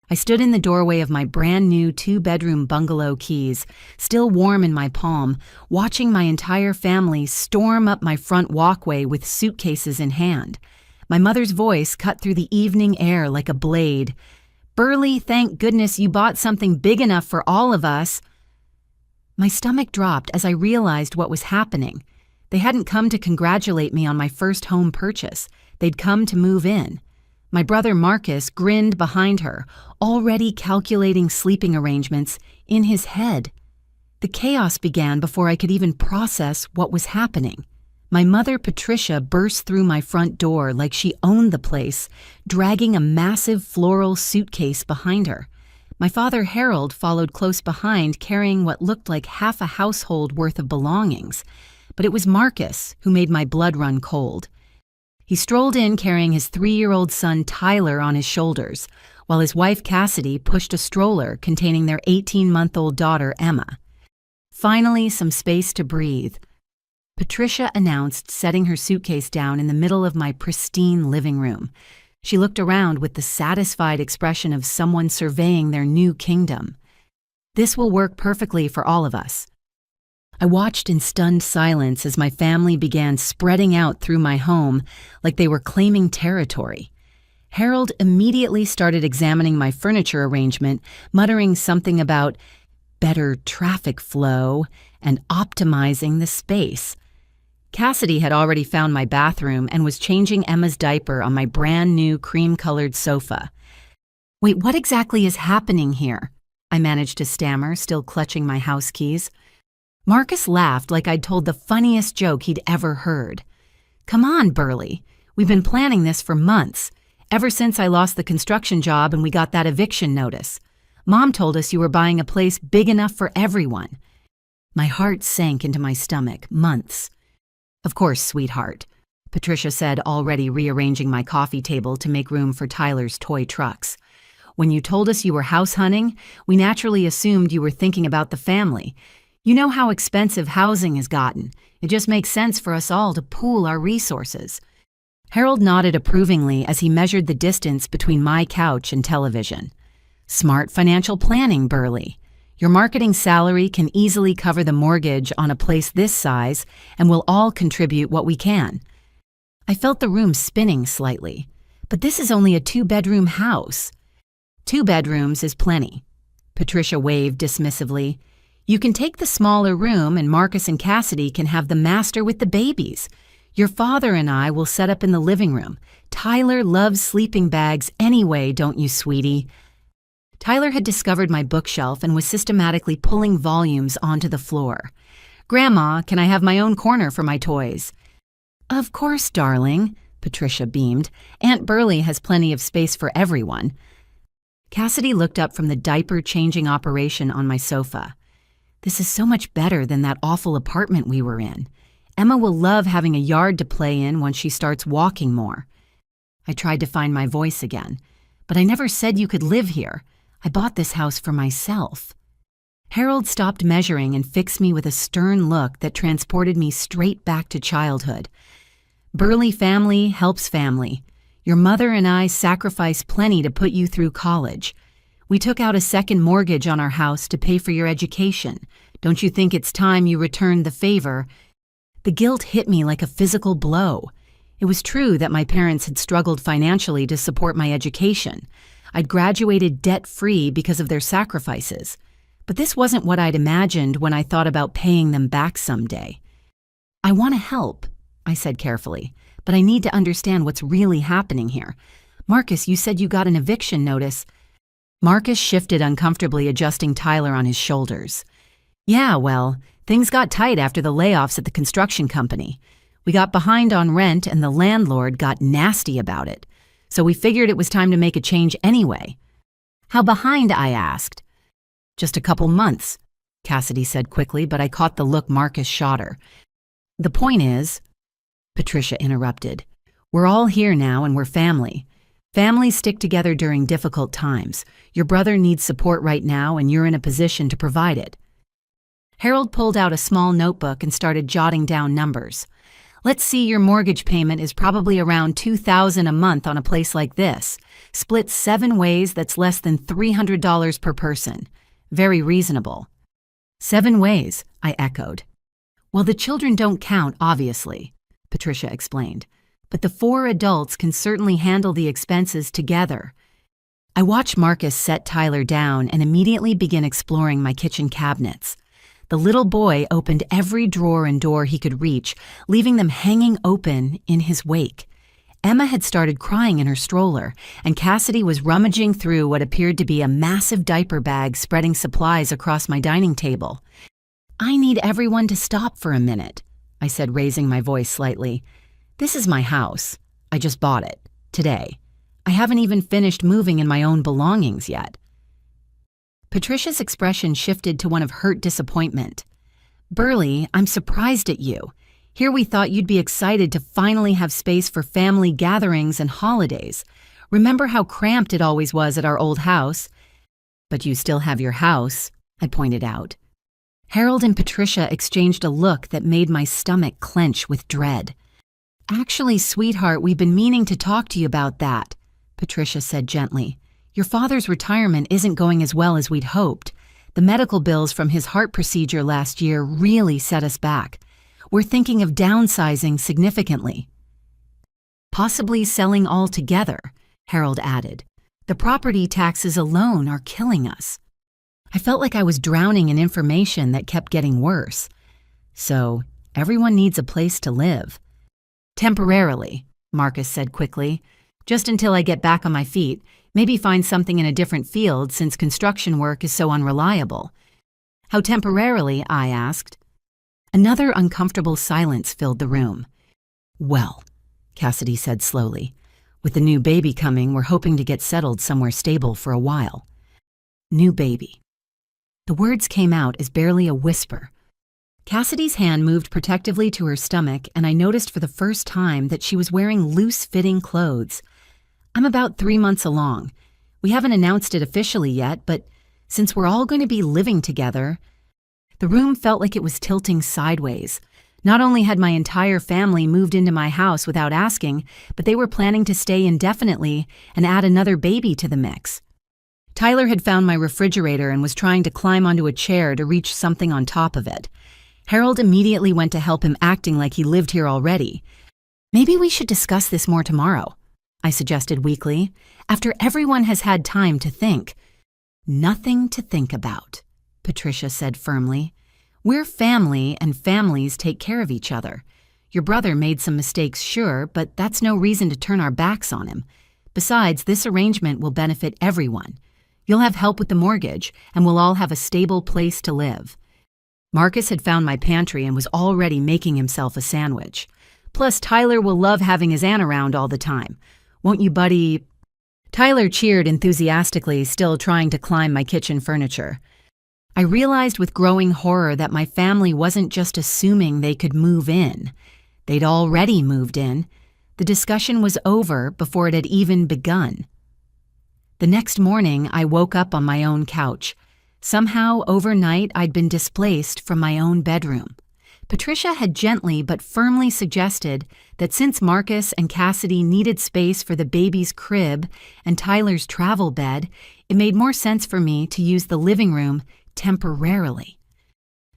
I stood in the doorway of my brand new 2-bedroom bungalow keys, still warm in my palm, watching my entire family storm up my front walkway with suitcases in hand. My mother's voice cut through the evening air like a blade. "Burley, thank goodness you bought something big enough for all of us." My stomach dropped as I realized what was happening. They hadn't come to congratulate me on my first home purchase. They'd come to move in. My brother Marcus grinned behind her, already calculating sleeping arrangements in his head. The chaos began before I could even process what was happening. My mother Patricia burst through my front door like she owned the place, dragging a massive floral suitcase behind her. My father Harold followed close behind, carrying what looked like half a household worth of belongings. But it was Marcus who made my blood run cold. He strolled in carrying his 3-year-old son Tyler on his shoulders, while his wife Cassidy pushed a stroller containing their 18-month-old daughter Emma. Finally, some space to breathe. Patricia announced, setting her suitcase down in the middle of my pristine living room. She looked around with the satisfied expression of someone surveying their new kingdom. "This will work perfectly for all of us." I watched in stunned silence as my family began spreading out through my home like they were claiming territory. Harold immediately started examining my furniture arrangement, muttering something about better traffic flow and optimizing the space. Cassidy had already found my bathroom and was changing Emma's diaper on my brand new cream-colored sofa. "Wait, what exactly is happening here?" I managed to stammer, still clutching my house keys. Marcus laughed like I'd told the funniest joke he'd ever heard. "Come on, Burley. We've been planning this for months, ever since I lost the construction job and we got that eviction notice. Mom told us you were buying a place big enough for everyone." My heart sank into my stomach. Months. "Of course, sweetheart," Patricia said, already rearranging my coffee table to make room for Tyler's toy trucks. "When you told us you were house hunting, we naturally assumed you were thinking about the family. You know how expensive housing has gotten. It just makes sense for us all to pool our resources." Harold nodded approvingly as he measured the distance between my couch and television. "Smart financial planning, Burley. Your marketing salary can easily cover the mortgage on a place this size, and we'll all contribute what we can." I felt the room spinning slightly. "But this is only a 2-bedroom house." "2 bedrooms is plenty," Patricia waved dismissively. "You can take the smaller room and Marcus and Cassidy can have the master with the babies. Your father and I will set up in the living room. Tyler loves sleeping bags anyway, don't you, sweetie?" Tyler had discovered my bookshelf and was systematically pulling volumes onto the floor. "Grandma, can I have my own corner for my toys?" "Of course, darling," Patricia beamed. "Aunt Burley has plenty of space for everyone." Cassidy looked up from the diaper-changing operation on my sofa. "This is so much better than that awful apartment we were in. Emma will love having a yard to play in once she starts walking more." I tried to find my voice again. "But I never said you could live here. I bought this house for myself." Harold stopped measuring and fixed me with a stern look that transported me straight back to childhood. "Burley family helps family. Your mother and I sacrificed plenty to put you through college. We took out a second mortgage on our house to pay for your education. Don't you think it's time you returned the favor?" The guilt hit me like a physical blow. It was true that my parents had struggled financially to support my education. I'd graduated debt-free because of their sacrifices. But this wasn't what I'd imagined when I thought about paying them back someday. "I want to help," I said carefully, "but I need to understand what's really happening here. Marcus, you said you got an eviction notice." Marcus shifted uncomfortably, adjusting Tyler on his shoulders. "Yeah, well, things got tight after the layoffs at the construction company. We got behind on rent and the landlord got nasty about it. So we figured it was time to make a change anyway." "How behind?" I asked. "Just a couple months," Cassidy said quickly, but I caught the look Marcus shot her. "The point is," Patricia interrupted, "we're all here now and we're family. Families stick together during difficult times. Your brother needs support right now and you're in a position to provide it." Harold pulled out a small notebook and started jotting down numbers. Let's see, your mortgage payment is probably around $2,000 a month on a place like this. Split 7 ways, that's less than $300 per person. Very reasonable. 7 ways, I echoed. Well, the children don't count, obviously, Patricia explained. But the 4 adults can certainly handle the expenses together. I watched Marcus set Tyler down and immediately begin exploring my kitchen cabinets. The little boy opened every drawer and door he could reach, leaving them hanging open in his wake. Emma had started crying in her stroller, and Cassidy was rummaging through what appeared to be a massive diaper bag, spreading supplies across my dining table. I need everyone to stop for a minute, I said, raising my voice slightly. This is my house. I just bought it. Today. I haven't even finished moving in my own belongings yet. Patricia's expression shifted to one of hurt disappointment. Burley, I'm surprised at you. Here we thought you'd be excited to finally have space for family gatherings and holidays. Remember how cramped it always was at our old house? But you still have your house, I pointed out. Harold and Patricia exchanged a look that made my stomach clench with dread. Actually, sweetheart, we've been meaning to talk to you about that, Patricia said gently. Your father's retirement isn't going as well as we'd hoped. The medical bills from his heart procedure last year really set us back. We're thinking of downsizing significantly. Possibly selling altogether, Harold added. The property taxes alone are killing us. I felt like I was drowning in information that kept getting worse. So, everyone needs a place to live. Temporarily, Marcus said quickly. Just until I get back on my feet, maybe find something in a different field since construction work is so unreliable. How temporarily? I asked. Another uncomfortable silence filled the room. Well, Cassidy said slowly, with the new baby coming, we're hoping to get settled somewhere stable for a while. New baby. The words came out as barely a whisper. Cassidy's hand moved protectively to her stomach, and I noticed for the first time that she was wearing loose-fitting clothes. I'm about 3 months along. We haven't announced it officially yet, but since we're all going to be living together, the room felt like it was tilting sideways. Not only had my entire family moved into my house without asking, but they were planning to stay indefinitely and add another baby to the mix. Tyler had found my refrigerator and was trying to climb onto a chair to reach something on top of it. Harold immediately went to help him, acting like he lived here already. Maybe we should discuss this more tomorrow, I suggested weakly, after everyone has had time to think. Nothing to think about, Patricia said firmly. We're family, and families take care of each other. Your brother made some mistakes, sure, but that's no reason to turn our backs on him. Besides, this arrangement will benefit everyone. You'll have help with the mortgage, and we'll all have a stable place to live. Marcus had found my pantry and was already making himself a sandwich. Plus, Tyler will love having his aunt around all the time. Won't you, buddy? Tyler cheered enthusiastically, still trying to climb my kitchen furniture. I realized with growing horror that my family wasn't just assuming they could move in. They'd already moved in. The discussion was over before it had even begun. The next morning, I woke up on my own couch. Somehow, overnight, I'd been displaced from my own bedroom. Patricia had gently but firmly suggested that since Marcus and Cassidy needed space for the baby's crib and Tyler's travel bed, it made more sense for me to use the living room temporarily.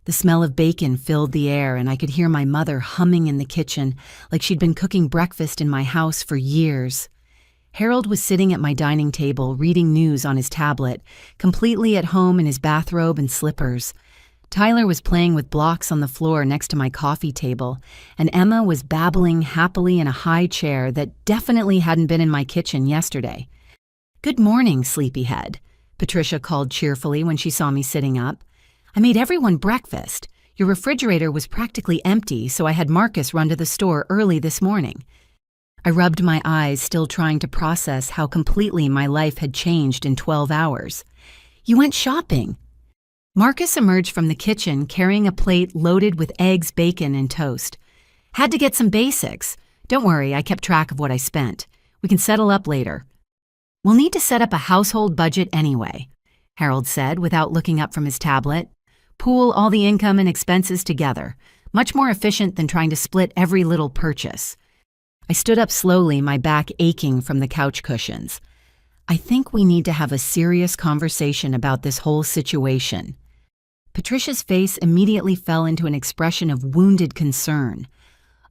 The smell of bacon filled the air, and I could hear my mother humming in the kitchen like she'd been cooking breakfast in my house for years. Harold was sitting at my dining table reading news on his tablet, completely at home in his bathrobe and slippers. Tyler was playing with blocks on the floor next to my coffee table, and Emma was babbling happily in a high chair that definitely hadn't been in my kitchen yesterday. "Good morning, sleepyhead," Patricia called cheerfully when she saw me sitting up. "I made everyone breakfast. Your refrigerator was practically empty, so I had Marcus run to the store early this morning." I rubbed my eyes, still trying to process how completely my life had changed in 12 hours. "You went shopping." Marcus emerged from the kitchen carrying a plate loaded with eggs, bacon, and toast. "Had to get some basics. Don't worry, I kept track of what I spent. We can settle up later." "We'll need to set up a household budget anyway," Harold said without looking up from his tablet. "Pool all the income and expenses together. Much more efficient than trying to split every little purchase. I stood up slowly, my back aching from the couch cushions. I think we need to have a serious conversation about this whole situation. Patricia's face immediately fell into an expression of wounded concern.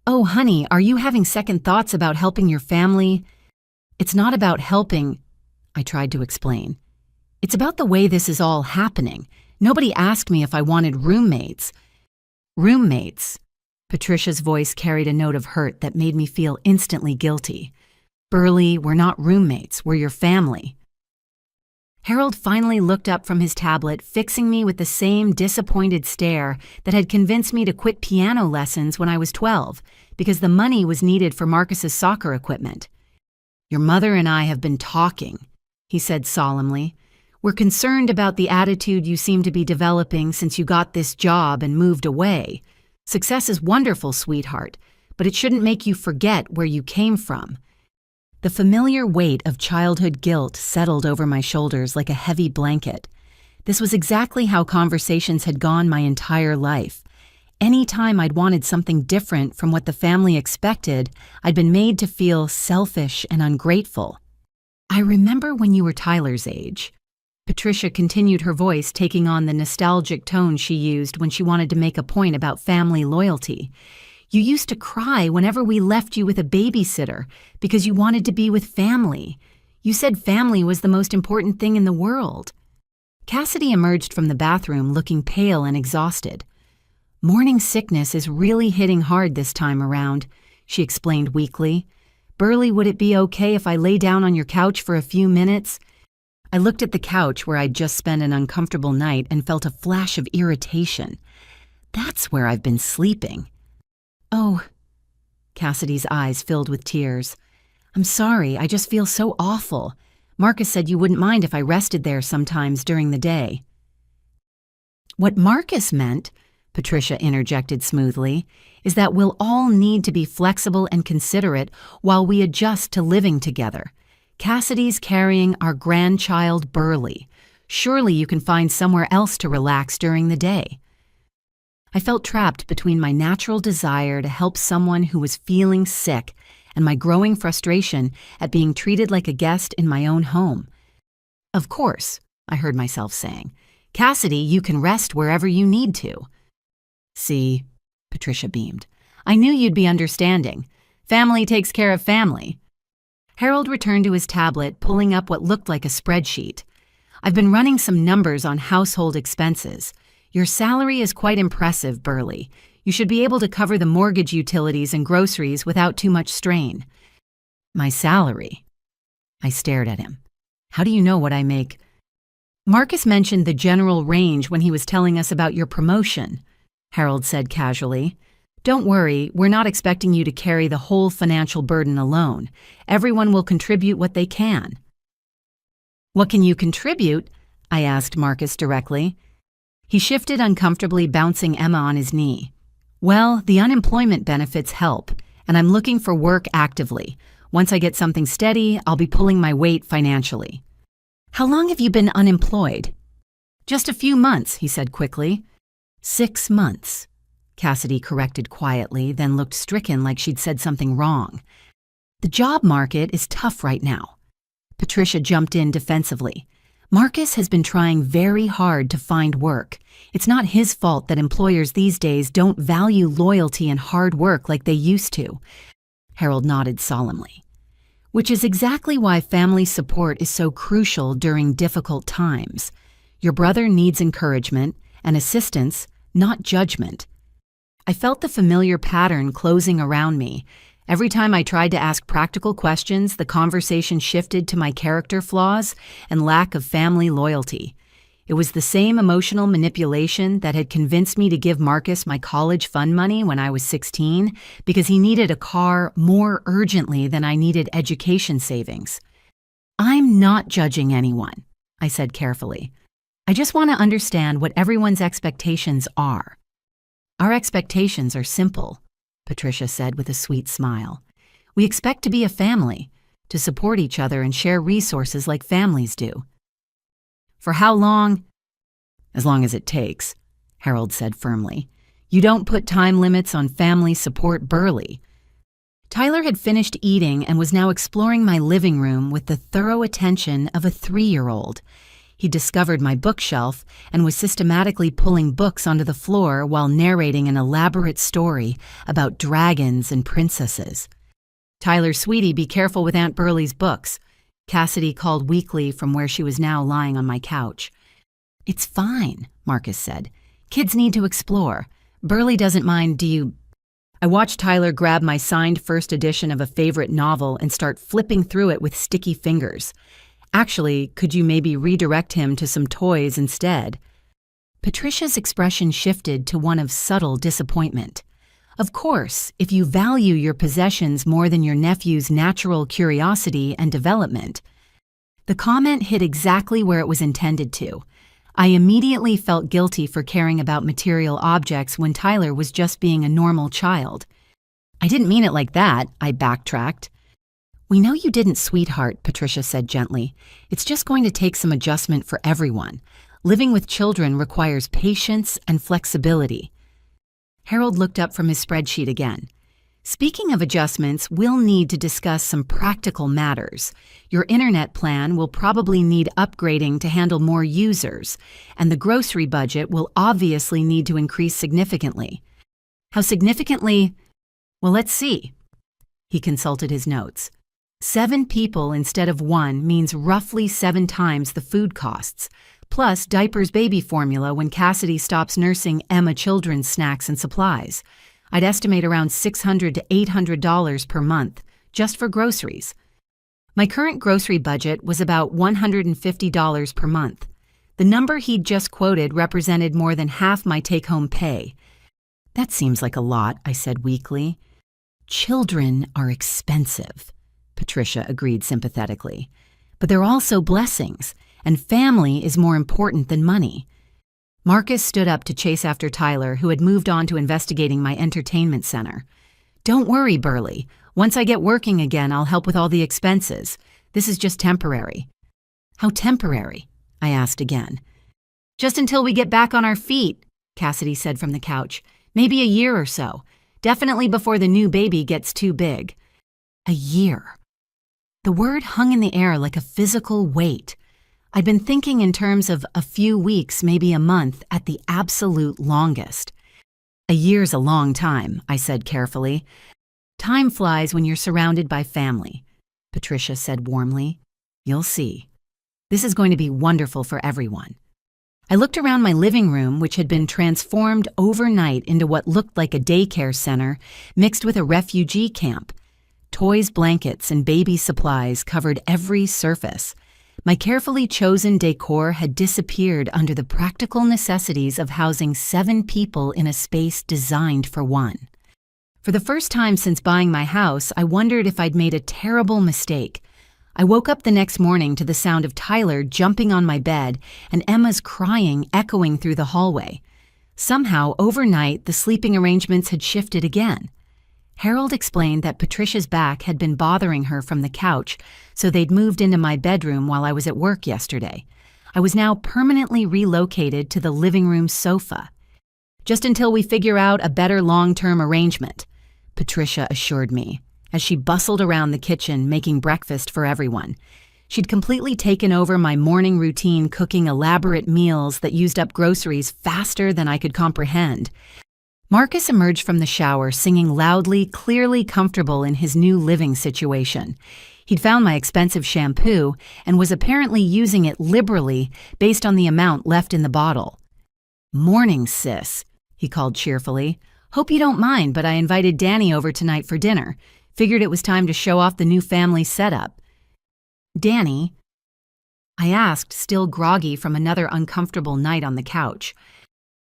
Oh, honey, are you having second thoughts about helping your family? It's not about helping, I tried to explain. It's about the way this is all happening. Nobody asked me if I wanted roommates. Roommates? Patricia's voice carried a note of hurt that made me feel instantly guilty. Burley, we're not roommates, we're your family. Harold finally looked up from his tablet, fixing me with the same disappointed stare that had convinced me to quit piano lessons when I was 12, because the money was needed for Marcus's soccer equipment. Your mother and I have been talking, he said solemnly. We're concerned about the attitude you seem to be developing since you got this job and moved away. Success is wonderful, sweetheart, but it shouldn't make you forget where you came from. The familiar weight of childhood guilt settled over my shoulders like a heavy blanket. This was exactly how conversations had gone my entire life. Any time I'd wanted something different from what the family expected, I'd been made to feel selfish and ungrateful. I remember when you were Tyler's age. Patricia continued, her voice taking on the nostalgic tone she used when she wanted to make a point about family loyalty. You used to cry whenever we left you with a babysitter because you wanted to be with family. You said family was the most important thing in the world. Cassidy emerged from the bathroom looking pale and exhausted. Morning sickness is really hitting hard this time around, she explained weakly. Burley, would it be okay if I lay down on your couch for a few minutes? I looked at the couch where I'd just spent an uncomfortable night and felt a flash of irritation. That's where I've been sleeping. Oh, Cassidy's eyes filled with tears. I'm sorry, I just feel so awful. Marcus said you wouldn't mind if I rested there sometimes during the day. What Marcus meant, Patricia interjected smoothly, is that we'll all need to be flexible and considerate while we adjust to living together. Cassidy's carrying our grandchild Burley. Surely you can find somewhere else to relax during the day. I felt trapped between my natural desire to help someone who was feeling sick and my growing frustration at being treated like a guest in my own home. Of course, I heard myself saying, Cassidy, you can rest wherever you need to. See, Patricia beamed. I knew you'd be understanding. Family takes care of family. Harold returned to his tablet, pulling up what looked like a spreadsheet. I've been running some numbers on household expenses. Your salary is quite impressive, Burley. You should be able to cover the mortgage, utilities, and groceries without too much strain. My salary? I stared at him. How do you know what I make? Marcus mentioned the general range when he was telling us about your promotion, Harold said casually. Don't worry, we're not expecting you to carry the whole financial burden alone. Everyone will contribute what they can. What can you contribute? I asked Marcus directly. He shifted uncomfortably, bouncing Emma on his knee. Well, the unemployment benefits help, and I'm looking for work actively. Once I get something steady, I'll be pulling my weight financially. How long have you been unemployed? Just a few months, he said quickly. 6 months, Cassidy corrected quietly, then looked stricken like she'd said something wrong. The job market is tough right now. Patricia jumped in defensively. Marcus has been trying very hard to find work. It's not his fault that employers these days don't value loyalty and hard work like they used to. Harold nodded solemnly. Which is exactly why family support is so crucial during difficult times. Your brother needs encouragement and assistance, not judgment. I felt the familiar pattern closing around me. Every time I tried to ask practical questions, the conversation shifted to my character flaws and lack of family loyalty. It was the same emotional manipulation that had convinced me to give Marcus my college fund money when I was 16 because he needed a car more urgently than I needed education savings. I'm not judging anyone, I said carefully. I just want to understand what everyone's expectations are. Our expectations are simple, Patricia said with a sweet smile. We expect to be a family, to support each other and share resources like families do. For how long? As long as it takes, Harold said firmly. You don't put time limits on family support, Burley. Tyler had finished eating and was now exploring my living room with the thorough attention of a 3-year-old. He discovered my bookshelf and was systematically pulling books onto the floor while narrating an elaborate story about dragons and princesses. "Tyler, sweetie, be careful with Aunt Burley's books," Cassidy called weakly from where she was now lying on my couch. "It's fine," Marcus said. "Kids need to explore. Burley doesn't mind, do you—" I watched Tyler grab my signed first edition of a favorite novel and start flipping through it with sticky fingers. "Actually, could you maybe redirect him to some toys instead?" Patricia's expression shifted to one of subtle disappointment. "Of course, if you value your possessions more than your nephew's natural curiosity and development." The comment hit exactly where it was intended to. I immediately felt guilty for caring about material objects when Tyler was just being a normal child. "I didn't mean it like that," I backtracked. "We know you didn't, sweetheart," Patricia said gently. "It's just going to take some adjustment for everyone. Living with children requires patience and flexibility." Harold looked up from his spreadsheet again. "Speaking of adjustments, we'll need to discuss some practical matters. Your internet plan will probably need upgrading to handle more users, and the grocery budget will obviously need to increase significantly." "How significantly?" "Well, let's see." He consulted his notes. 7 people instead of 1 means roughly 7 times the food costs, plus diapers, baby formula when Cassidy stops nursing Emma children's snacks and supplies. I'd estimate around $600 to $800 per month, just for groceries. My current grocery budget was about $150 per month. The number he'd just quoted represented more than half my take-home pay. "That seems like a lot," I said weakly. "Children are expensive," Patricia agreed sympathetically. "But they're also blessings, and family is more important than money." Marcus stood up to chase after Tyler, who had moved on to investigating my entertainment center. "Don't worry, Burley. Once I get working again, I'll help with all the expenses. This is just temporary." "How temporary?" I asked again. "Just until we get back on our feet," Cassidy said from the couch. "Maybe a year or so. Definitely before the new baby gets too big." A year. The word hung in the air like a physical weight. I'd been thinking in terms of a few weeks, maybe a month, at the absolute longest. "A year's a long time," I said carefully. "Time flies when you're surrounded by family," Patricia said warmly. "You'll see. This is going to be wonderful for everyone." I looked around my living room, which had been transformed overnight into what looked like a daycare center mixed with a refugee camp. Toys, blankets, and baby supplies covered every surface. My carefully chosen decor had disappeared under the practical necessities of housing 7 people in a space designed for 1. For the first time since buying my house, I wondered if I'd made a terrible mistake. I woke up the next morning to the sound of Tyler jumping on my bed and Emma's crying echoing through the hallway. Somehow, overnight, the sleeping arrangements had shifted again. Harold explained that Patricia's back had been bothering her from the couch, so they'd moved into my bedroom while I was at work yesterday. I was now permanently relocated to the living room sofa. "Just until we figure out a better long-term arrangement," Patricia assured me, as she bustled around the kitchen making breakfast for everyone. She'd completely taken over my morning routine, cooking elaborate meals that used up groceries faster than I could comprehend. Marcus emerged from the shower singing loudly, clearly comfortable in his new living situation. He'd found my expensive shampoo and was apparently using it liberally based on the amount left in the bottle. "Morning, sis," he called cheerfully. "Hope you don't mind, but I invited Danny over tonight for dinner. Figured it was time to show off the new family setup." "Danny?" I asked, still groggy from another uncomfortable night on the couch.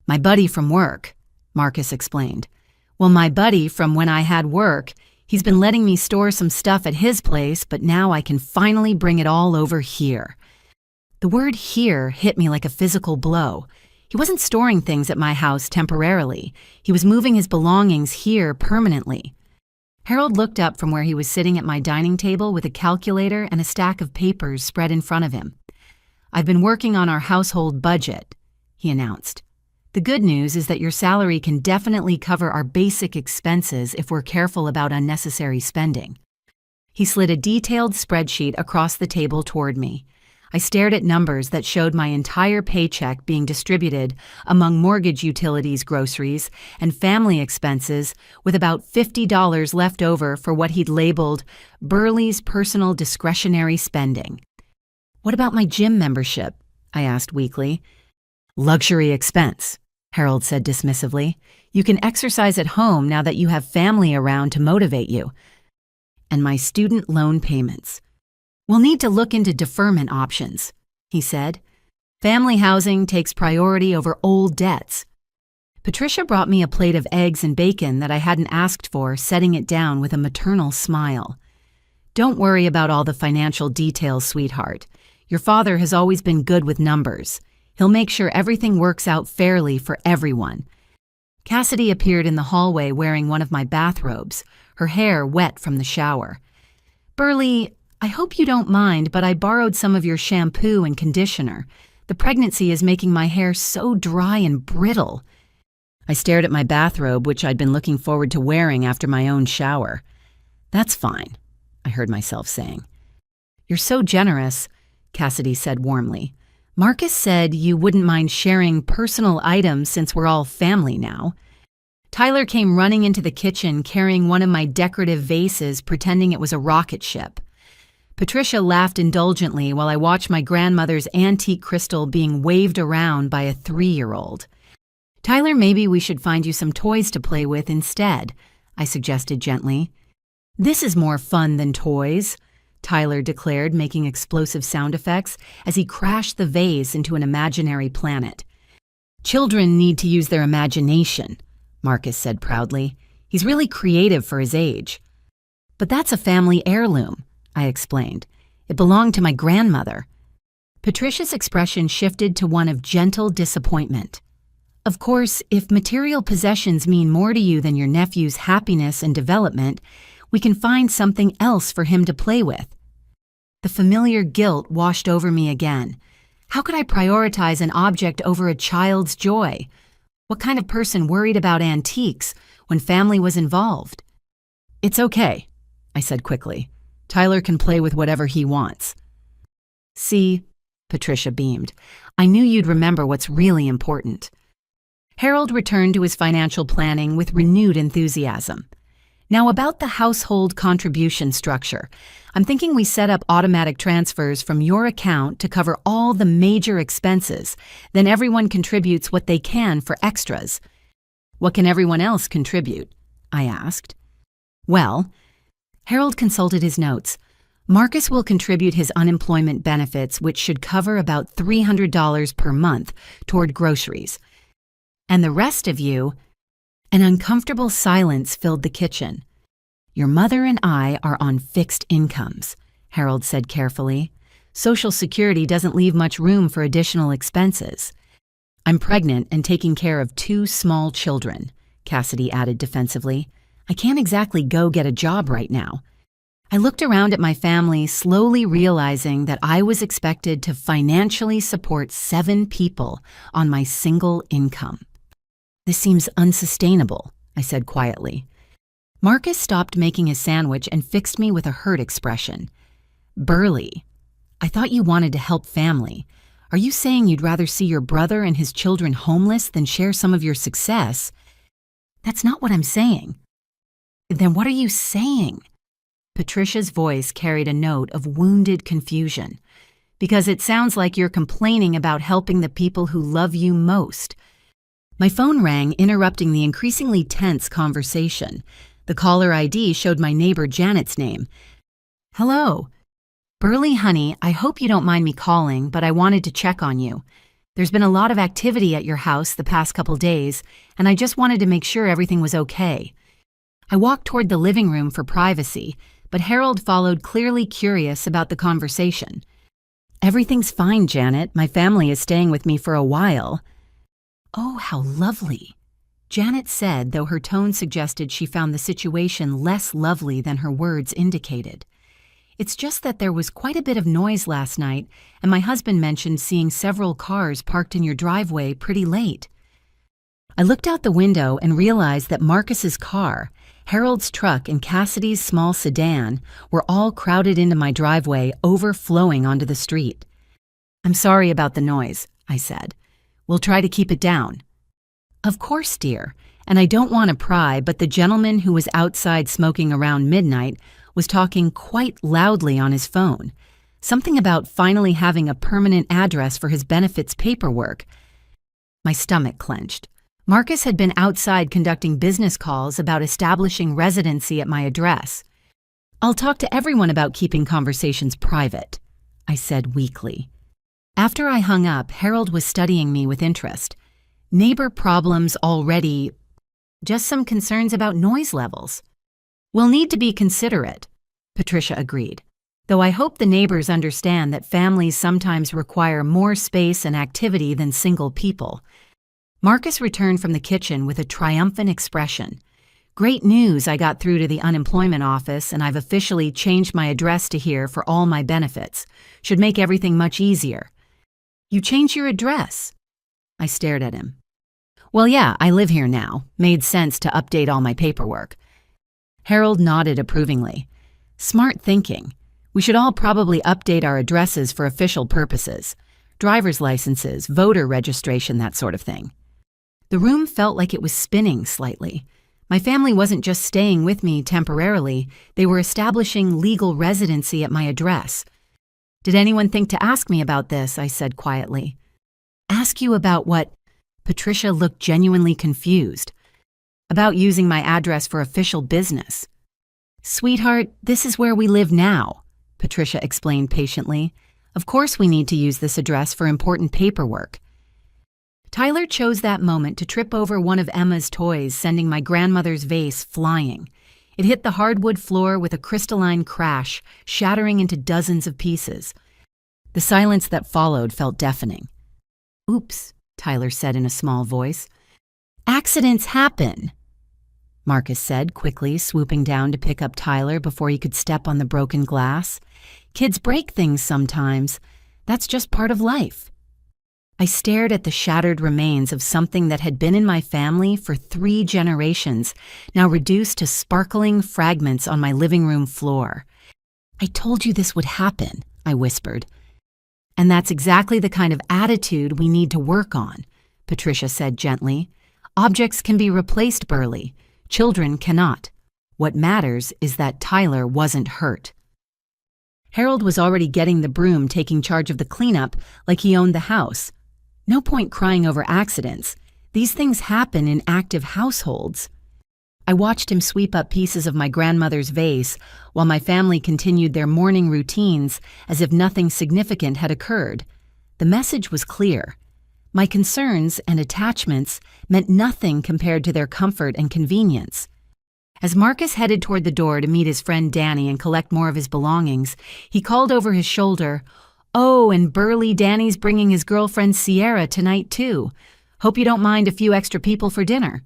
"My buddy from work," Marcus explained. "Well, my buddy from when I had work. He's been letting me store some stuff at his place, but now I can finally bring it all over here." The word "here" hit me like a physical blow. He wasn't storing things at my house temporarily. He was moving his belongings here permanently. Harold looked up from where he was sitting at my dining table with a calculator and a stack of papers spread in front of him. "I've been working on our household budget," he announced. The good news is that your salary can definitely cover our basic expenses if we're careful about unnecessary spending." He slid a detailed spreadsheet across the table toward me. I stared at numbers that showed my entire paycheck being distributed among mortgage, utilities, groceries, and family expenses, with about $50 left over for what he'd labeled Burley's personal discretionary spending. "What about my gym membership?" I asked weakly. "Luxury expense," Harold said dismissively. "You can exercise at home now that you have family around to motivate you." "And my student loan payments. We'll need to look into deferment options," he said. "Family housing takes priority over old debts." Patricia brought me a plate of eggs and bacon that I hadn't asked for, setting it down with a maternal smile. "Don't worry about all the financial details, sweetheart. Your father has always been good with numbers. He'll make sure everything works out fairly for everyone." Cassidy appeared in the hallway wearing one of my bathrobes, her hair wet from the shower. "Burley, I hope you don't mind, but I borrowed some of your shampoo and conditioner. The pregnancy is making my hair so dry and brittle." I stared at my bathrobe, which I'd been looking forward to wearing after my own shower. "That's fine," I heard myself saying. "You're so generous," Cassidy said warmly. "Marcus said you wouldn't mind sharing personal items since we're all family now." Tyler came running into the kitchen carrying one of my decorative vases, pretending it was a rocket ship. Patricia laughed indulgently while I watched my grandmother's antique crystal being waved around by a 3-year-old. "Tyler, maybe we should find you some toys to play with instead," I suggested gently. "This is more fun than toys," Tyler declared, making explosive sound effects as he crashed the vase into an imaginary planet. "Children need to use their imagination," Marcus said proudly. "He's really creative for his age." "But that's a family heirloom," I explained. "It belonged to my grandmother." Patricia's expression shifted to one of gentle disappointment. "Of course, if material possessions mean more to you than your nephew's happiness and development, we can find something else for him to play with." The familiar guilt washed over me again. How could I prioritize an object over a child's joy? What kind of person worried about antiques when family was involved? "It's okay," I said quickly. "Tyler can play with whatever he wants." "See," Patricia beamed, "I knew you'd remember what's really important." Harold returned to his financial planning with renewed enthusiasm. "Now about the household contribution structure. I'm thinking we set up automatic transfers from your account to cover all the major expenses. Then everyone contributes what they can for extras." "What can everyone else contribute?" I asked. "Well," Harold consulted his notes. "Marcus will contribute his unemployment benefits, which should cover about $300 per month toward groceries. And the rest of you—" An uncomfortable silence filled the kitchen. "Your mother and I are on fixed incomes," Harold said carefully. "Social Security doesn't leave much room for additional expenses." "I'm pregnant and taking care of 2 small children," Cassidy added defensively. "I can't exactly go get a job right now." I looked around at my family, slowly realizing that I was expected to financially support 7 people on my single income. "This seems unsustainable," I said quietly. Marcus stopped making his sandwich and fixed me with a hurt expression. "Burley, I thought you wanted to help family. Are you saying you'd rather see your brother and his children homeless than share some of your success?" "That's not what I'm saying." "Then what are you saying?" Patricia's voice carried a note of wounded confusion. "Because it sounds like you're complaining about helping the people who love you most." My phone rang, interrupting the increasingly tense conversation. The caller ID showed my neighbor Janet's name. "Hello. Burley, honey, I hope you don't mind me calling, but I wanted to check on you. There's been a lot of activity at your house the past couple days, and I just wanted to make sure everything was okay." I walked toward the living room for privacy, but Harold followed, clearly curious about the conversation. "Everything's fine, Janet. My family is staying with me for a while." "Oh, how lovely," Janet said, though her tone suggested she found the situation less lovely than her words indicated. "It's just that there was quite a bit of noise last night, and my husband mentioned seeing several cars parked in your driveway pretty late." I looked out the window and realized that Marcus's car, Harold's truck, and Cassidy's small sedan were all crowded into my driveway, overflowing onto the street. "I'm sorry about the noise," I said. "We'll try to keep it down." "Of course, dear, and I don't want to pry, but the gentleman who was outside smoking around midnight was talking quite loudly on his phone. Something about finally having a permanent address for his benefits paperwork." My stomach clenched. Marcus had been outside conducting business calls about establishing residency at my address. "I'll talk to everyone about keeping conversations private," I said weakly. After I hung up, Harold was studying me with interest. "Neighbor problems already. Just some concerns about noise levels." "We'll need to be considerate," Patricia agreed. "Though I hope the neighbors understand that families sometimes require more space and activity than single people." Marcus returned from the kitchen with a triumphant expression. "Great news, I got through to the unemployment office and I've officially changed my address to here for all my benefits. Should make everything much easier." "You changed your address?" I stared at him. "Well, yeah, I live here now. Made sense to update all my paperwork." Harold nodded approvingly. "Smart thinking. We should all probably update our addresses for official purposes. Driver's licenses, voter registration, that sort of thing." The room felt like it was spinning slightly. My family wasn't just staying with me temporarily, they were establishing legal residency at my address. "Did anyone think to ask me about this?" I said quietly. "Ask you about what?" Patricia looked genuinely confused. "About using my address for official business." "Sweetheart, this is where we live now," Patricia explained patiently. "Of course we need to use this address for important paperwork." Tyler chose that moment to trip over one of Emma's toys, sending my grandmother's vase flying. It hit the hardwood floor with a crystalline crash, shattering into dozens of pieces. The silence that followed felt deafening. "Oops," Tyler said in a small voice. "Accidents happen," Marcus said quickly, swooping down to pick up Tyler before he could step on the broken glass. "Kids break things sometimes. That's just part of life." I stared at the shattered remains of something that had been in my family for 3 generations, now reduced to sparkling fragments on my living room floor. "I told you this would happen," I whispered. "And that's exactly the kind of attitude we need to work on," Patricia said gently. "Objects can be replaced, Burley. Children cannot. What matters is that Tyler wasn't hurt." Harold was already getting the broom, taking charge of the cleanup like he owned the house. No point crying over accidents. These things happen in active households. I watched him sweep up pieces of my grandmother's vase while my family continued their morning routines as if nothing significant had occurred. The message was clear. My concerns and attachments meant nothing compared to their comfort and convenience. As Marcus headed toward the door to meet his friend Danny and collect more of his belongings, he called over his shoulder, "Oh, and Burley, Danny's bringing his girlfriend Sierra tonight too. Hope you don't mind a few extra people for dinner."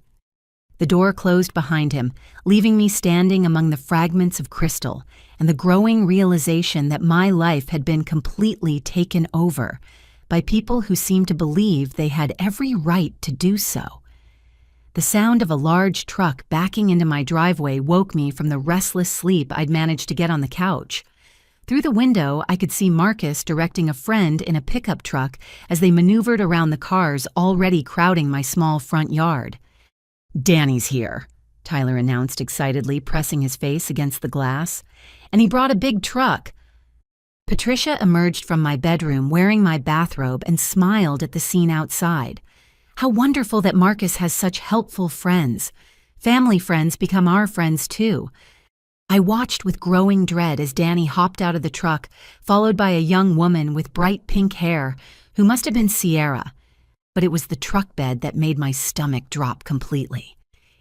The door closed behind him, leaving me standing among the fragments of crystal and the growing realization that my life had been completely taken over by people who seemed to believe they had every right to do so. The sound of a large truck backing into my driveway woke me from the restless sleep I'd managed to get on the couch. Through the window, I could see Marcus directing a friend in a pickup truck as they maneuvered around the cars already crowding my small front yard. "Danny's here," Tyler announced excitedly, pressing his face against the glass. "And he brought a big truck." Patricia emerged from my bedroom wearing my bathrobe and smiled at the scene outside. How wonderful that Marcus has such helpful friends. Family friends become our friends too. I watched with growing dread as Danny hopped out of the truck, followed by a young woman with bright pink hair, who must have been Sierra. But it was the truck bed that made my stomach drop completely.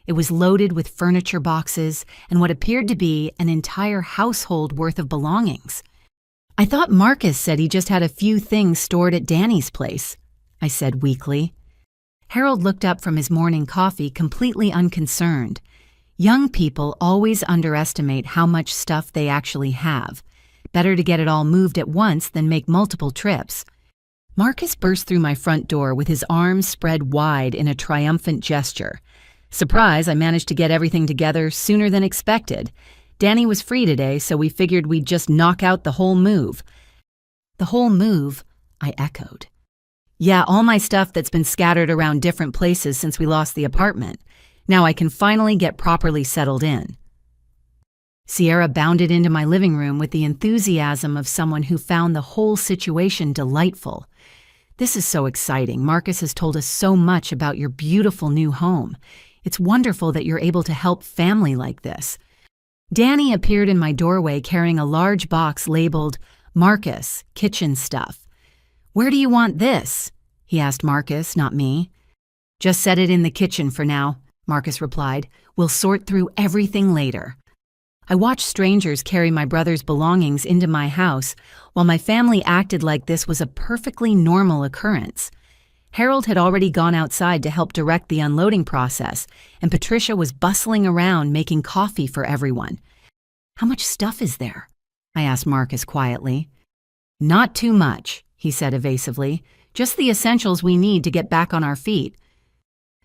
It was loaded with furniture boxes and what appeared to be an entire household worth of belongings. "I thought Marcus said he just had a few things stored at Danny's place," I said weakly. Harold looked up from his morning coffee completely unconcerned. Young people always underestimate how much stuff they actually have. Better to get it all moved at once than make multiple trips. Marcus burst through my front door with his arms spread wide in a triumphant gesture. Surprise, I managed to get everything together sooner than expected. Danny was free today, so we figured we'd just knock out the whole move. The whole move? I echoed. Yeah, all my stuff that's been scattered around different places since we lost the apartment. Now I can finally get properly settled in. Sierra bounded into my living room with the enthusiasm of someone who found the whole situation delightful. This is so exciting. Marcus has told us so much about your beautiful new home. It's wonderful that you're able to help family like this. Danny appeared in my doorway carrying a large box labeled Marcus, kitchen stuff. Where do you want this? He asked Marcus, not me. Just set it in the kitchen for now, Marcus replied. We'll sort through everything later. I watched strangers carry my brother's belongings into my house while my family acted like this was a perfectly normal occurrence. Harold had already gone outside to help direct the unloading process, and Patricia was bustling around making coffee for everyone. How much stuff is there? I asked Marcus quietly. Not too much, he said evasively. Just the essentials we need to get back on our feet.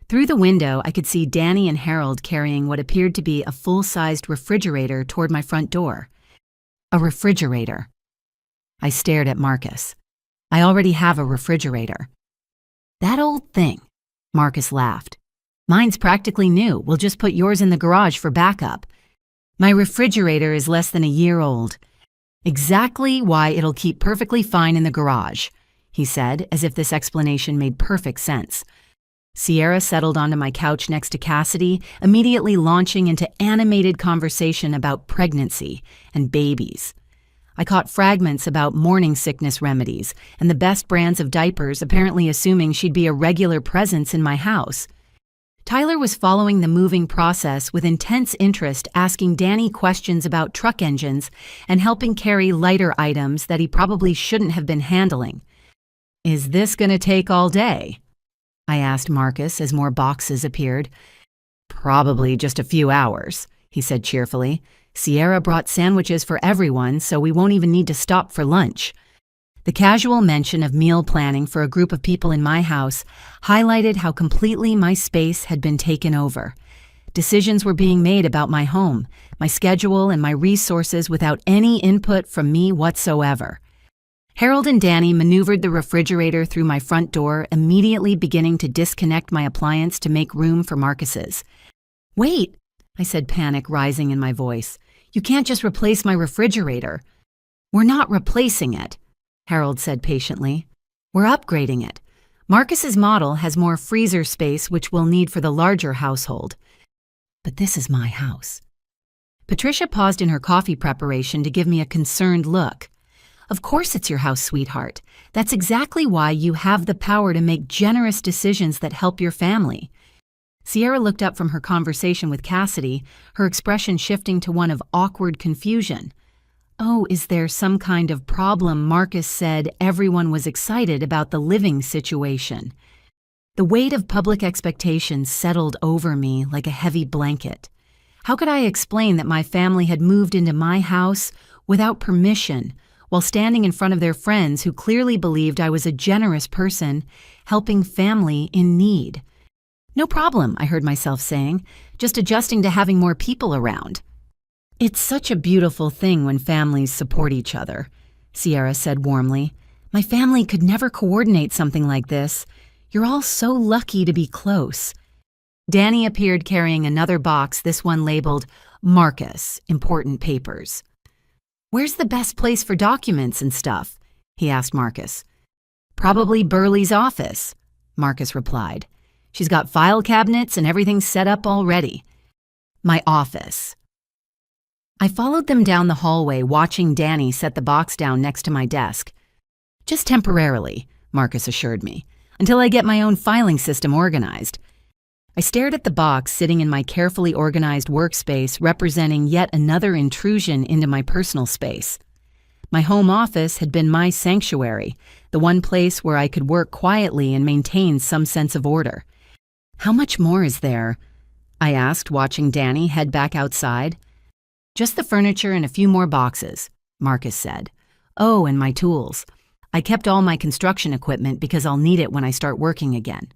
Through the window, I could see Danny and Harold carrying what appeared to be a full-sized refrigerator toward my front door. A refrigerator. I stared at Marcus. I already have a refrigerator. That old thing, Marcus laughed. Mine's practically new. We'll just put yours in the garage for backup. My refrigerator is less than a year old. Exactly why it'll keep perfectly fine in the garage, he said, as if this explanation made perfect sense. Sierra settled onto my couch next to Cassidy, immediately launching into animated conversation about pregnancy and babies. I caught fragments about morning sickness remedies and the best brands of diapers, apparently assuming she'd be a regular presence in my house. Tyler was following the moving process with intense interest, asking Danny questions about truck engines and helping carry lighter items that he probably shouldn't have been handling. Is this going to take all day? I asked Marcus as more boxes appeared. Probably just a few hours, he said cheerfully. Sierra brought sandwiches for everyone, so we won't even need to stop for lunch. The casual mention of meal planning for a group of people in my house highlighted how completely my space had been taken over. Decisions were being made about my home, my schedule, and my resources without any input from me whatsoever. Harold and Danny maneuvered the refrigerator through my front door, immediately beginning to disconnect my appliance to make room for Marcus's. Wait, I said, panic rising in my voice. You can't just replace my refrigerator. We're not replacing it, Harold said patiently. We're upgrading it. Marcus's model has more freezer space, which we'll need for the larger household. But this is my house. Patricia paused in her coffee preparation to give me a concerned look. Of course it's your house, sweetheart. That's exactly why you have the power to make generous decisions that help your family. Sierra looked up from her conversation with Cassidy, her expression shifting to one of awkward confusion. Oh, is there some kind of problem? Marcus said everyone was excited about the living situation. The weight of public expectations settled over me like a heavy blanket. How could I explain that my family had moved into my house without permission, while standing in front of their friends who clearly believed I was a generous person, helping family in need? No problem, I heard myself saying, just adjusting to having more people around. It's such a beautiful thing when families support each other, Sierra said warmly. My family could never coordinate something like this. You're all so lucky to be close. Danny appeared carrying another box, this one labeled Marcus, Important Papers. Where's the best place for documents and stuff? He asked Marcus. Probably Burley's office, Marcus replied. She's got file cabinets and everything set up already. My office. I followed them down the hallway, watching Danny set the box down next to my desk. Just temporarily, Marcus assured me, until I get my own filing system organized. I stared at the box sitting in my carefully organized workspace, representing yet another intrusion into my personal space. My home office had been my sanctuary, the one place where I could work quietly and maintain some sense of order. How much more is there? I asked, watching Danny head back outside. Just the furniture and a few more boxes, Marcus said. Oh, and my tools. I kept all my construction equipment because I'll need it when I start working again.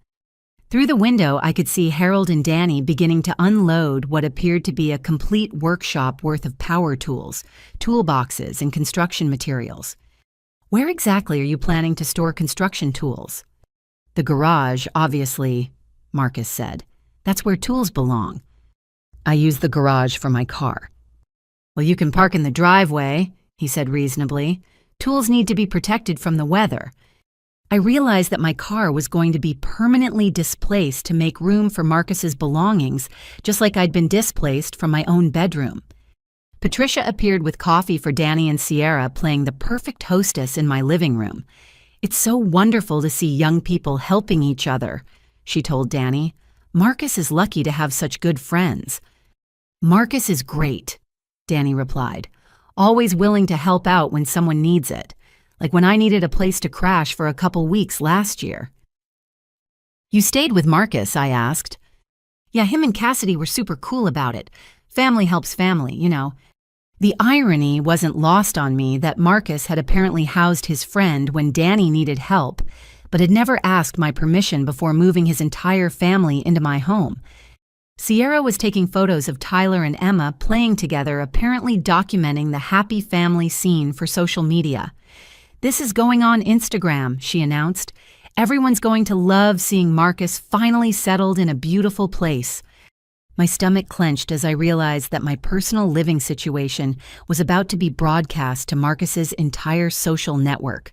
Through the window, I could see Harold and Danny beginning to unload what appeared to be a complete workshop worth of power tools, toolboxes, and construction materials. Where exactly are you planning to store construction tools? The garage, obviously, Marcus said. That's where tools belong. I use the garage for my car. Well, you can park in the driveway, he said reasonably. Tools need to be protected from the weather. I realized that my car was going to be permanently displaced to make room for Marcus's belongings, just like I'd been displaced from my own bedroom. Patricia appeared with coffee for Danny and Sierra, playing the perfect hostess in my living room. It's so wonderful to see young people helping each other, she told Danny. Marcus is lucky to have such good friends. Marcus is great, Danny replied, always willing to help out when someone needs it. Like when I needed a place to crash for a couple weeks last year. You stayed with Marcus, I asked. Yeah, him and Cassidy were super cool about it. Family helps family, you know. The irony wasn't lost on me that Marcus had apparently housed his friend when Danny needed help, but had never asked my permission before moving his entire family into my home. Sierra was taking photos of Tyler and Emma playing together, apparently documenting the happy family scene for social media. This is going on Instagram, she announced. Everyone's going to love seeing Marcus finally settled in a beautiful place. My stomach clenched as I realized that my personal living situation was about to be broadcast to Marcus's entire social network.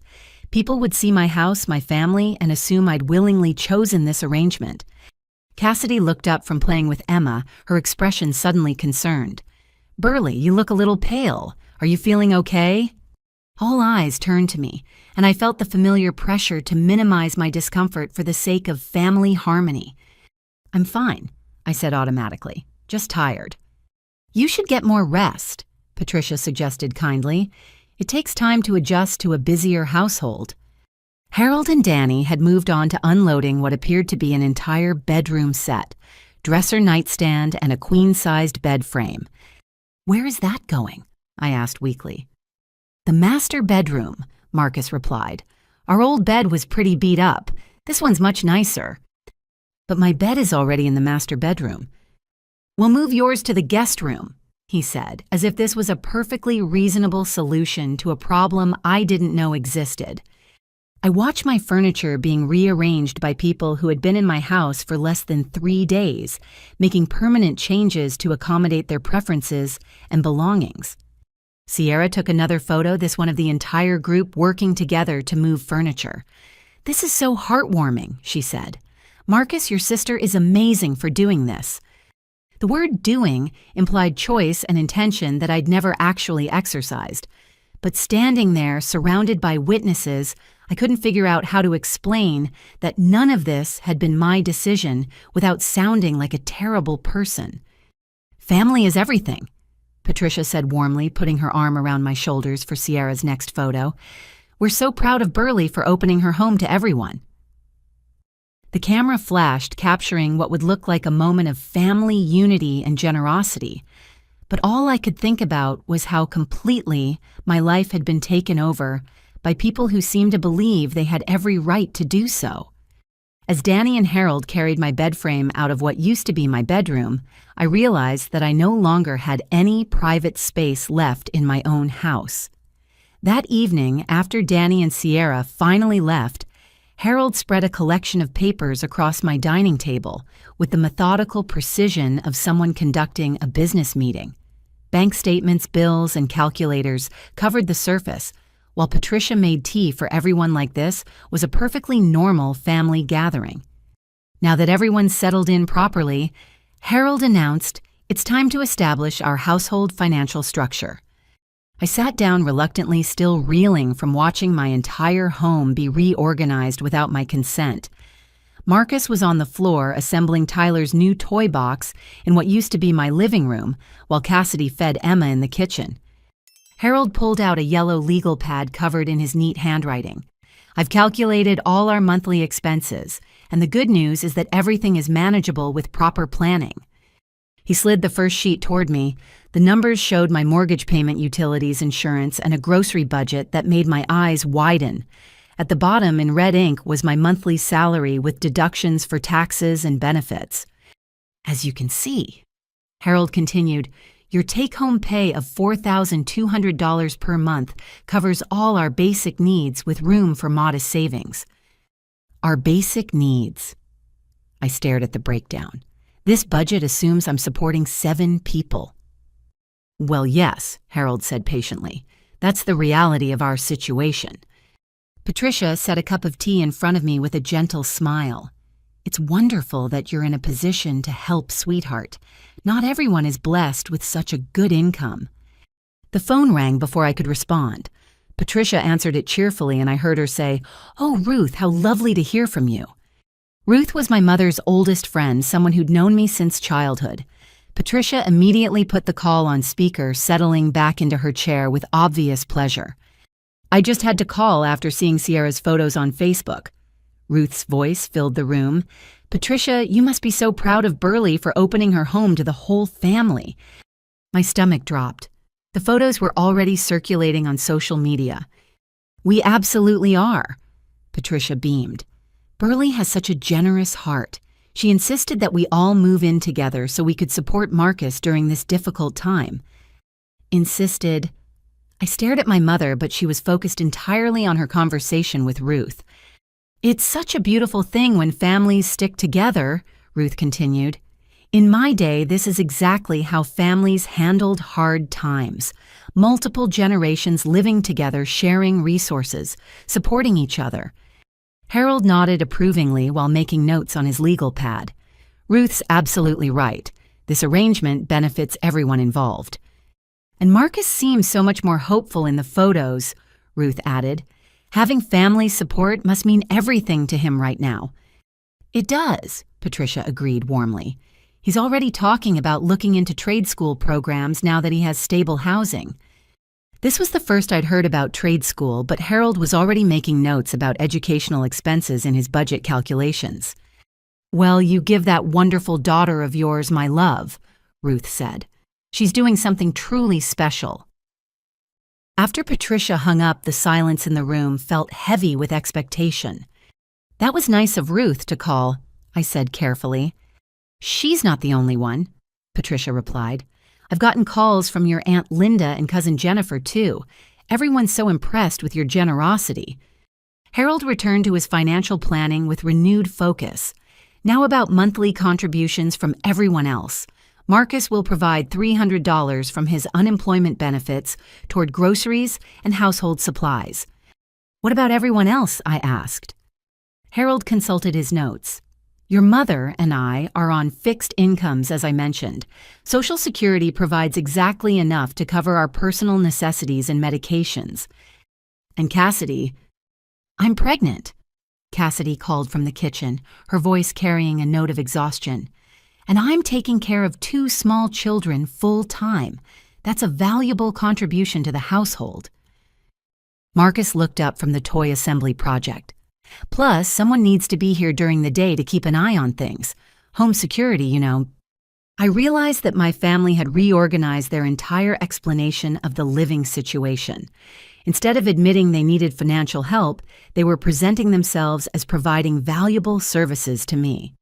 People would see my house, my family, and assume I'd willingly chosen this arrangement. Cassidy looked up from playing with Emma, her expression suddenly concerned. Burley, you look a little pale. Are you feeling okay? All eyes turned to me, and I felt the familiar pressure to minimize my discomfort for the sake of family harmony. I'm fine, I said automatically, just tired. You should get more rest, Patricia suggested kindly. It takes time to adjust to a busier household. Harold and Danny had moved on to unloading what appeared to be an entire bedroom set, dresser nightstand and a queen-sized bed frame. Where is that going? I asked weakly. The master bedroom, Marcus replied. Our old bed was pretty beat up. This one's much nicer. But my bed is already in the master bedroom. We'll move yours to the guest room, he said, as if this was a perfectly reasonable solution to a problem I didn't know existed. I watched my furniture being rearranged by people who had been in my house for less than 3 days, making permanent changes to accommodate their preferences and belongings. Sierra took another photo, this one of the entire group working together to move furniture. This is so heartwarming, she said. Marcus, your sister is amazing for doing this. The word doing implied choice and intention that I'd never actually exercised. But standing there, surrounded by witnesses, I couldn't figure out how to explain that none of this had been my decision without sounding like a terrible person. Family is everything, Patricia said warmly, putting her arm around my shoulders for Sierra's next photo. We're so proud of Burley for opening her home to everyone. The camera flashed, capturing what would look like a moment of family unity and generosity. But all I could think about was how completely my life had been taken over by people who seemed to believe they had every right to do so. As Danny and Harold carried my bed frame out of what used to be my bedroom, I realized that I no longer had any private space left in my own house. That evening, after Danny and Sierra finally left, Harold spread a collection of papers across my dining table with the methodical precision of someone conducting a business meeting. Bank statements, bills, and calculators covered the surface, while Patricia made tea for everyone like this was a perfectly normal family gathering. Now that everyone's settled in properly, Harold announced, it's time to establish our household financial structure. I sat down reluctantly, still reeling from watching my entire home be reorganized without my consent. Marcus was on the floor assembling Tyler's new toy box in what used to be my living room, while Cassidy fed Emma in the kitchen. Harold pulled out a yellow legal pad covered in his neat handwriting. I've calculated all our monthly expenses, and the good news is that everything is manageable with proper planning. He slid the first sheet toward me, The numbers showed my mortgage payment, utilities, insurance, and a grocery budget that made my eyes widen. At the bottom in red ink was my monthly salary with deductions for taxes and benefits. As you can see, Harold continued, your take-home pay of $4,200 per month covers all our basic needs with room for modest savings. Our basic needs. I stared at the breakdown. This budget assumes I'm supporting 7 people. Well, yes, Harold said patiently. That's the reality of our situation. Patricia set a cup of tea in front of me with a gentle smile. It's wonderful that you're in a position to help, sweetheart. Not everyone is blessed with such a good income. The phone rang before I could respond. Patricia answered it cheerfully, and I heard her say, "Oh, Ruth, how lovely to hear from you." Ruth was my mother's oldest friend, someone who'd known me since childhood. Patricia immediately put the call on speaker, settling back into her chair with obvious pleasure. I just had to call after seeing Sierra's photos on Facebook. Ruth's voice filled the room. Patricia, you must be so proud of Burley for opening her home to the whole family. My stomach dropped. The photos were already circulating on social media. We absolutely are. Patricia beamed. Burley has such a generous heart. She insisted that we all move in together so we could support Marcus during this difficult time. Insisted. I stared at my mother, but she was focused entirely on her conversation with Ruth. It's such a beautiful thing when families stick together, Ruth continued. In my day, this is exactly how families handled hard times. Multiple generations living together, sharing resources, supporting each other. Harold nodded approvingly while making notes on his legal pad. Ruth's absolutely right. This arrangement benefits everyone involved. And Marcus seems so much more hopeful in the photos, Ruth added. Having family support must mean everything to him right now. It does, Patricia agreed warmly. He's already talking about looking into trade school programs now that he has stable housing. This was the first I'd heard about trade school, but Harold was already making notes about educational expenses in his budget calculations. Well, you give that wonderful daughter of yours my love, Ruth said. She's doing something truly special. After Patricia hung up, the silence in the room felt heavy with expectation. That was nice of Ruth to call, I said carefully. She's not the only one, Patricia replied. I've gotten calls from your Aunt Linda and Cousin Jennifer, too. Everyone's so impressed with your generosity. Harold returned to his financial planning with renewed focus. Now about monthly contributions from everyone else. Marcus will provide $300 from his unemployment benefits toward groceries and household supplies. What about everyone else? I asked. Harold consulted his notes. Your mother and I are on fixed incomes, as I mentioned. Social Security provides exactly enough to cover our personal necessities and medications. And Cassidy, I'm pregnant, Cassidy called from the kitchen, her voice carrying a note of exhaustion. And I'm taking care of 2 small children full time. That's a valuable contribution to the household. Marcus looked up from the toy assembly project. Plus, someone needs to be here during the day to keep an eye on things. Home security, you know. I realized that my family had reorganized their entire explanation of the living situation. Instead of admitting they needed financial help, they were presenting themselves as providing valuable services to me.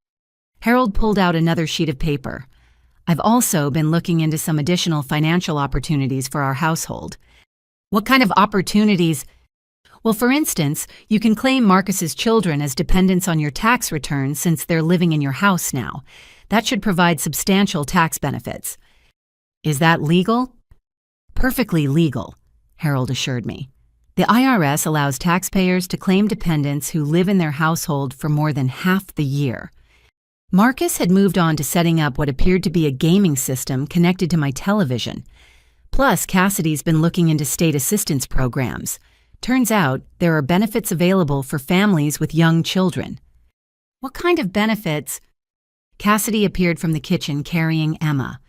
Harold pulled out another sheet of paper. I've also been looking into some additional financial opportunities for our household. What kind of opportunities? Well, for instance, you can claim Marcus's children as dependents on your tax return since they're living in your house now. That should provide substantial tax benefits. Is that legal? Perfectly legal, Harold assured me. The IRS allows taxpayers to claim dependents who live in their household for more than half the year. Marcus had moved on to setting up what appeared to be a gaming system connected to my television. Plus, Cassidy's been looking into state assistance programs. Turns out there are benefits available for families with young children. What kind of benefits? Cassidy appeared from the kitchen carrying Emma.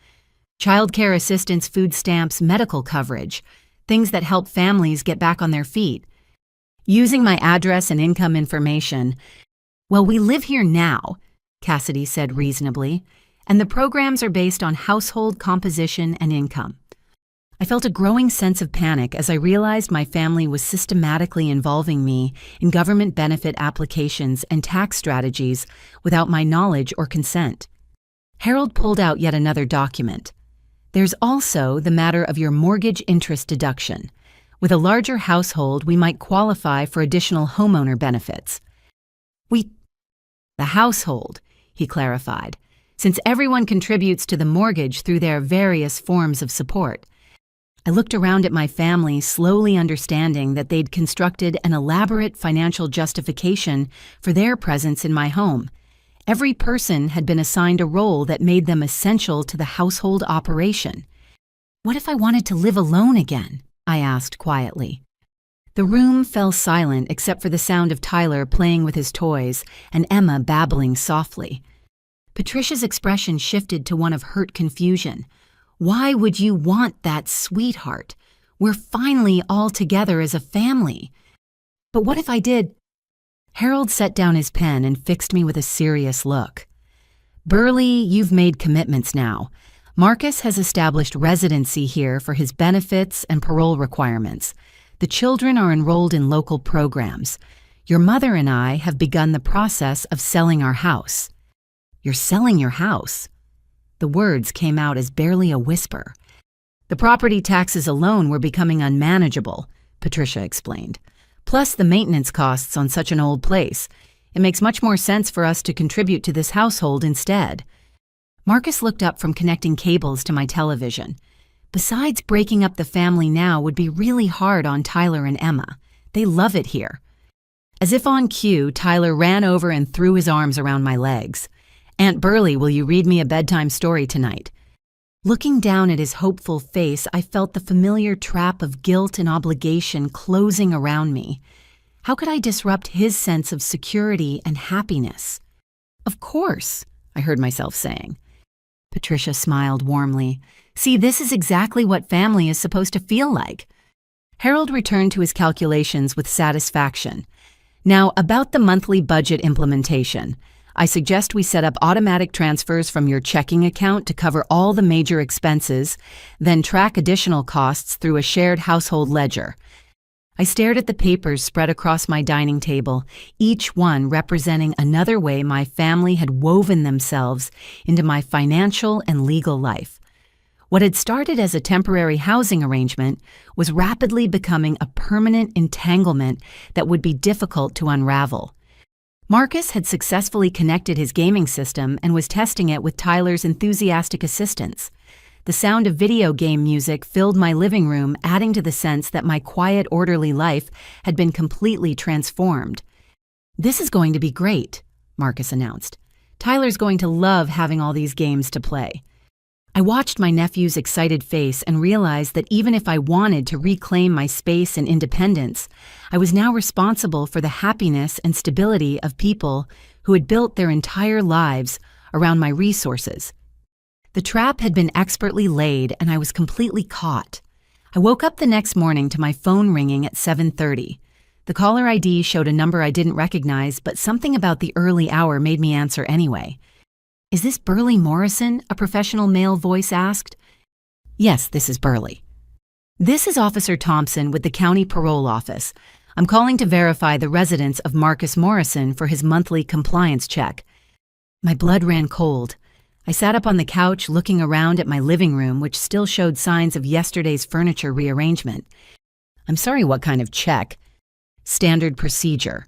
Childcare assistance, food stamps, medical coverage, things that help families get back on their feet. Using my address and income information. Well, we live here now, Cassidy said reasonably. and the programs are based on household composition and income. I felt a growing sense of panic as I realized my family was systematically involving me in government benefit applications and tax strategies without my knowledge or consent. Harold pulled out yet another document. There's also the matter of your mortgage interest deduction. With a larger household, we might qualify for additional homeowner benefits. The household, he clarified, since everyone contributes to the mortgage through their various forms of support. I looked around at my family, slowly understanding that they'd constructed an elaborate financial justification for their presence in my home. Every person had been assigned a role that made them essential to the household operation. What if I wanted to live alone again? I asked quietly. The room fell silent except for the sound of Tyler playing with his toys and Emma babbling softly. Patricia's expression shifted to one of hurt confusion. Why would you want that, sweetheart? We're finally all together as a family. But what if I did? Harold set down his pen and fixed me with a serious look. Burley, you've made commitments now. Marcus has established residency here for his benefits and parole requirements. The children are enrolled in local programs. Your mother and I have begun the process of selling our house. You're selling your house? The words came out as barely a whisper. The property taxes alone were becoming unmanageable, Patricia explained. Plus the maintenance costs on such an old place. It makes much more sense for us to contribute to this household instead. Marcus looked up from connecting cables to my television. Besides, breaking up the family now would be really hard on Tyler and Emma. They love it here. As if on cue, Tyler ran over and threw his arms around my legs. Aunt Burley, will you read me a bedtime story tonight? Looking down at his hopeful face, I felt the familiar trap of guilt and obligation closing around me. How could I disrupt his sense of security and happiness? Of course, I heard myself saying. Patricia smiled warmly. See, this is exactly what family is supposed to feel like. Harold returned to his calculations with satisfaction. Now, about the monthly budget implementation. I suggest we set up automatic transfers from your checking account to cover all the major expenses, then track additional costs through a shared household ledger. I stared at the papers spread across my dining table, each one representing another way my family had woven themselves into my financial and legal life. What had started as a temporary housing arrangement was rapidly becoming a permanent entanglement that would be difficult to unravel. Marcus had successfully connected his gaming system and was testing it with Tyler's enthusiastic assistance. The sound of video game music filled my living room, adding to the sense that my quiet, orderly life had been completely transformed. This is going to be great, Marcus announced. Tyler's going to love having all these games to play. I watched my nephew's excited face and realized that even if I wanted to reclaim my space and independence, I was now responsible for the happiness and stability of people who had built their entire lives around my resources. The trap had been expertly laid and I was completely caught. I woke up the next morning to my phone ringing at 7:30. The caller ID showed a number I didn't recognize, but something about the early hour made me answer anyway. Is this Burley Morrison? A professional male voice asked. Yes, this is Burley. This is Officer Thompson with the County Parole Office. I'm calling to verify the residence of Marcus Morrison for his monthly compliance check. My blood ran cold. I sat up on the couch looking around at my living room, which still showed signs of yesterday's furniture rearrangement. I'm sorry, what kind of check? Standard procedure,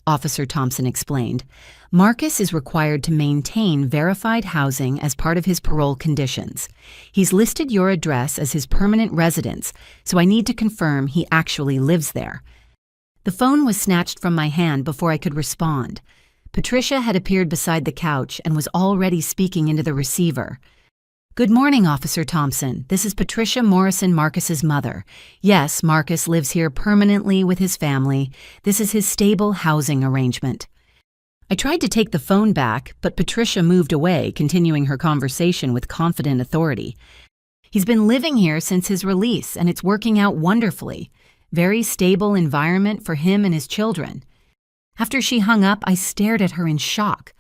Officer Thompson explained. Marcus is required to maintain verified housing as part of his parole conditions. He's listed your address as his permanent residence, so I need to confirm he actually lives there. The phone was snatched from my hand before I could respond. Patricia had appeared beside the couch and was already speaking into the receiver. Good morning, Officer Thompson. This is Patricia Morrison, Marcus's mother. Yes, Marcus lives here permanently with his family. This is his stable housing arrangement. I tried to take the phone back, but Patricia moved away, continuing her conversation with confident authority. He's been living here since his release, and it's working out wonderfully. Very stable environment for him and his children. After she hung up, I stared at her in shock.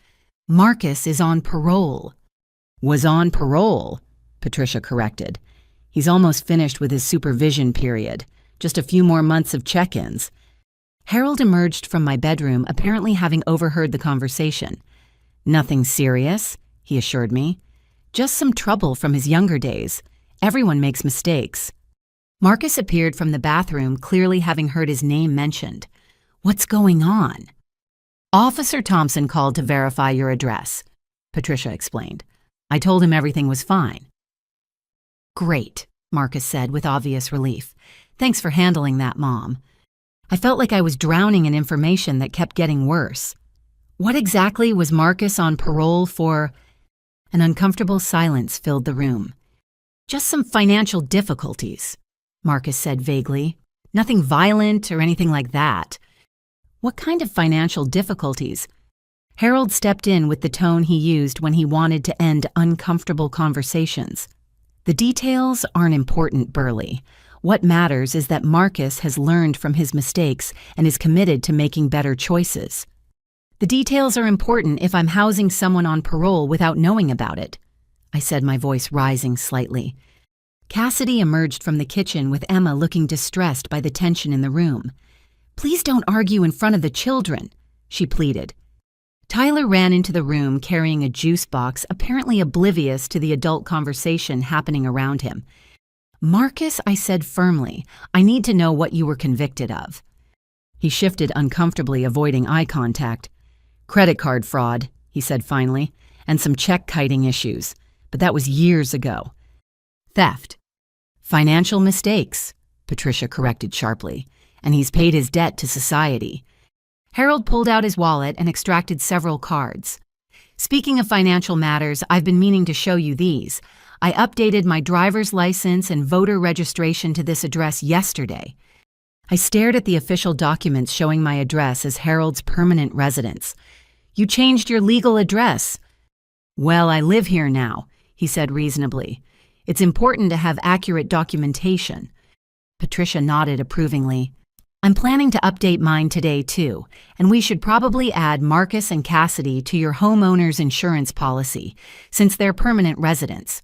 Marcus is on parole. Was on parole, Patricia corrected. He's almost finished with his supervision period. Just a few more months of check-ins. Harold emerged from my bedroom, apparently having overheard the conversation. Nothing serious, he assured me. Just some trouble from his younger days. Everyone makes mistakes. Marcus appeared from the bathroom, clearly having heard his name mentioned. What's going on? Officer Thompson called to verify your address, Patricia explained. I told him everything was fine. Great, Marcus said with obvious relief. Thanks for handling that, Mom. I felt like I was drowning in information that kept getting worse. What exactly was Marcus on parole for? An uncomfortable silence filled the room. Just some financial difficulties, Marcus said vaguely. Nothing violent or anything like that. What kind of financial difficulties? Harold stepped in with the tone he used when he wanted to end uncomfortable conversations. The details aren't important, Burley. What matters is that Marcus has learned from his mistakes and is committed to making better choices. The details are important if I'm housing someone on parole without knowing about it, I said, my voice rising slightly. Cassidy emerged from the kitchen with Emma looking distressed by the tension in the room. Please don't argue in front of the children, she pleaded. Tyler ran into the room carrying a juice box, apparently oblivious to the adult conversation happening around him. Marcus, I said firmly, I need to know what you were convicted of. He shifted uncomfortably, avoiding eye contact. Credit card fraud, he said finally, and some check kiting issues, but that was years ago. Theft. Financial mistakes, Patricia corrected sharply, and he's paid his debt to society. Harold pulled out his wallet and extracted several cards. Speaking of financial matters, I've been meaning to show you these. I updated my driver's license and voter registration to this address yesterday. I stared at the official documents showing my address as Harold's permanent residence. You changed your legal address. Well, I live here now, he said reasonably. It's important to have accurate documentation. Patricia nodded approvingly. I'm planning to update mine today too, and we should probably add Marcus and Cassidy to your homeowner's insurance policy, since they're permanent residents.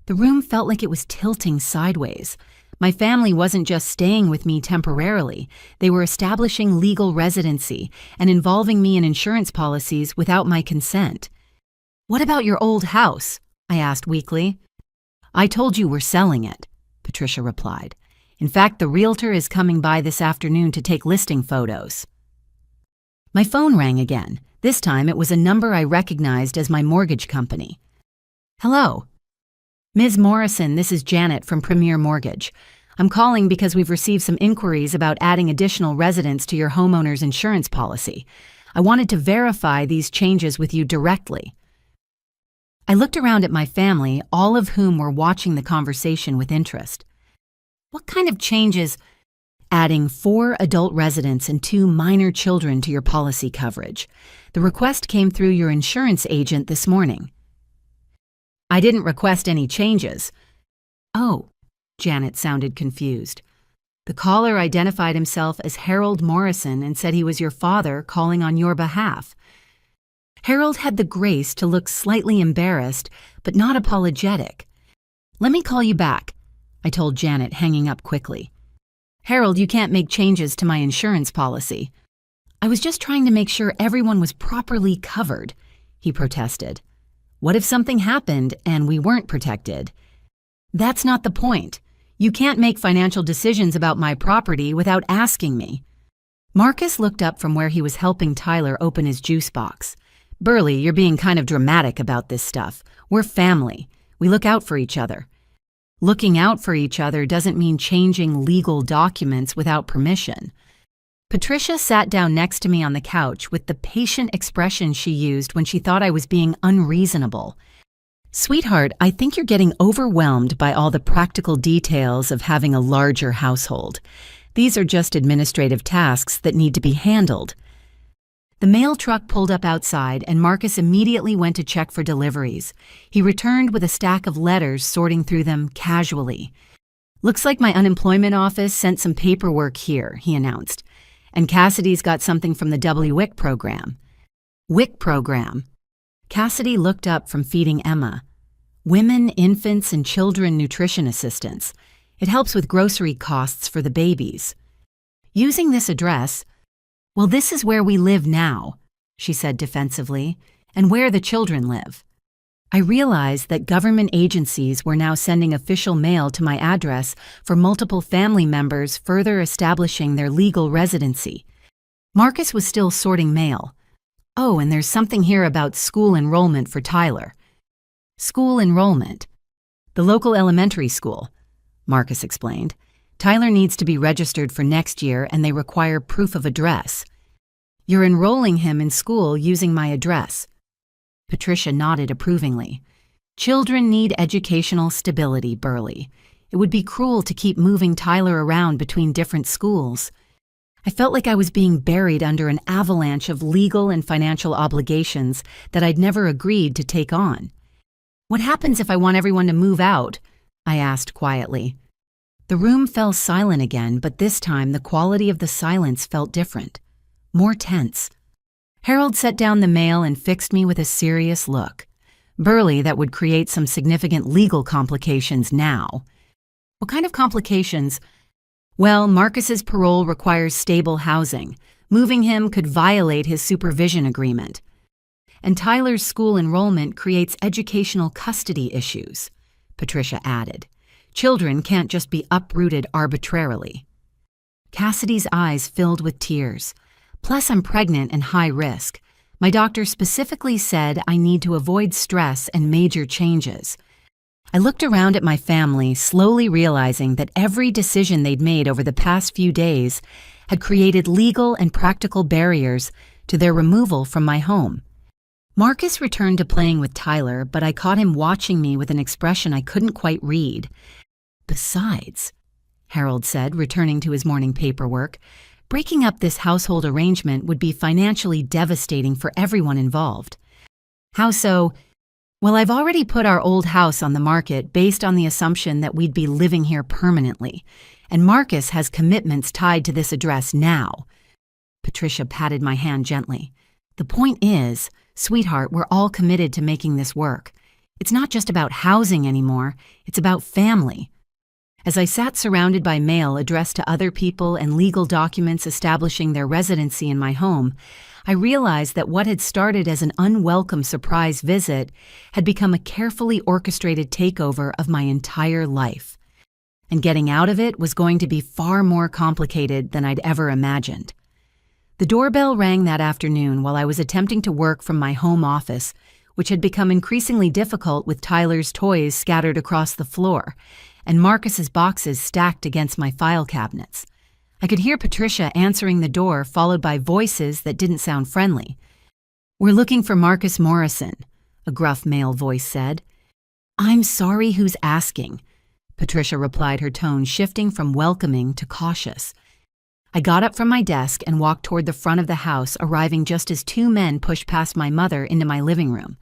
The room felt like it was tilting sideways. My family wasn't just staying with me temporarily, they were establishing legal residency and involving me in insurance policies without my consent. What about your old house? I asked weakly. I told you we're selling it, Patricia replied. In fact, the realtor is coming by this afternoon to take listing photos. My phone rang again. This time it was a number I recognized as my mortgage company. Hello. Ms. Morrison, this is Janet from Premier Mortgage. I'm calling because we've received some inquiries about adding additional residents to your homeowner's insurance policy. I wanted to verify these changes with you directly. I looked around at my family, all of whom were watching the conversation with interest. What kind of changes? Adding 4 adult residents and 2 minor children to your policy coverage. The request came through your insurance agent this morning. I didn't request any changes. Oh, Janet sounded confused. The caller identified himself as Harold Morrison and said he was your father calling on your behalf. Harold had the grace to look slightly embarrassed, but not apologetic. Let me call you back, I told Janet, hanging up quickly. Harold, you can't make changes to my insurance policy. I was just trying to make sure everyone was properly covered, he protested. What if something happened and we weren't protected? That's not the point. You can't make financial decisions about my property without asking me. Marcus looked up from where he was helping Tyler open his juice box. Burley, you're being kind of dramatic about this stuff. We're family. We look out for each other. Looking out for each other doesn't mean changing legal documents without permission. Patricia sat down next to me on the couch with the patient expression she used when she thought I was being unreasonable. Sweetheart, I think you're getting overwhelmed by all the practical details of having a larger household. These are just administrative tasks that need to be handled. The mail truck pulled up outside and Marcus immediately went to check for deliveries. He returned with a stack of letters, sorting through them casually. Looks like my unemployment office sent some paperwork here, he announced. And Cassidy's got something from the WIC program. WIC program? Cassidy looked up from feeding Emma. Women, Infants, and Children Nutrition Assistance. It helps with grocery costs for the babies. Using this address, well, this is where we live now, she said defensively, and where the children live. I realized that government agencies were now sending official mail to my address for multiple family members, further establishing their legal residency. Marcus was still sorting mail. Oh, and there's something here about school enrollment for Tyler. School enrollment. The local elementary school, Marcus explained. Tyler needs to be registered for next year and they require proof of address. You're enrolling him in school using my address. Patricia nodded approvingly. Children need educational stability, Burley. It would be cruel to keep moving Tyler around between different schools. I felt like I was being buried under an avalanche of legal and financial obligations that I'd never agreed to take on. What happens if I want everyone to move out? I asked quietly. The room fell silent again, but this time the quality of the silence felt different, more tense. Harold set down the mail and fixed me with a serious look. Burley, that would create some significant legal complications now. What kind of complications? Well, Marcus's parole requires stable housing. Moving him could violate his supervision agreement. And Tyler's school enrollment creates educational custody issues, Patricia added. Children can't just be uprooted arbitrarily. Cassidy's eyes filled with tears. Plus, I'm pregnant and high risk. My doctor specifically said I need to avoid stress and major changes. I looked around at my family, slowly realizing that every decision they'd made over the past few days had created legal and practical barriers to their removal from my home. Marcus returned to playing with Tyler, but I caught him watching me with an expression I couldn't quite read. Besides, Harold said, returning to his morning paperwork, breaking up this household arrangement would be financially devastating for everyone involved. How so? Well, I've already put our old house on the market based on the assumption that we'd be living here permanently, and Marcus has commitments tied to this address now. Patricia patted my hand gently. The point is, sweetheart, we're all committed to making this work. It's not just about housing anymore, it's about family. As I sat surrounded by mail addressed to other people and legal documents establishing their residency in my home, I realized that what had started as an unwelcome surprise visit had become a carefully orchestrated takeover of my entire life. And getting out of it was going to be far more complicated than I'd ever imagined. The doorbell rang that afternoon while I was attempting to work from my home office, which had become increasingly difficult with Tyler's toys scattered across the floor and Marcus's boxes stacked against my file cabinets. I could hear Patricia answering the door, followed by voices that didn't sound friendly. "We're looking for Marcus Morrison," a gruff male voice said. "I'm sorry, who's asking?" Patricia replied, her tone shifting from welcoming to cautious. I got up from my desk and walked toward the front of the house, arriving just as two men pushed past my mother into my living room.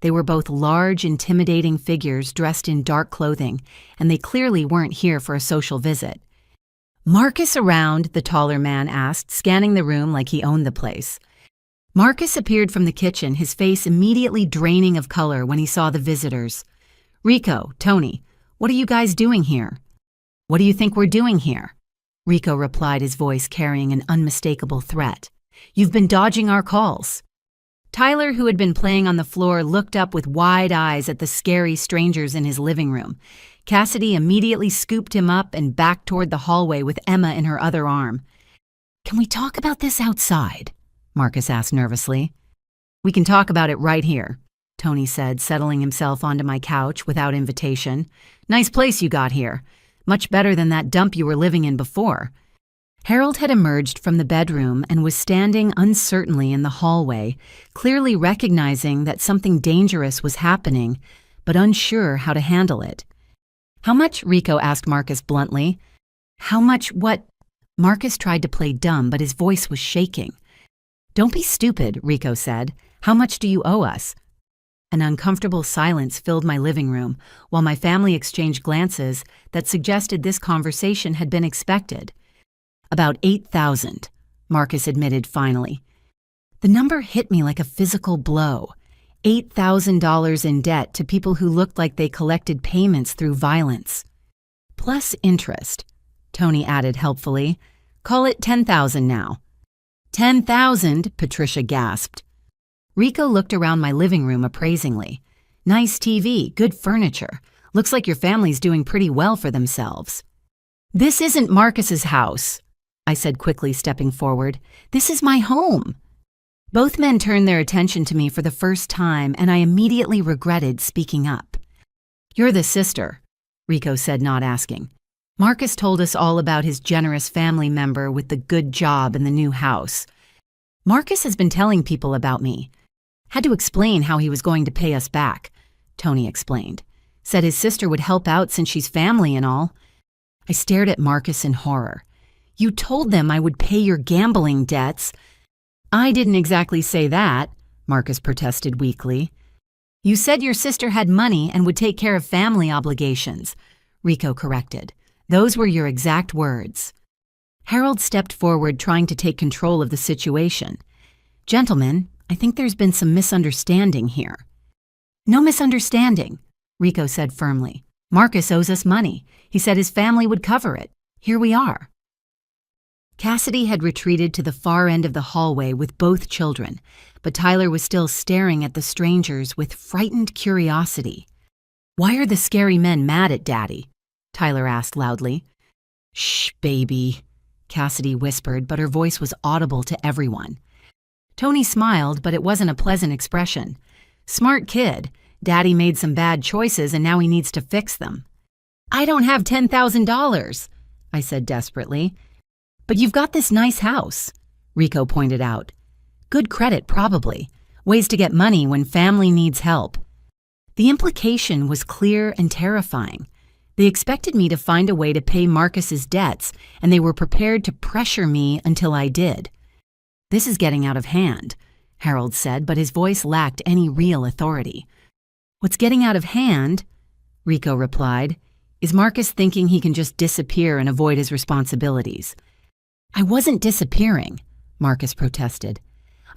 They were both large, intimidating figures dressed in dark clothing, and they clearly weren't here for a social visit. "Marcus around?" the taller man asked, scanning the room like he owned the place. Marcus appeared from the kitchen, his face immediately draining of color when he saw the visitors. "Rico, Tony, what are you guys doing here?" "What do you think we're doing here?" Rico replied, his voice carrying an unmistakable threat. "You've been dodging our calls." Tyler, who had been playing on the floor, looked up with wide eyes at the scary strangers in his living room. Cassidy immediately scooped him up and backed toward the hallway with Emma in her other arm. "Can we talk about this outside?" Marcus asked nervously. "We can talk about it right here," Tony said, settling himself onto my couch without invitation. "Nice place you got here. Much better than that dump you were living in before." Harold had emerged from the bedroom and was standing uncertainly in the hallway, clearly recognizing that something dangerous was happening, but unsure how to handle it. "How much?" Rico asked Marcus bluntly. "How much what?" Marcus tried to play dumb, but his voice was shaking. "Don't be stupid," Rico said. "How much do you owe us?" An uncomfortable silence filled my living room, while my family exchanged glances that suggested this conversation had been expected. "About 8,000, Marcus admitted finally. The number hit me like a physical blow. $8,000 in debt to people who looked like they collected payments through violence. Plus interest, Tony added helpfully. Call it $10,000 now. $10,000, Patricia gasped. Rico looked around my living room appraisingly. Nice TV, good furniture. Looks like your family's doing pretty well for themselves. This isn't Marcus's house, I said quickly, stepping forward. This is my home. Both men turned their attention to me for the first time, and I immediately regretted speaking up. You're the sister, Rico said, not asking. Marcus told us all about his generous family member with the good job in the new house. Marcus has been telling people about me. Had to explain how he was going to pay us back, Tony explained. Said his sister would help out since she's family and all. I stared at Marcus in horror. You told them I would pay your gambling debts. I didn't exactly say that, Marcus protested weakly. You said your sister had money and would take care of family obligations, Rico corrected. Those were your exact words. Harold stepped forward, trying to take control of the situation. Gentlemen, I think there's been some misunderstanding here. No misunderstanding, Rico said firmly. Marcus owes us money. He said his family would cover it. Here we are. Cassidy had retreated to the far end of the hallway with both children, but Tyler was still staring at the strangers with frightened curiosity. Why are the scary men mad at Daddy? Tyler asked loudly. Shh, baby, Cassidy whispered, but her voice was audible to everyone. Tony smiled, but it wasn't a pleasant expression. Smart kid. Daddy made some bad choices and now he needs to fix them. I don't have $10,000, I said desperately. But you've got this nice house, Rico pointed out. Good credit, probably. Ways to get money when family needs help. The implication was clear and terrifying. They expected me to find a way to pay Marcus's debts, and they were prepared to pressure me until I did. This is getting out of hand, Harold said, but his voice lacked any real authority. What's getting out of hand, Rico replied, is Marcus thinking he can just disappear and avoid his responsibilities. I wasn't disappearing, Marcus protested.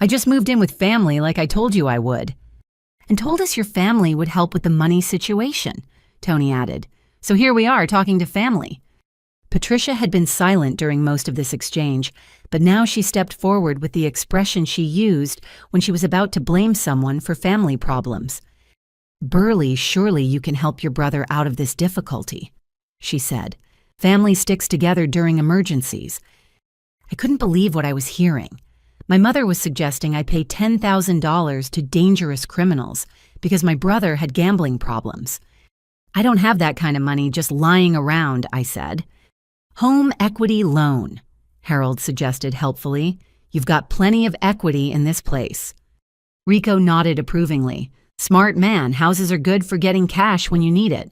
I just moved in with family like I told you I would. And told us your family would help with the money situation, Tony added. So here we are talking to family. Patricia had been silent during most of this exchange, but now she stepped forward with the expression she used when she was about to blame someone for family problems. Burley, surely you can help your brother out of this difficulty, she said. Family sticks together during emergencies. I couldn't believe what I was hearing. My mother was suggesting I pay $10,000 to dangerous criminals because my brother had gambling problems. I don't have that kind of money just lying around, I said. Home equity loan, Harold suggested helpfully. You've got plenty of equity in this place. Rico nodded approvingly. Smart man, houses are good for getting cash when you need it.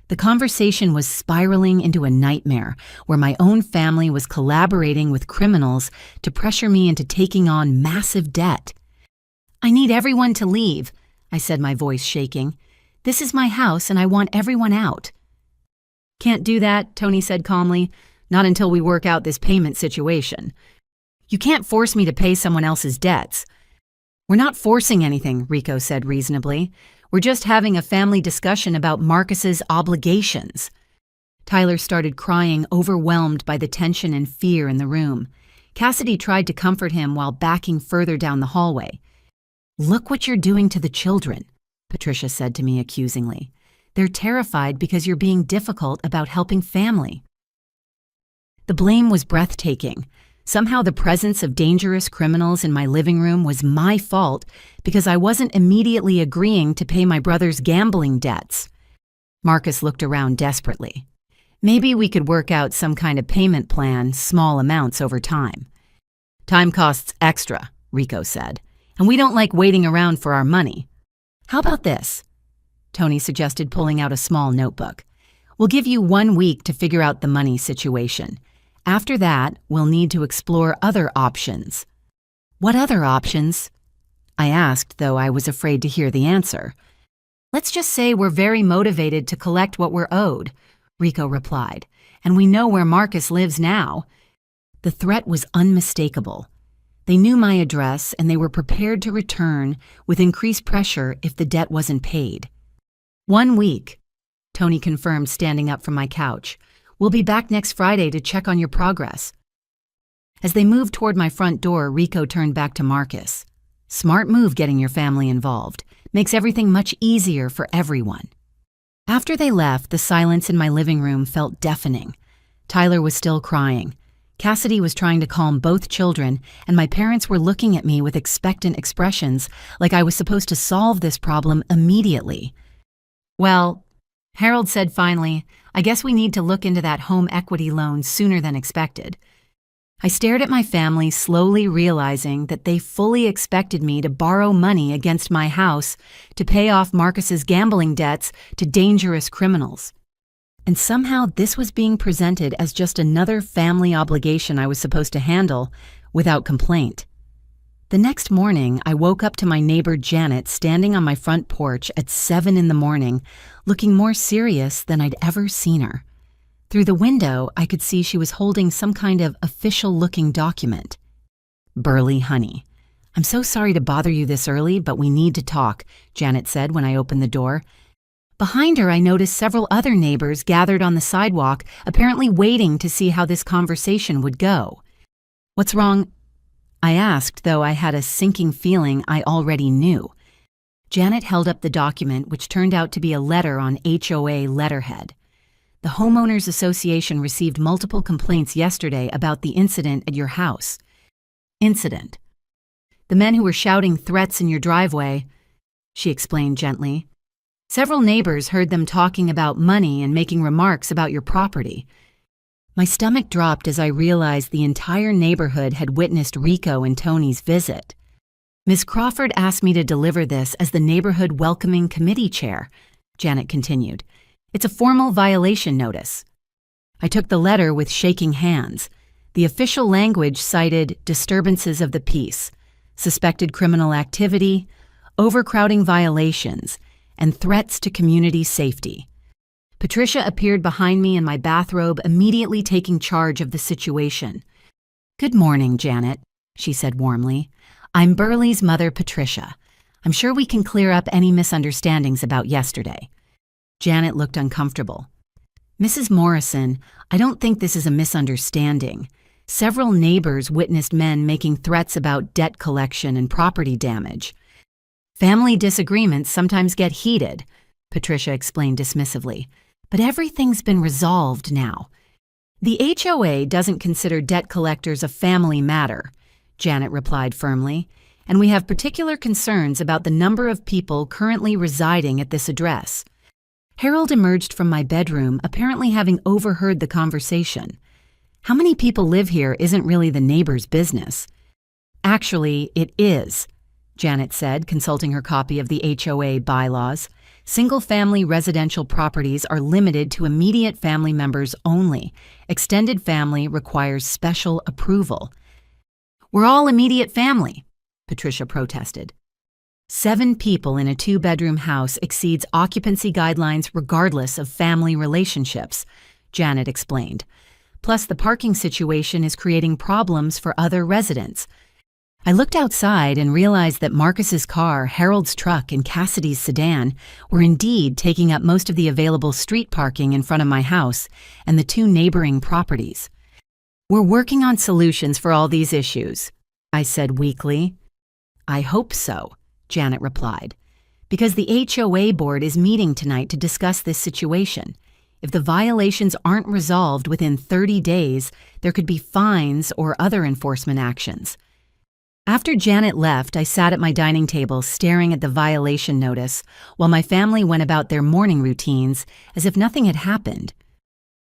The conversation was spiraling into a nightmare where my own family was collaborating with criminals to pressure me into taking on massive debt. I need everyone to leave, I said, my voice shaking. This is my house and I want everyone out. Can't do that, Tony said calmly. Not until we work out this payment situation. You can't force me to pay someone else's debts. We're not forcing anything, Rico said reasonably. We're just having a family discussion about Marcus's obligations. Tyler started crying, overwhelmed by the tension and fear in the room. Cassidy tried to comfort him while backing further down the hallway. Look what you're doing to the children, Patricia said to me accusingly. They're terrified because you're being difficult about helping family. The blame was breathtaking. Somehow the presence of dangerous criminals in my living room was my fault because I wasn't immediately agreeing to pay my brother's gambling debts. Marcus looked around desperately. Maybe we could work out some kind of payment plan, small amounts over time. Time costs extra, Rico said, and we don't like waiting around for our money. How about this? Tony suggested, pulling out a small notebook. We'll give you 1 week to figure out the money situation. After that, we'll need to explore other options. What other options? I asked, though I was afraid to hear the answer. Let's just say we're very motivated to collect what we're owed, Rico replied, and we know where Marcus lives now. The threat was unmistakable. They knew my address and they were prepared to return with increased pressure if the debt wasn't paid. 1 week, Tony confirmed, standing up from my couch. We'll be back next Friday to check on your progress. As they moved toward my front door, Rico turned back to Marcus. Smart move getting your family involved. Makes everything much easier for everyone. After they left, the silence in my living room felt deafening. Tyler was still crying. Cassidy was trying to calm both children, and my parents were looking at me with expectant expressions like I was supposed to solve this problem immediately. Well, Harold said finally, I guess we need to look into that home equity loan sooner than expected. I stared at my family, slowly realizing that they fully expected me to borrow money against my house to pay off Marcus's gambling debts to dangerous criminals. And somehow this was being presented as just another family obligation I was supposed to handle without complaint. The next morning, I woke up to my neighbor Janet standing on my front porch at 7 a.m, looking more serious than I'd ever seen her. Through the window, I could see she was holding some kind of official-looking document. Burley, honey, I'm so sorry to bother you this early, but we need to talk, Janet said when I opened the door. Behind her, I noticed several other neighbors gathered on the sidewalk, apparently waiting to see how this conversation would go. What's wrong? I asked, though I had a sinking feeling I already knew. Janet held up the document, which turned out to be a letter on HOA letterhead. The Homeowners Association received multiple complaints yesterday about the incident at your house. Incident. The men who were shouting threats in your driveway, she explained gently. Several neighbors heard them talking about money and making remarks about your property. My stomach dropped as I realized the entire neighborhood had witnessed Rico and Tony's visit. Ms. Crawford asked me to deliver this as the neighborhood welcoming committee chair, Janet continued. It's a formal violation notice. I took the letter with shaking hands. The official language cited disturbances of the peace, suspected criminal activity, overcrowding violations, and threats to community safety. Patricia appeared behind me in my bathrobe, immediately taking charge of the situation. Good morning, Janet, she said warmly. I'm Burley's mother, Patricia. I'm sure we can clear up any misunderstandings about yesterday. Janet looked uncomfortable. Mrs. Morrison, I don't think this is a misunderstanding. Several neighbors witnessed men making threats about debt collection and property damage. Family disagreements sometimes get heated, Patricia explained dismissively, but everything's been resolved now. The HOA doesn't consider debt collectors a family matter, Janet replied firmly, and we have particular concerns about the number of people currently residing at this address. Harold emerged from my bedroom, apparently having overheard the conversation. How many people live here isn't really the neighbor's business. Actually, it is, Janet said, consulting her copy of the HOA bylaws. Single-family residential properties are limited to immediate family members only. Extended family requires special approval. We're all immediate family, Patricia protested. 7 people in a 2-bedroom house exceeds occupancy guidelines regardless of family relationships, Janet explained. Plus, the parking situation is creating problems for other residents. I looked outside and realized that Marcus's car, Harold's truck, and Cassidy's sedan were indeed taking up most of the available street parking in front of my house and the 2 neighboring properties. We're working on solutions for all these issues, I said weakly. I hope so, Janet replied, because the HOA board is meeting tonight to discuss this situation. If the violations aren't resolved within 30 days, there could be fines or other enforcement actions. After Janet left, I sat at my dining table staring at the violation notice while my family went about their morning routines as if nothing had happened.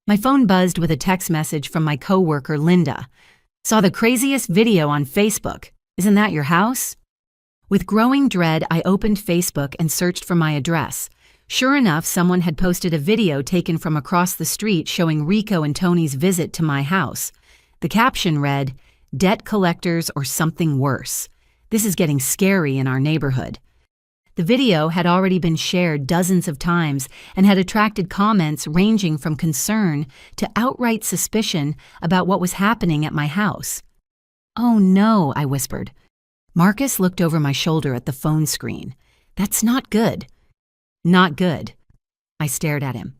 My phone buzzed with a text message from my coworker, Linda. Saw the craziest video on Facebook. Isn't that your house? With growing dread, I opened Facebook and searched for my address. Sure enough, someone had posted a video taken from across the street showing Rico and Tony's visit to my house. The caption read, "Debt collectors or something worse. This is getting scary in our neighborhood." The video had already been shared dozens of times and had attracted comments ranging from concern to outright suspicion about what was happening at my house. Oh no, I whispered. Marcus looked over my shoulder at the phone screen. That's not good. Not good. I stared at him.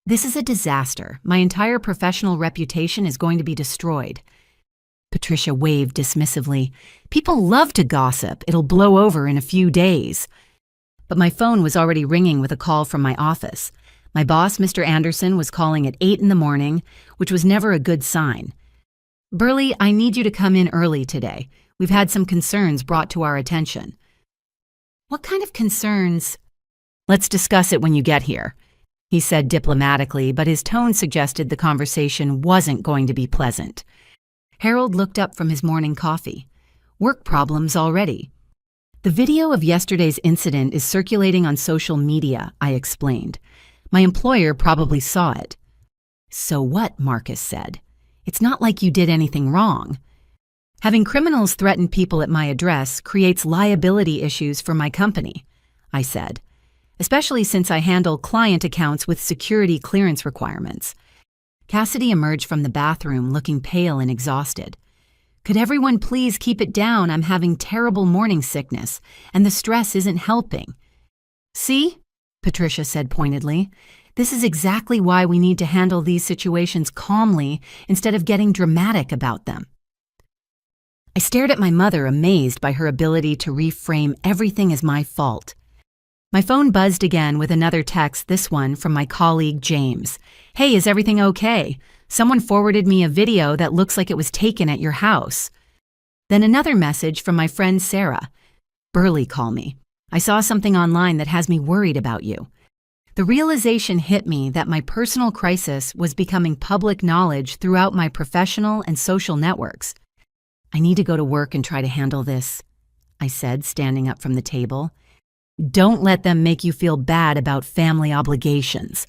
This is a disaster. My entire professional reputation is going to be destroyed. Patricia waved dismissively. People love to gossip. It'll blow over in a few days. But my phone was already ringing with a call from my office. My boss, Mr. Anderson, was calling at 8 in the morning, which was never a good sign. Burley, I need you to come in early today. We've had some concerns brought to our attention. What kind of concerns? Let's discuss it when you get here, he said diplomatically, but his tone suggested the conversation wasn't going to be pleasant. Harold looked up from his morning coffee. Work problems already. The video of yesterday's incident is circulating on social media, I explained. My employer probably saw it. So what, Marcus said. It's not like you did anything wrong. Having criminals threaten people at my address creates liability issues for my company, I said, especially since I handle client accounts with security clearance requirements. Cassidy emerged from the bathroom looking pale and exhausted. Could everyone please keep it down? I'm having terrible morning sickness, and the stress isn't helping. See? Patricia said pointedly. This is exactly why we need to handle these situations calmly instead of getting dramatic about them. I stared at my mother, amazed by her ability to reframe everything as my fault. My phone buzzed again with another text, this one from my colleague James. Hey, is everything okay? Someone forwarded me a video that looks like it was taken at your house. Then another message from my friend Sarah. Burley, call me. I saw something online that has me worried about you. The realization hit me that my personal crisis was becoming public knowledge throughout my professional and social networks. I need to go to work and try to handle this, I said, standing up from the table. Don't let them make you feel bad about family obligations,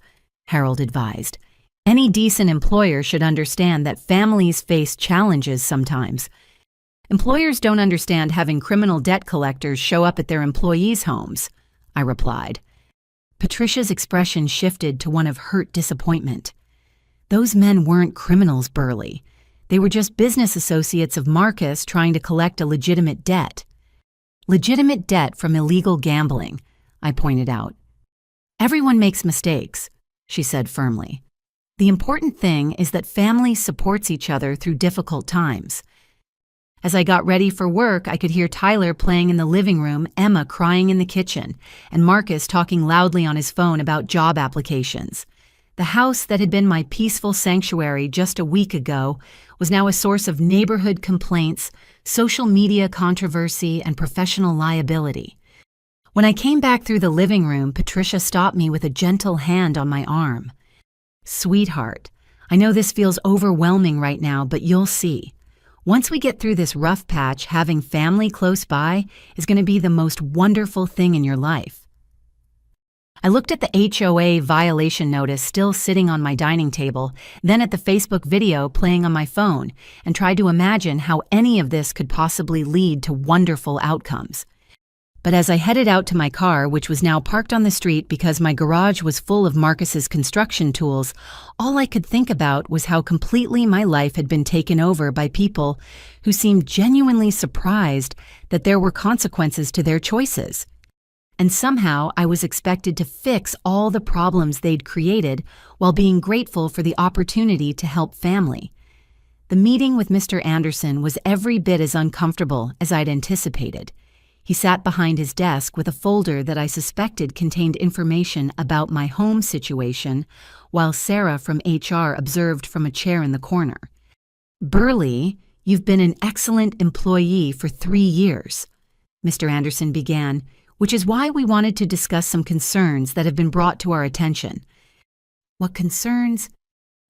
Harold advised. Any decent employer should understand that families face challenges sometimes. Employers don't understand having criminal debt collectors show up at their employees' homes, I replied. Patricia's expression shifted to one of hurt disappointment. Those men weren't criminals, Burley. They were just business associates of Marcus trying to collect a legitimate debt. Legitimate debt from illegal gambling, I pointed out. Everyone makes mistakes, she said firmly. The important thing is that family supports each other through difficult times. As I got ready for work, I could hear Tyler playing in the living room, Emma crying in the kitchen, and Marcus talking loudly on his phone about job applications. The house that had been my peaceful sanctuary just a week ago was now a source of neighborhood complaints, social media controversy, and professional liability. When I came back through the living room, Patricia stopped me with a gentle hand on my arm. Sweetheart, I know this feels overwhelming right now, but you'll see. Once we get through this rough patch, having family close by is going to be the most wonderful thing in your life. I looked at the HOA violation notice still sitting on my dining table, then at the Facebook video playing on my phone, and tried to imagine how any of this could possibly lead to wonderful outcomes. But as I headed out to my car, which was now parked on the street because my garage was full of Marcus's construction tools, all I could think about was how completely my life had been taken over by people who seemed genuinely surprised that there were consequences to their choices. And somehow I was expected to fix all the problems they'd created while being grateful for the opportunity to help family. The meeting with Mr. Anderson was every bit as uncomfortable as I'd anticipated. He sat behind his desk with a folder that I suspected contained information about my home situation, while Sarah from HR observed from a chair in the corner. Burley, you've been an excellent employee for 3 years, Mr. Anderson began, which is why we wanted to discuss some concerns that have been brought to our attention. What concerns?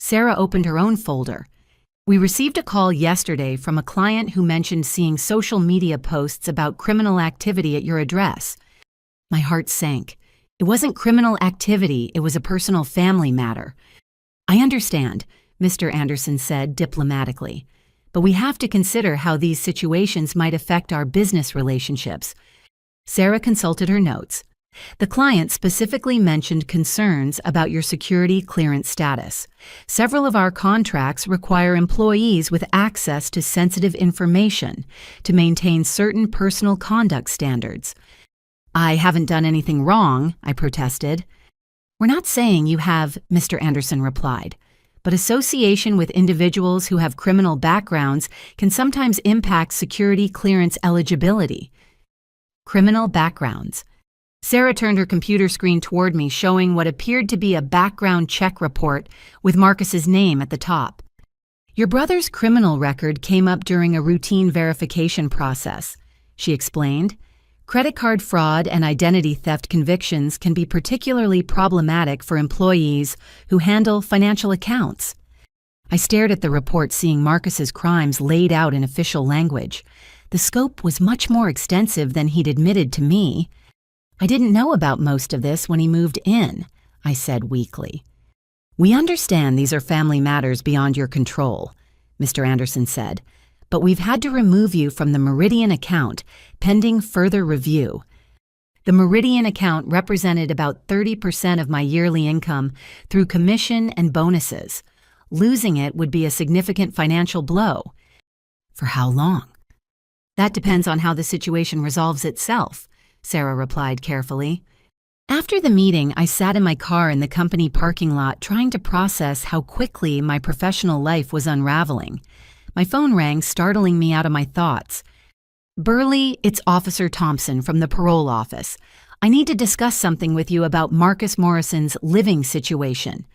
Sarah opened her own folder. We received a call yesterday from a client who mentioned seeing social media posts about criminal activity at your address. My heart sank. It wasn't criminal activity, it was a personal family matter. I understand, Mr. Anderson said diplomatically, but we have to consider how these situations might affect our business relationships. Sarah consulted her notes. The client specifically mentioned concerns about your security clearance status. Several of our contracts require employees with access to sensitive information to maintain certain personal conduct standards. I haven't done anything wrong, I protested. We're not saying you have, Mr. Anderson replied, but association with individuals who have criminal backgrounds can sometimes impact security clearance eligibility. Criminal backgrounds. Sarah turned her computer screen toward me, showing what appeared to be a background check report with Marcus's name at the top. Your brother's criminal record came up during a routine verification process, she explained. Credit card fraud and identity theft convictions can be particularly problematic for employees who handle financial accounts. I stared at the report, seeing Marcus's crimes laid out in official language. The scope was much more extensive than he'd admitted to me. I didn't know about most of this when he moved in, I said weakly. We understand these are family matters beyond your control, Mr. Anderson said, but we've had to remove you from the Meridian account pending further review. The Meridian account represented about 30% of my yearly income through commission and bonuses. Losing it would be a significant financial blow. For how long? That depends on how the situation resolves itself, Sarah replied carefully. After the meeting, I sat in my car in the company parking lot trying to process how quickly my professional life was unraveling. My phone rang, startling me out of my thoughts. Burley, it's Officer Thompson from the parole office. I need to discuss something with you about Marcus Morrison's living situation.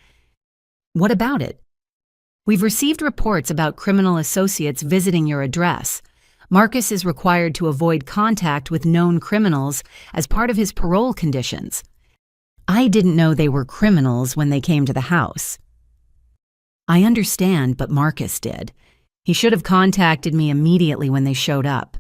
What about it? We've received reports about criminal associates visiting your address. Marcus is required to avoid contact with known criminals as part of his parole conditions. I didn't know they were criminals when they came to the house. I understand, but Marcus did. He should have contacted me immediately when they showed up.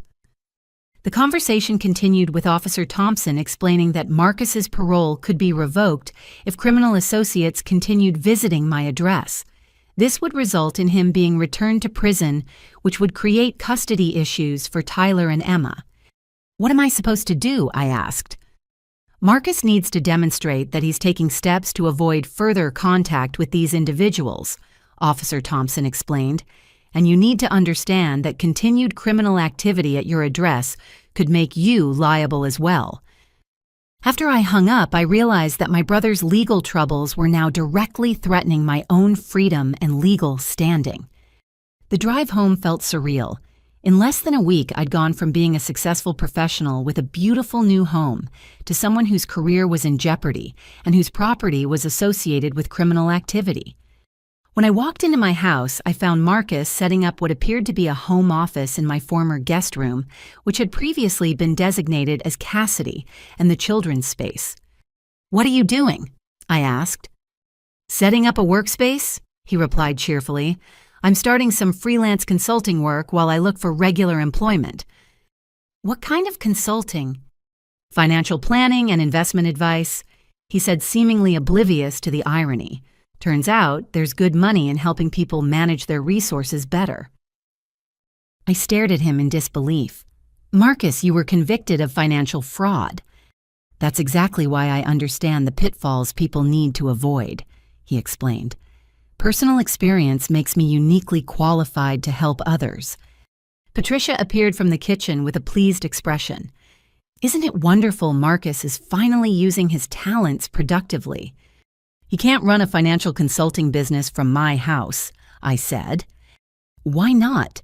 The conversation continued with Officer Thompson explaining that Marcus's parole could be revoked if criminal associates continued visiting my address. This would result in him being returned to prison, which would create custody issues for Tyler and Emma. What am I supposed to do? I asked. Marcus needs to demonstrate that he's taking steps to avoid further contact with these individuals, Officer Thompson explained, and you need to understand that continued criminal activity at your address could make you liable as well. After I hung up, I realized that my brother's legal troubles were now directly threatening my own freedom and legal standing. The drive home felt surreal. In less than a week, I'd gone from being a successful professional with a beautiful new home to someone whose career was in jeopardy and whose property was associated with criminal activity. When I walked into my house, I found Marcus setting up what appeared to be a home office in my former guest room, which had previously been designated as Cassidy and the children's space. What are you doing? I asked. Setting up a workspace? He replied cheerfully. I'm starting some freelance consulting work while I look for regular employment. What kind of consulting? Financial planning and investment advice, he said, seemingly oblivious to the irony. Turns out there's good money in helping people manage their resources better. I stared at him in disbelief. Marcus, you were convicted of financial fraud. That's exactly why I understand the pitfalls people need to avoid, he explained. Personal experience makes me uniquely qualified to help others. Patricia appeared from the kitchen with a pleased expression. Isn't it wonderful Marcus is finally using his talents productively? He can't run a financial consulting business from my house, I said. Why not?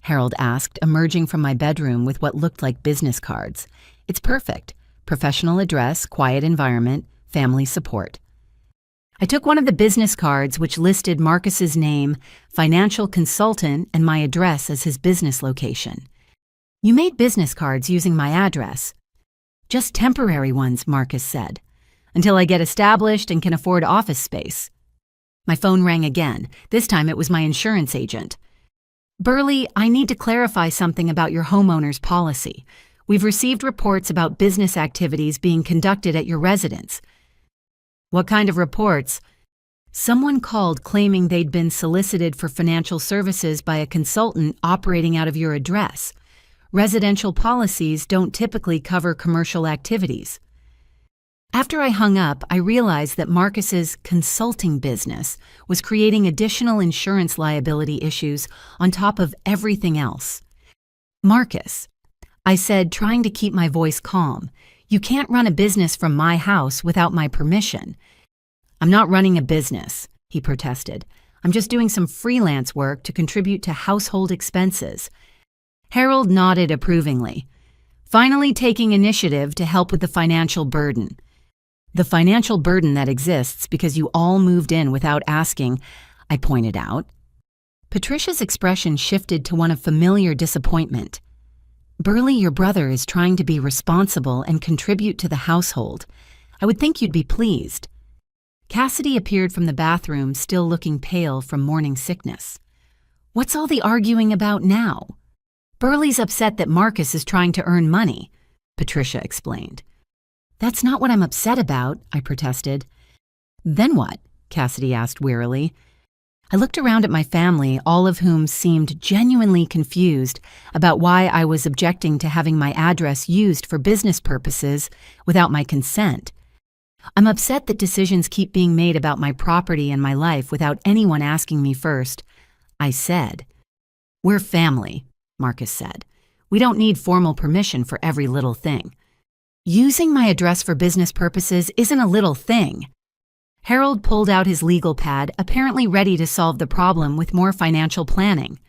Harold asked, emerging from my bedroom with what looked like business cards. It's perfect. Professional address, quiet environment, family support. I took one of the business cards which listed Marcus's name, financial consultant, and my address as his business location. You made business cards using my address. Just temporary ones, Marcus said, until I get established and can afford office space. My phone rang again. This time it was my insurance agent. Burley, I need to clarify something about your homeowner's policy. We've received reports about business activities being conducted at your residence. What kind of reports? Someone called claiming they'd been solicited for financial services by a consultant operating out of your address. Residential policies don't typically cover commercial activities. After I hung up, I realized that Marcus's consulting business was creating additional insurance liability issues on top of everything else. "Marcus," I said, trying to keep my voice calm, "you can't run a business from my house without my permission." "I'm not running a business," he protested. "I'm just doing some freelance work to contribute to household expenses." Harold nodded approvingly. "Finally taking initiative to help with the financial burden." "The financial burden that exists because you all moved in without asking," I pointed out. Patricia's expression shifted to one of familiar disappointment. "Burley, your brother, is trying to be responsible and contribute to the household. I would think you'd be pleased." Cassidy appeared from the bathroom, still looking pale from morning sickness. "What's all the arguing about now?" "Burley's upset that Marcus is trying to earn money," Patricia explained. "That's not what I'm upset about," I protested. "Then what?" Cassidy asked wearily. I looked around at my family, all of whom seemed genuinely confused about why I was objecting to having my address used for business purposes without my consent. "I'm upset that decisions keep being made about my property and my life without anyone asking me first," I said. "We're family," Marcus said. "We don't need formal permission for every little thing." "Using my address for business purposes isn't a little thing." Harold pulled out his legal pad, apparently ready to solve the problem with more financial planning.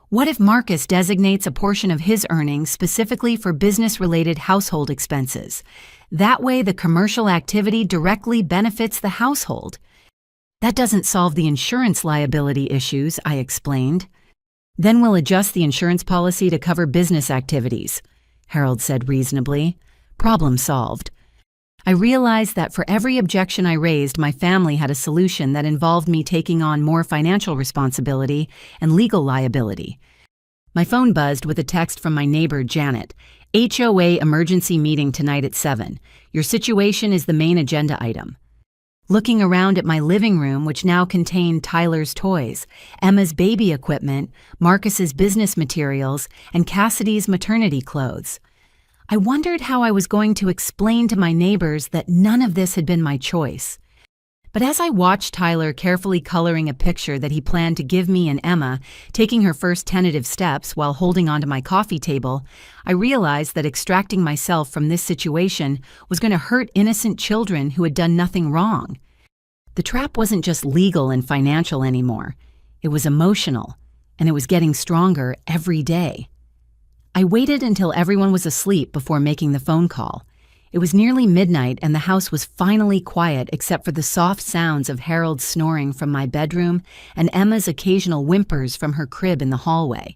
"What if Marcus designates a portion of his earnings specifically for business-related household expenses? That way the commercial activity directly benefits the household." "That doesn't solve the insurance liability issues," I explained. "Then we'll adjust the insurance policy to cover business activities," Harold said reasonably. Problem solved. I realized that for every objection I raised, my family had a solution that involved me taking on more financial responsibility and legal liability. My phone buzzed with a text from my neighbor, Janet. "HOA emergency meeting tonight at 7. Your situation is the main agenda item." Looking around at my living room, which now contained Tyler's toys, Emma's baby equipment, Marcus's business materials, and Cassidy's maternity clothes, I wondered how I was going to explain to my neighbors that none of this had been my choice. But as I watched Tyler carefully coloring a picture that he planned to give me and Emma, taking her first tentative steps while holding onto my coffee table, I realized that extracting myself from this situation was going to hurt innocent children who had done nothing wrong. The trap wasn't just legal and financial anymore. It was emotional, and it was getting stronger every day. I waited until everyone was asleep before making the phone call. It was nearly midnight and the house was finally quiet except for the soft sounds of Harold's snoring from my bedroom and Emma's occasional whimpers from her crib in the hallway.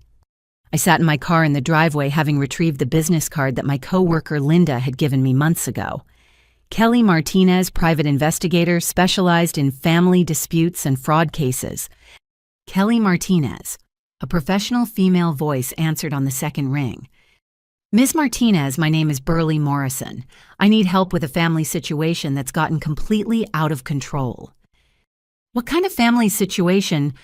I sat in my car in the driveway, having retrieved the business card that my coworker Linda had given me months ago. Kelly Martinez, private investigator, specialized in family disputes and fraud cases. Kelly Martinez. A professional female voice answered on the second ring. "Ms. Martinez, my name is Burley Morrison. I need help with a family situation that's gotten completely out of control." "What kind of family situation?"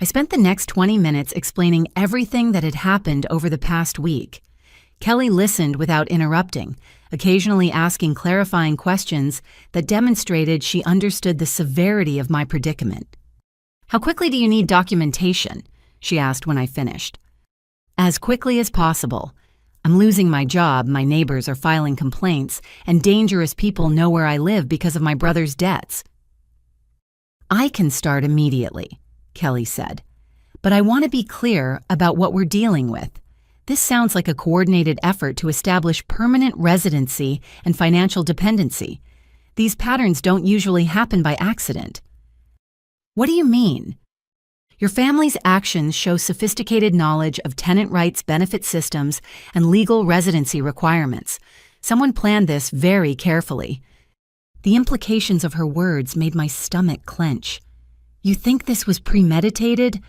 I spent the next 20 minutes explaining everything that had happened over the past week. Kelly listened without interrupting, occasionally asking clarifying questions that demonstrated she understood the severity of my predicament. "How quickly do you need documentation?" she asked when I finished. "As quickly as possible. I'm losing my job, my neighbors are filing complaints, and dangerous people know where I live because of my brother's debts." "I can start immediately," Kelly said. "But I want to be clear about what we're dealing with. This sounds like a coordinated effort to establish permanent residency and financial dependency. These patterns don't usually happen by accident." "What do you mean?" "Your family's actions show sophisticated knowledge of tenant rights benefit systems and legal residency requirements. Someone planned this very carefully." The implications of her words made my stomach clench. "You think this was premeditated?"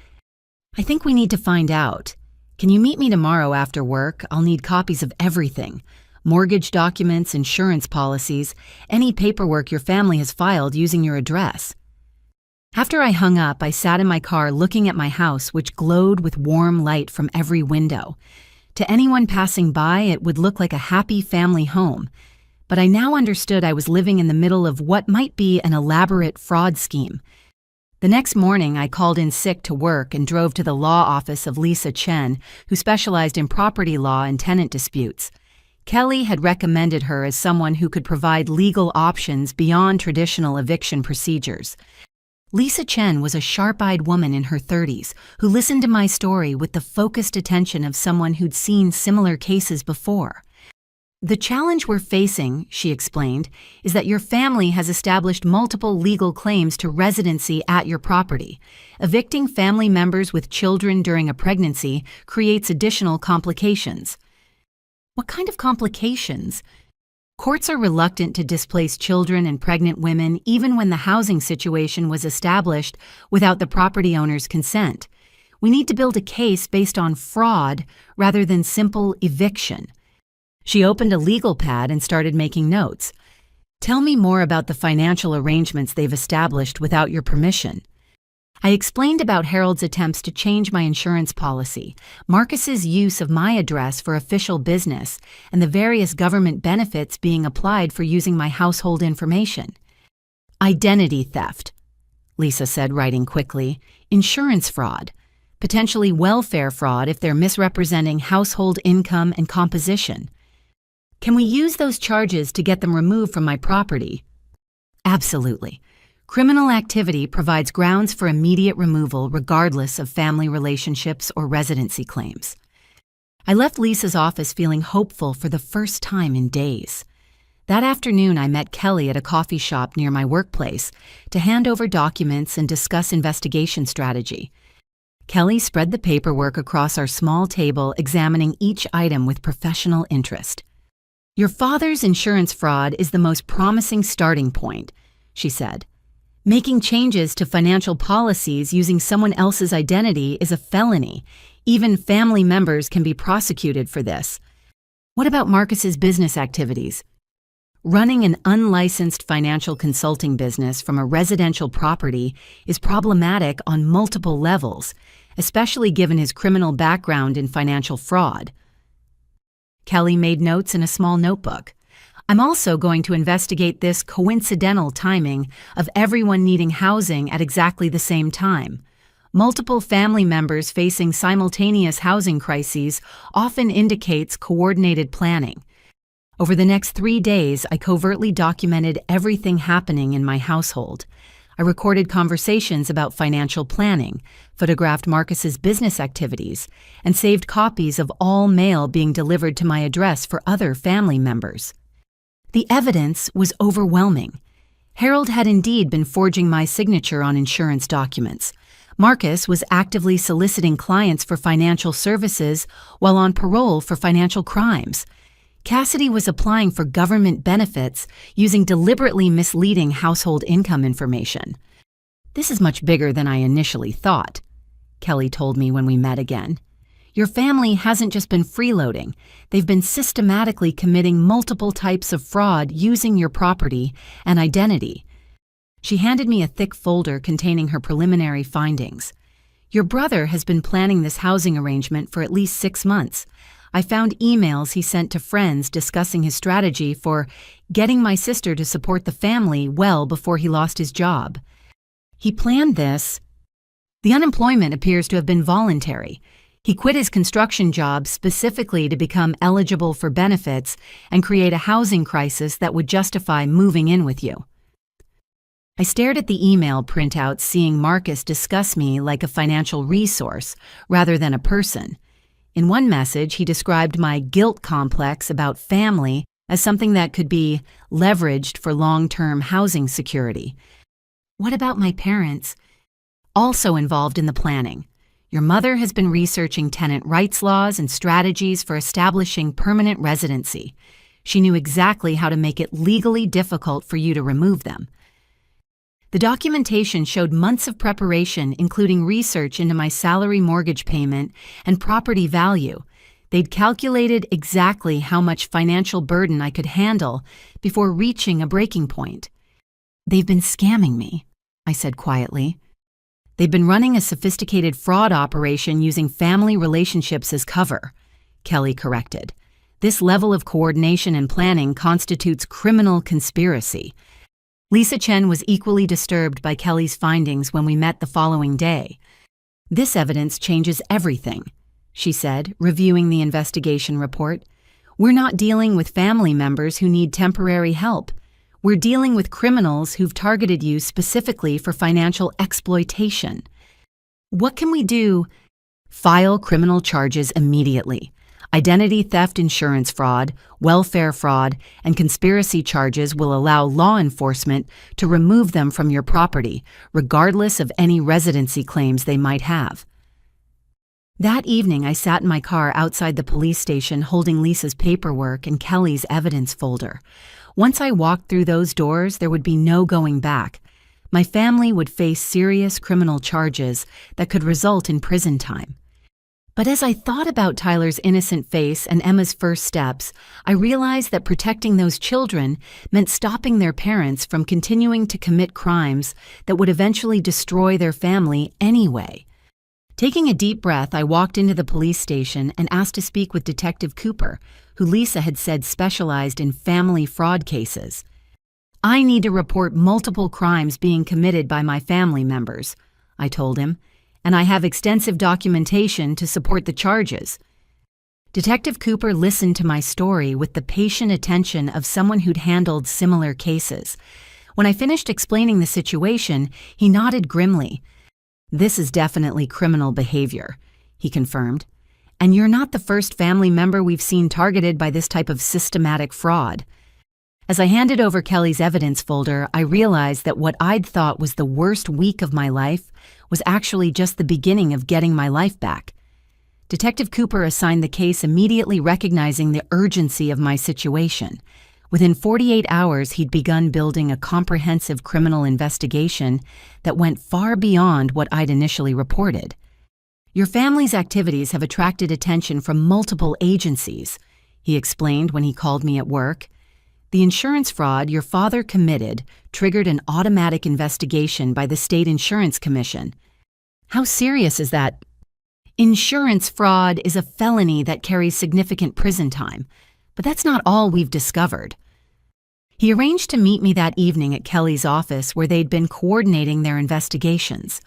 "I think we need to find out. Can you meet me tomorrow after work? I'll need copies of everything. Mortgage documents, insurance policies, any paperwork your family has filed using your address." After I hung up, I sat in my car looking at my house, which glowed with warm light from every window. To anyone passing by, it would look like a happy family home. but I now understood I was living in the middle of what might be an elaborate fraud scheme. The next morning, I called in sick to work and drove to the law office of Lisa Chen, who specialized in property law and tenant disputes. Kelly had recommended her as someone who could provide legal options beyond traditional eviction procedures. Lisa Chen was a sharp-eyed woman in her 30s who listened to my story with the focused attention of someone who'd seen similar cases before. "The challenge we're facing," she explained, "is that your family has established multiple legal claims to residency at your property. Evicting family members with children during a pregnancy creates additional complications." "What kind of complications?" "Courts are reluctant to displace children and pregnant women even when the housing situation was established without the property owner's consent. We need to build a case based on fraud rather than simple eviction." She opened a legal pad and started making notes. "Tell me more about the financial arrangements they've established without your permission." I explained about Harold's attempts to change my insurance policy, Marcus's use of my address for official business, and the various government benefits being applied for using my household information. "Identity theft," Lisa said, writing quickly. "Insurance fraud. Potentially welfare fraud if they're misrepresenting household income and composition. Can we use those charges to get them removed from my property?" "Absolutely. Criminal activity provides grounds for immediate removal regardless of family relationships or residency claims." I left Lisa's office feeling hopeful for the first time in days. That afternoon, I met Kelly at a coffee shop near my workplace to hand over documents and discuss investigation strategy. Kelly spread the paperwork across our small table, examining each item with professional interest. "Your father's insurance fraud is the most promising starting point," she said. "Making changes to financial policies using someone else's identity is a felony. Even family members can be prosecuted for this." "What about Marcus's business activities?" "Running an unlicensed financial consulting business from a residential property is problematic on multiple levels, especially given his criminal background in financial fraud." Kelly made notes in a small notebook. "I'm also going to investigate this coincidental timing of everyone needing housing at exactly the same time. Multiple family members facing simultaneous housing crises often indicates coordinated planning. Over the next 3 days, I covertly documented everything happening in my household. I recorded conversations about financial planning, photographed Marcus's business activities, and saved copies of all mail being delivered to my address for other family members. The evidence was overwhelming. Harold had indeed been forging my signature on insurance documents. Marcus was actively soliciting clients for financial services while on parole for financial crimes. Cassidy was applying for government benefits using deliberately misleading household income information. "This is much bigger than I initially thought," Kelly told me when we met again. "Your family hasn't just been freeloading. They've been systematically committing multiple types of fraud using your property and identity." She handed me a thick folder containing her preliminary findings. "Your brother has been planning this housing arrangement for at least 6 months. I found emails he sent to friends discussing his strategy for getting my sister to support the family well before he lost his job. He planned this. The unemployment appears to have been voluntary. He quit his construction job specifically to become eligible for benefits and create a housing crisis that would justify moving in with you." I stared at the email printout, seeing Marcus discuss me like a financial resource rather than a person. In one message, he described my guilt complex about family as something that could be leveraged for long-term housing security. "What about my parents?" "Also involved in the planning. Your mother has been researching tenant rights laws and strategies for establishing permanent residency. She knew exactly how to make it legally difficult for you to remove them." The documentation showed months of preparation, including research into my salary mortgage payment and property value. They'd calculated exactly how much financial burden I could handle before reaching a breaking point. "They've been scamming me," I said quietly. "They've been running a sophisticated fraud operation using family relationships as cover," Kelly corrected. This level of coordination and planning constitutes criminal conspiracy. Lisa Chen was equally disturbed by Kelly's findings when we met the following day. "This evidence changes everything," she said, reviewing the investigation report. "We're not dealing with family members who need temporary help. We're dealing with criminals who've targeted you specifically for financial exploitation. What can we do?" "File criminal charges immediately. Identity theft, insurance fraud, welfare fraud, and conspiracy charges will allow law enforcement to remove them from your property, regardless of any residency claims they might have." That evening, I sat in my car outside the police station holding Lisa's paperwork and Kelly's evidence folder. Once I walked through those doors, there would be no going back. My family would face serious criminal charges that could result in prison time. But as I thought about Tyler's innocent face and Emma's first steps, I realized that protecting those children meant stopping their parents from continuing to commit crimes that would eventually destroy their family anyway. Taking a deep breath, I walked into the police station and asked to speak with Detective Cooper, who Lisa had said specialized in family fraud cases. "I need to report multiple crimes being committed by my family members," I told him, "and I have extensive documentation to support the charges." Detective Cooper listened to my story with the patient attention of someone who'd handled similar cases. When I finished explaining the situation, he nodded grimly. "This is definitely criminal behavior," he confirmed. "And you're not the first family member we've seen targeted by this type of systematic fraud." As I handed over Kelly's evidence folder, I realized that what I'd thought was the worst week of my life was actually just the beginning of getting my life back. Detective Cooper assigned the case, immediately recognizing the urgency of my situation. Within 48 hours, he'd begun building a comprehensive criminal investigation that went far beyond what I'd initially reported. "Your family's activities have attracted attention from multiple agencies," he explained when he called me at work. "The insurance fraud your father committed triggered an automatic investigation by the State Insurance Commission." "How serious is that?" "Insurance fraud is a felony that carries significant prison time, but that's not all we've discovered." He arranged to meet me that evening at Kelly's office, where they'd been coordinating their investigations.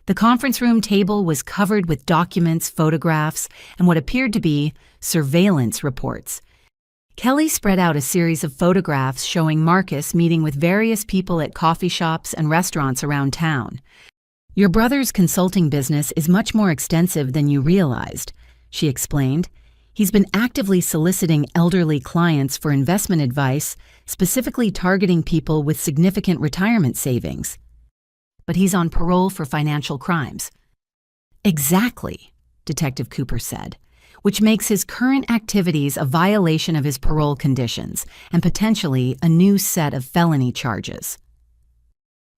The conference room table was covered with documents, photographs, and what appeared to be surveillance reports. Kelly spread out a series of photographs showing Marcus meeting with various people at coffee shops and restaurants around town. "Your brother's consulting business is much more extensive than you realized," she explained. "He's been actively soliciting elderly clients for investment advice, specifically targeting people with significant retirement savings. But he's on parole for financial crimes." "Exactly," Detective Cooper said, "which makes his current activities a violation of his parole conditions and potentially a new set of felony charges."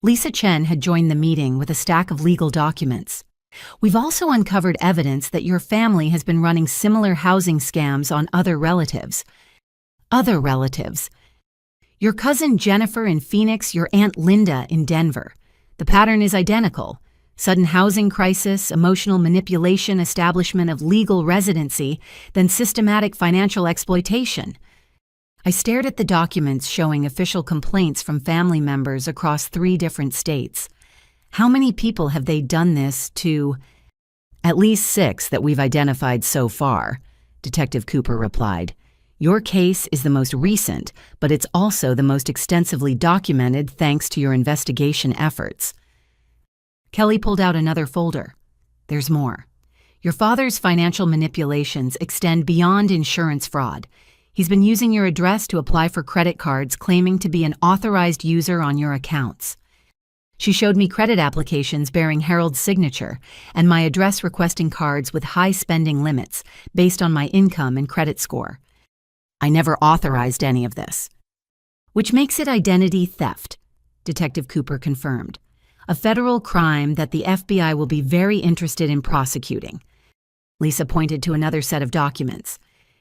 Lisa Chen had joined the meeting with a stack of legal documents. "We've also uncovered evidence that your family has been running similar housing scams on other relatives." "Other relatives?" "Your cousin Jennifer in Phoenix, your Aunt Linda in Denver. The pattern is identical. Sudden housing crisis, emotional manipulation, establishment of legal residency, then systematic financial exploitation." I stared at the documents showing official complaints from family members across 3 different states. "How many people have they done this to?" "At least 6 that we've identified so far," Detective Cooper replied. "Your case is the most recent, but it's also the most extensively documented thanks to your investigation efforts." Kelly pulled out another folder. "There's more. Your father's financial manipulations extend beyond insurance fraud. He's been using your address to apply for credit cards, claiming to be an authorized user on your accounts." She showed me credit applications bearing Harold's signature and my address requesting cards with high spending limits based on my income and credit score. "I never authorized any of this." "Which makes it identity theft," Detective Cooper confirmed. "A federal crime that the FBI will be very interested in prosecuting." Lisa pointed to another set of documents.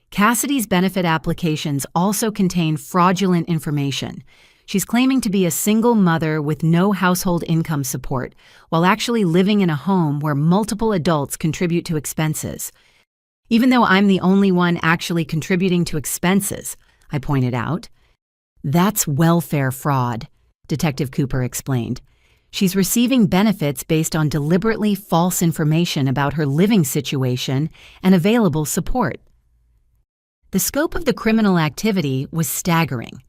"Cassidy's benefit applications also contain fraudulent information. She's claiming to be a single mother with no household income support, while actually living in a home where multiple adults contribute to expenses. Even though I'm the only one actually contributing to expenses, I pointed out. That's welfare fraud, Detective Cooper explained. She's receiving benefits based on deliberately false information about her living situation and available support. The scope of the criminal activity was staggering.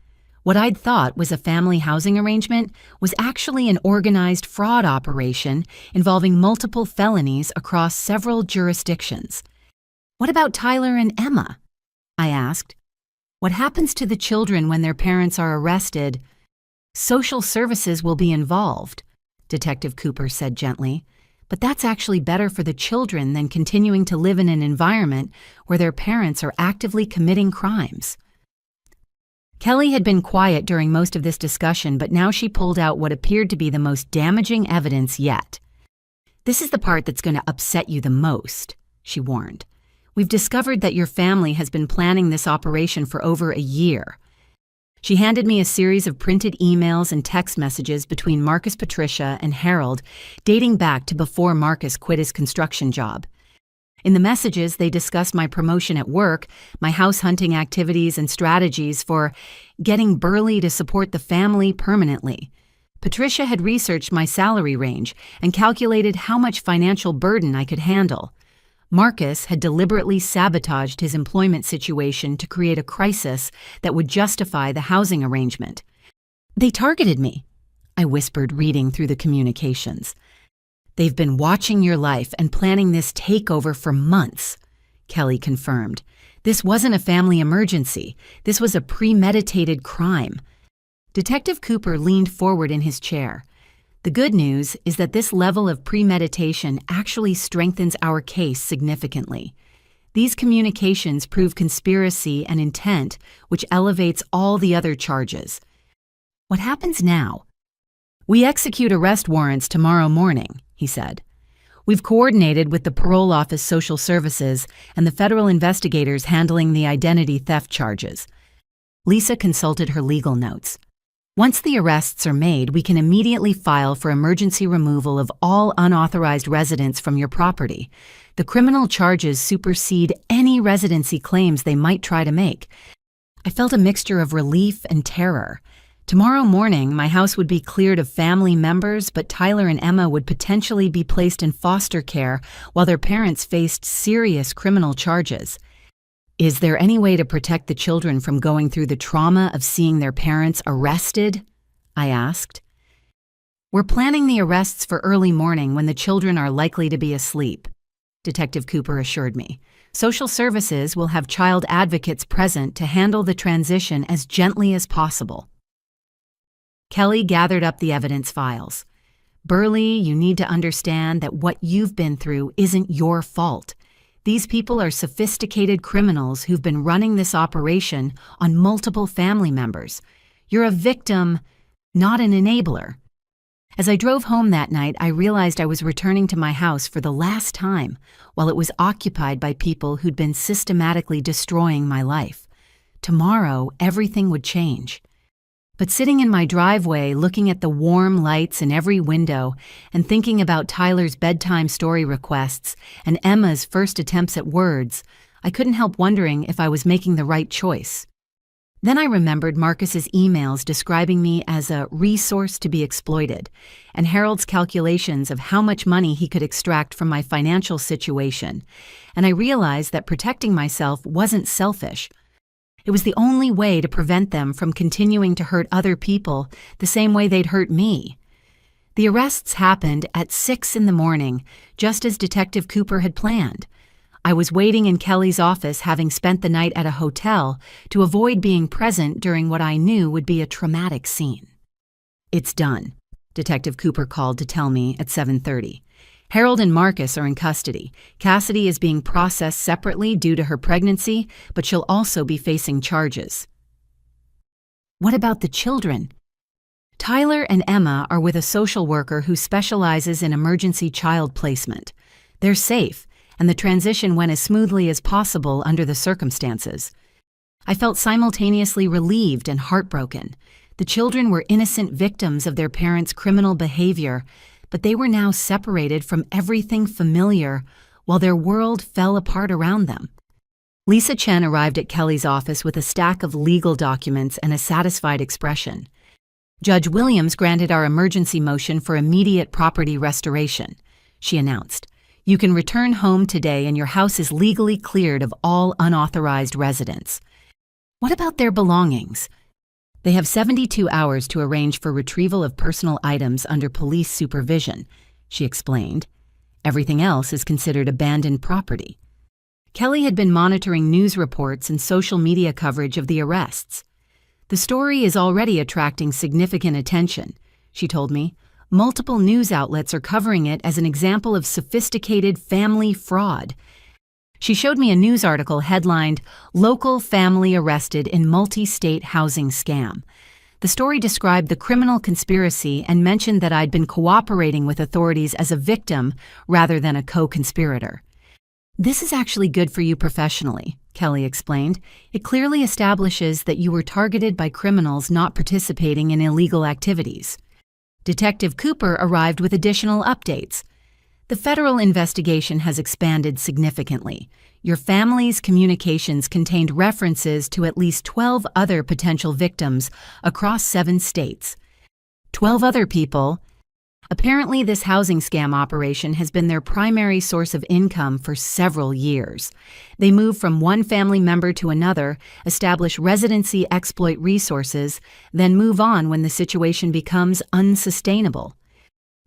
What I'd thought was a family housing arrangement was actually an organized fraud operation involving multiple felonies across several jurisdictions. What about Tyler and Emma? I asked. What happens to the children when their parents are arrested? Social services will be involved, Detective Cooper said gently. But that's actually better for the children than continuing to live in an environment where their parents are actively committing crimes. Kelly had been quiet during most of this discussion, but now she pulled out what appeared to be the most damaging evidence yet. This is the part that's going to upset you the most, she warned. We've discovered that your family has been planning this operation for over a year. She handed me a series of printed emails and text messages between Marcus Patricia and Harold dating back to before Marcus quit his construction job. In the messages, they discussed my promotion at work, my house hunting activities and strategies for getting Burley to support the family permanently. Patricia had researched my salary range and calculated how much financial burden I could handle. Marcus had deliberately sabotaged his employment situation to create a crisis that would justify the housing arrangement. They targeted me, I whispered, reading through the communications. They've been watching your life and planning this takeover for months, Kelly confirmed. This wasn't a family emergency. This was a premeditated crime. Detective Cooper leaned forward in his chair. The good news is that this level of premeditation actually strengthens our case significantly. These communications prove conspiracy and intent, which elevates all the other charges. What happens now? We execute arrest warrants tomorrow morning, he said. We've coordinated with the parole office social services and the federal investigators handling the identity theft charges. Lisa consulted her legal notes. Once the arrests are made, we can immediately file for emergency removal of all unauthorized residents from your property. The criminal charges supersede any residency claims they might try to make. I felt a mixture of relief and terror. Tomorrow morning, my house would be cleared of family members, but Tyler and Emma would potentially be placed in foster care while their parents faced serious criminal charges. Is there any way to protect the children from going through the trauma of seeing their parents arrested? I asked. We're planning the arrests for early morning when the children are likely to be asleep, Detective Cooper assured me. Social services will have child advocates present to handle the transition as gently as possible. Kelly gathered up the evidence files. Burley, you need to understand that what you've been through isn't your fault. These people are sophisticated criminals who've been running this operation on multiple family members. You're a victim, not an enabler. As I drove home that night, I realized I was returning to my house for the last time while it was occupied by people who'd been systematically destroying my life. Tomorrow, everything would change. But sitting in my driveway, looking at the warm lights in every window and thinking about Tyler's bedtime story requests and Emma's first attempts at words, I couldn't help wondering if I was making the right choice. Then I remembered Marcus's emails describing me as a resource to be exploited, and Harold's calculations of how much money he could extract from my financial situation, and I realized that protecting myself wasn't selfish. It was the only way to prevent them from continuing to hurt other people the same way they'd hurt me. The arrests happened at 6 a.m, just as Detective Cooper had planned. I was waiting in Kelly's office, having spent the night at a hotel, to avoid being present during what I knew would be a traumatic scene. It's done, Detective Cooper called to tell me at 7:30. Harold and Marcus are in custody. Cassidy is being processed separately due to her pregnancy, but she'll also be facing charges. What about the children? Tyler and Emma are with a social worker who specializes in emergency child placement. They're safe, and the transition went as smoothly as possible under the circumstances. I felt simultaneously relieved and heartbroken. The children were innocent victims of their parents' criminal behavior, but they were now separated from everything familiar while their world fell apart around them. Lisa Chen arrived at Kelly's office with a stack of legal documents and a satisfied expression. Judge Williams granted our emergency motion for immediate property restoration, she announced. You can return home today and your house is legally cleared of all unauthorized residents. What about their belongings? They have 72 hours to arrange for retrieval of personal items under police supervision, she explained. Everything else is considered abandoned property. Kelly had been monitoring news reports and social media coverage of the arrests. The story is already attracting significant attention, she told me. Multiple news outlets are covering it as an example of sophisticated family fraud. She showed me a news article headlined, "Local Family Arrested in Multi-State Housing Scam." The story described the criminal conspiracy and mentioned that I'd been cooperating with authorities as a victim rather than a co-conspirator. This is actually good for you professionally, Kelly explained. It clearly establishes that you were targeted by criminals not participating in illegal activities. Detective Cooper arrived with additional updates. The federal investigation has expanded significantly. Your family's communications contained references to at least 12 other potential victims across 7 states. 12 other people. Apparently, this housing scam operation has been their primary source of income for several years. They move from one family member to another, establish residency, exploit resources, then move on when the situation becomes unsustainable.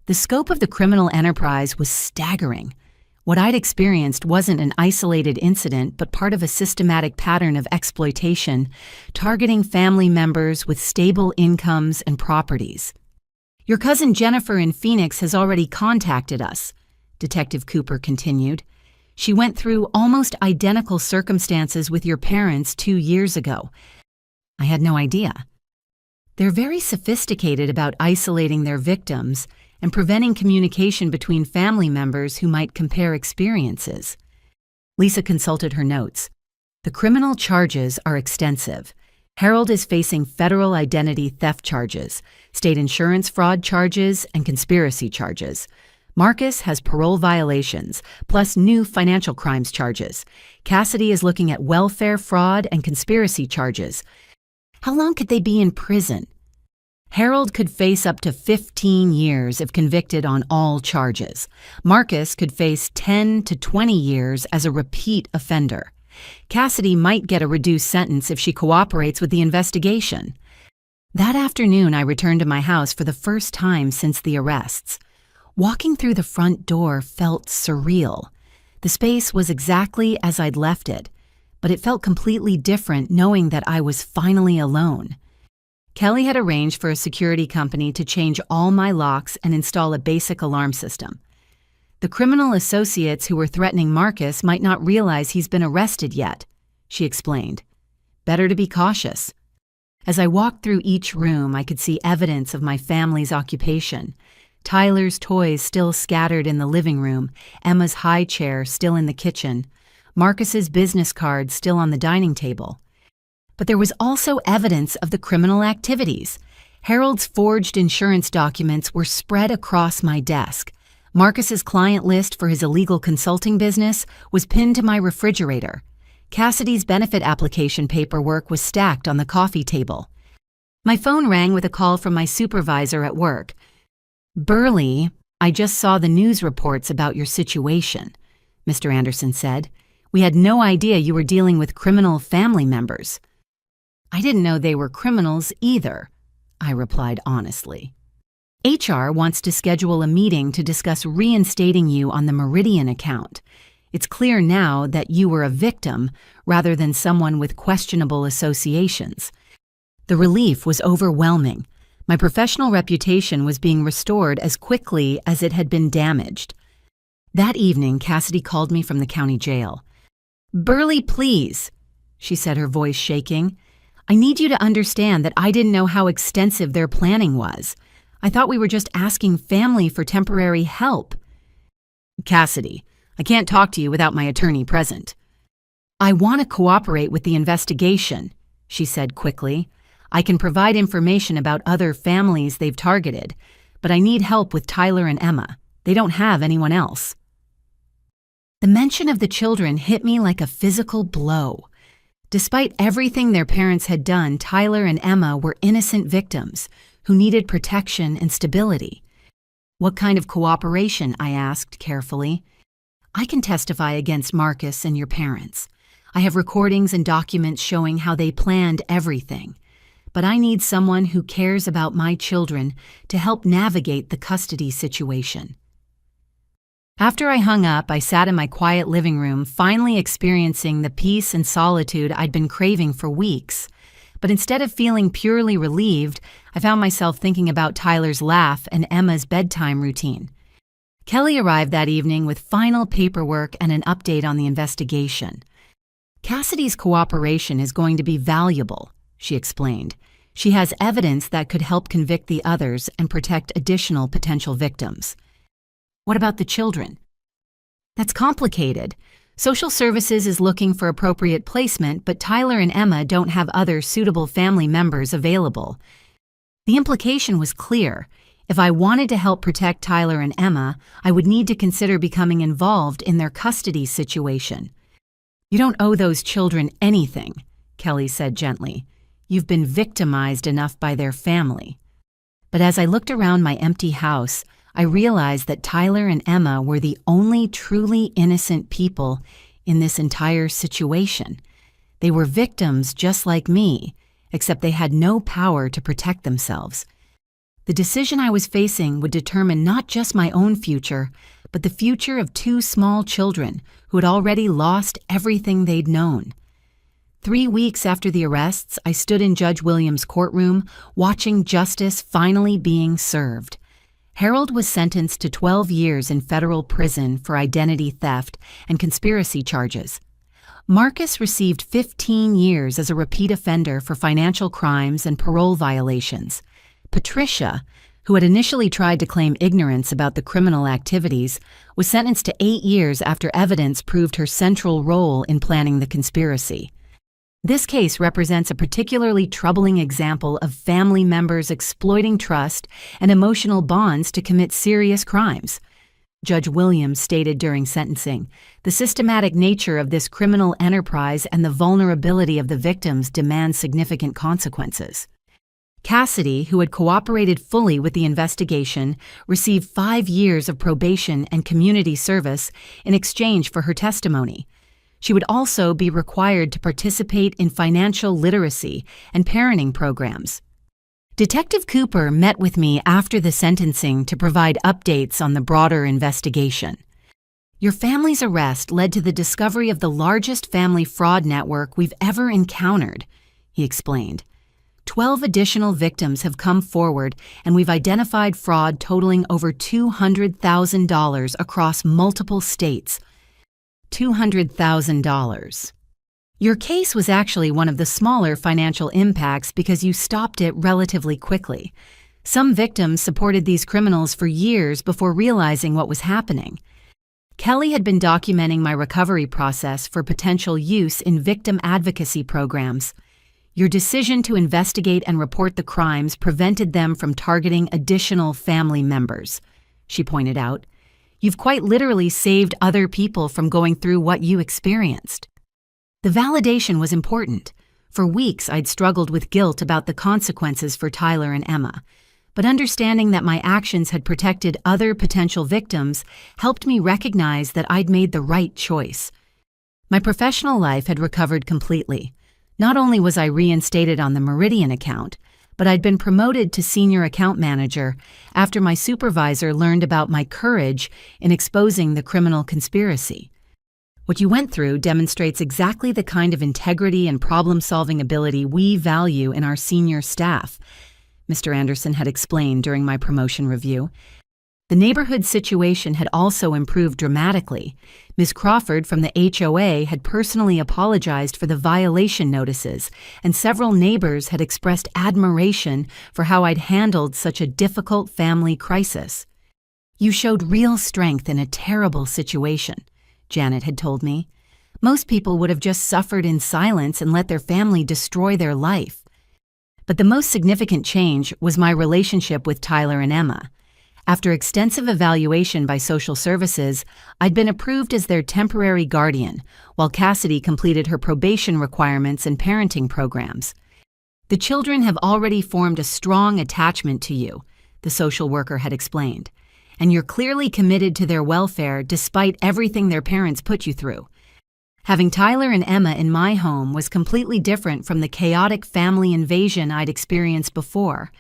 The scope of the criminal enterprise was staggering. What I'd experienced wasn't an isolated incident, but part of a systematic pattern of exploitation, targeting family members with stable incomes and properties. Your cousin Jennifer in Phoenix has already contacted us, Detective Cooper continued. She went through almost identical circumstances with your parents 2 years ago. I had no idea. They're very sophisticated about isolating their victims and preventing communication between family members who might compare experiences. Lisa consulted her notes. The criminal charges are extensive. Harold is facing federal identity theft charges, state insurance fraud charges, and conspiracy charges. Marcus has parole violations, plus new financial crimes charges. Cassidy is looking at welfare fraud and conspiracy charges. How long could they be in prison? Harold could face up to 15 years if convicted on all charges. Marcus could face 10 to 20 years as a repeat offender. Cassidy might get a reduced sentence if she cooperates with the investigation. That afternoon, I returned to my house for the first time since the arrests. Walking through the front door felt surreal. The space was exactly as I'd left it, but it felt completely different knowing that I was finally alone. Kelly had arranged for a security company to change all my locks and install a basic alarm system. The criminal associates who were threatening Marcus might not realize he's been arrested yet, she explained. Better to be cautious. As I walked through each room, I could see evidence of my family's occupation. Tyler's toys still scattered in the living room, Emma's high chair still in the kitchen, Marcus's business cards still on the dining table. But there was also evidence of the criminal activities. Harold's forged insurance documents were spread across my desk. Marcus's client list for his illegal consulting business was pinned to my refrigerator. Cassidy's benefit application paperwork was stacked on the coffee table. My phone rang with a call from my supervisor at work. "Burley, I just saw the news reports about your situation," Mr. Anderson said. "We had no idea you were dealing with criminal family members." "I didn't know they were criminals either," I replied honestly. "HR wants to schedule a meeting to discuss reinstating you on the Meridian account. It's clear now that you were a victim rather than someone with questionable associations." The relief was overwhelming. My professional reputation was being restored as quickly as it had been damaged. That evening, Cassidy called me from the county jail. "Burley, please," she said, her voice shaking. "I need you to understand that I didn't know how extensive their planning was. I thought we were just asking family for temporary help." "Cassidy, I can't talk to you without my attorney present." "I want to cooperate with the investigation," she said quickly. "I can provide information about other families they've targeted, but I need help with Tyler and Emma. They don't have anyone else." The mention of the children hit me like a physical blow. Despite everything their parents had done, Tyler and Emma were innocent victims who needed protection and stability. "What kind of cooperation?" I asked carefully. "I can testify against Marcus and your parents. I have recordings and documents showing how they planned everything. But I need someone who cares about my children to help navigate the custody situation." After I hung up, I sat in my quiet living room, finally experiencing the peace and solitude I'd been craving for weeks. But instead of feeling purely relieved, I found myself thinking about Tyler's laugh and Emma's bedtime routine. Kelly arrived that evening with final paperwork and an update on the investigation. "Cassidy's cooperation is going to be valuable," she explained. "She has evidence that could help convict the others and protect additional potential victims." "What about the children?" "That's complicated. Social Services is looking for appropriate placement, but Tyler and Emma don't have other suitable family members available." The implication was clear. If I wanted to help protect Tyler and Emma, I would need to consider becoming involved in their custody situation. "You don't owe those children anything," Kelly said gently. "You've been victimized enough by their family." But as I looked around my empty house, I realized that Tyler and Emma were the only truly innocent people in this entire situation. They were victims just like me, except they had no power to protect themselves. The decision I was facing would determine not just my own future, but the future of two small children who had already lost everything they'd known. 3 weeks after the arrests, I stood in Judge Williams' courtroom, watching justice finally being served. Harold was sentenced to 12 years in federal prison for identity theft and conspiracy charges. Marcus received 15 years as a repeat offender for financial crimes and parole violations. Patricia, who had initially tried to claim ignorance about the criminal activities, was sentenced to 8 years after evidence proved her central role in planning the conspiracy. This case represents a particularly troubling example of family members exploiting trust and emotional bonds to commit serious crimes. Judge Williams stated during sentencing, "The systematic nature of this criminal enterprise and the vulnerability of the victims demand significant consequences." Cassidy, who had cooperated fully with the investigation, received 5 years of probation and community service in exchange for her testimony. She would also be required to participate in financial literacy and parenting programs. Detective Cooper met with me after the sentencing to provide updates on the broader investigation. "Your family's arrest led to the discovery of the largest family fraud network we've ever encountered," he explained. 12 additional victims have come forward, and we've identified fraud totaling over $200,000 across multiple states. $200,000. "Your case was actually one of the smaller financial impacts because you stopped it relatively quickly. Some victims supported these criminals for years before realizing what was happening." Kelly had been documenting my recovery process for potential use in victim advocacy programs. "Your decision to investigate and report the crimes prevented them from targeting additional family members," she pointed out. "You've quite literally saved other people from going through what you experienced." The validation was important. For weeks, I'd struggled with guilt about the consequences for Tyler and Emma. But understanding that my actions had protected other potential victims helped me recognize that I'd made the right choice. My professional life had recovered completely. Not only was I reinstated on the Meridian account, but I'd been promoted to senior account manager after my supervisor learned about my courage in exposing the criminal conspiracy. "What you went through demonstrates exactly the kind of integrity and problem-solving ability we value in our senior staff," Mr. Anderson had explained during my promotion review. The neighborhood situation had also improved dramatically. Ms. Crawford from the HOA had personally apologized for the violation notices, and several neighbors had expressed admiration for how I'd handled such a difficult family crisis. "You showed real strength in a terrible situation," Janet had told me. "Most people would have just suffered in silence and let their family destroy their life." But the most significant change was my relationship with Tyler and Emma. After extensive evaluation by social services, I'd been approved as their temporary guardian, while Cassidy completed her probation requirements and parenting programs. The children have already formed a strong attachment to you, the social worker had explained, and you're clearly committed to their welfare despite everything their parents put you through. Having Tyler and Emma in my home was completely different from the chaotic family invasion I'd experienced before.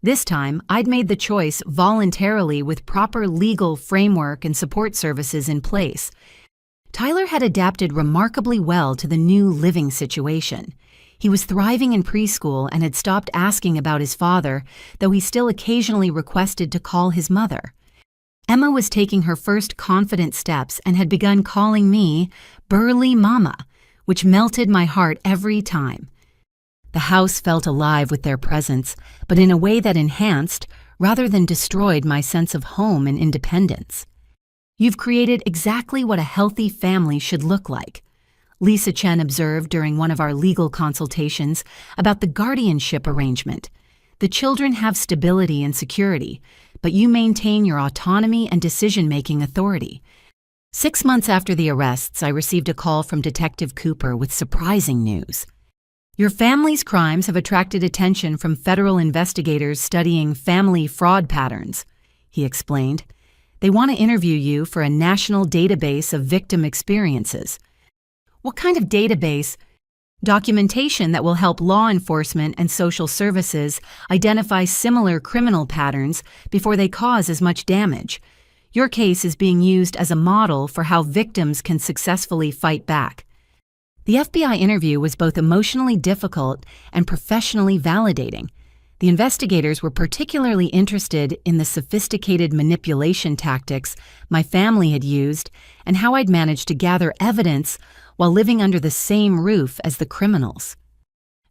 This time, I'd made the choice voluntarily with proper legal framework and support services in place. Tyler had adapted remarkably well to the new living situation. He was thriving in preschool and had stopped asking about his father, though he still occasionally requested to call his mother. Emma was taking her first confident steps and had begun calling me Burly Mama, which melted my heart every time. The house felt alive with their presence, but in a way that enhanced, rather than destroyed, my sense of home and independence. You've created exactly what a healthy family should look like, Lisa Chen observed during one of our legal consultations about the guardianship arrangement. The children have stability and security, but you maintain your autonomy and decision-making authority. 6 months after the arrests, I received a call from Detective Cooper with surprising news. Your family's crimes have attracted attention from federal investigators studying family fraud patterns, he explained. They want to interview you for a national database of victim experiences. What kind of database? Documentation that will help law enforcement and social services identify similar criminal patterns before they cause as much damage. Your case is being used as a model for how victims can successfully fight back. The FBI interview was both emotionally difficult and professionally validating. The investigators were particularly interested in the sophisticated manipulation tactics my family had used and how I'd managed to gather evidence while living under the same roof as the criminals.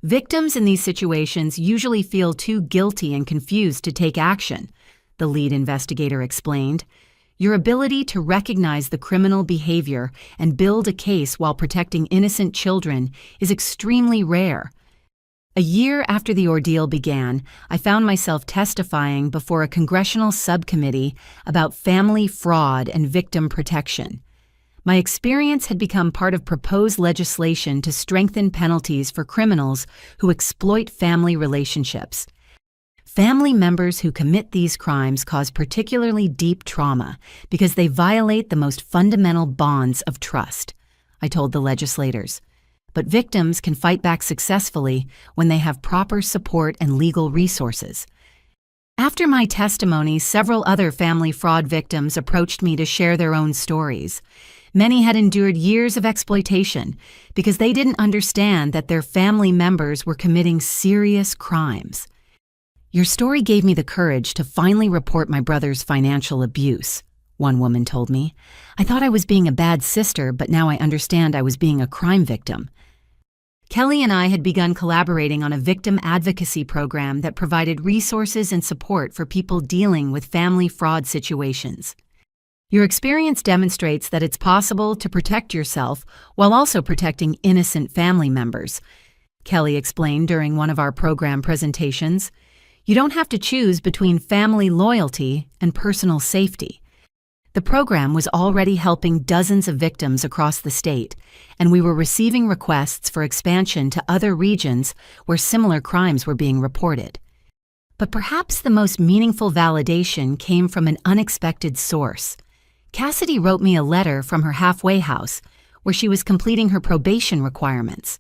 Victims in these situations usually feel too guilty and confused to take action, the lead investigator explained. Your ability to recognize the criminal behavior and build a case while protecting innocent children is extremely rare. A year after the ordeal began, I found myself testifying before a congressional subcommittee about family fraud and victim protection. My experience had become part of proposed legislation to strengthen penalties for criminals who exploit family relationships. Family members who commit these crimes cause particularly deep trauma because they violate the most fundamental bonds of trust, I told the legislators. But victims can fight back successfully when they have proper support and legal resources. After my testimony, several other family fraud victims approached me to share their own stories. Many had endured years of exploitation because they didn't understand that their family members were committing serious crimes. Your story gave me the courage to finally report my brother's financial abuse, one woman told me. I thought I was being a bad sister, but now I understand I was being a crime victim. Kelly and I had begun collaborating on a victim advocacy program that provided resources and support for people dealing with family fraud situations. Your experience demonstrates that it's possible to protect yourself while also protecting innocent family members, Kelly explained during one of our program presentations. You don't have to choose between family loyalty and personal safety. The program was already helping dozens of victims across the state, and we were receiving requests for expansion to other regions where similar crimes were being reported. But perhaps the most meaningful validation came from an unexpected source. Cassidy wrote me a letter from her halfway house where she was completing her probation requirements.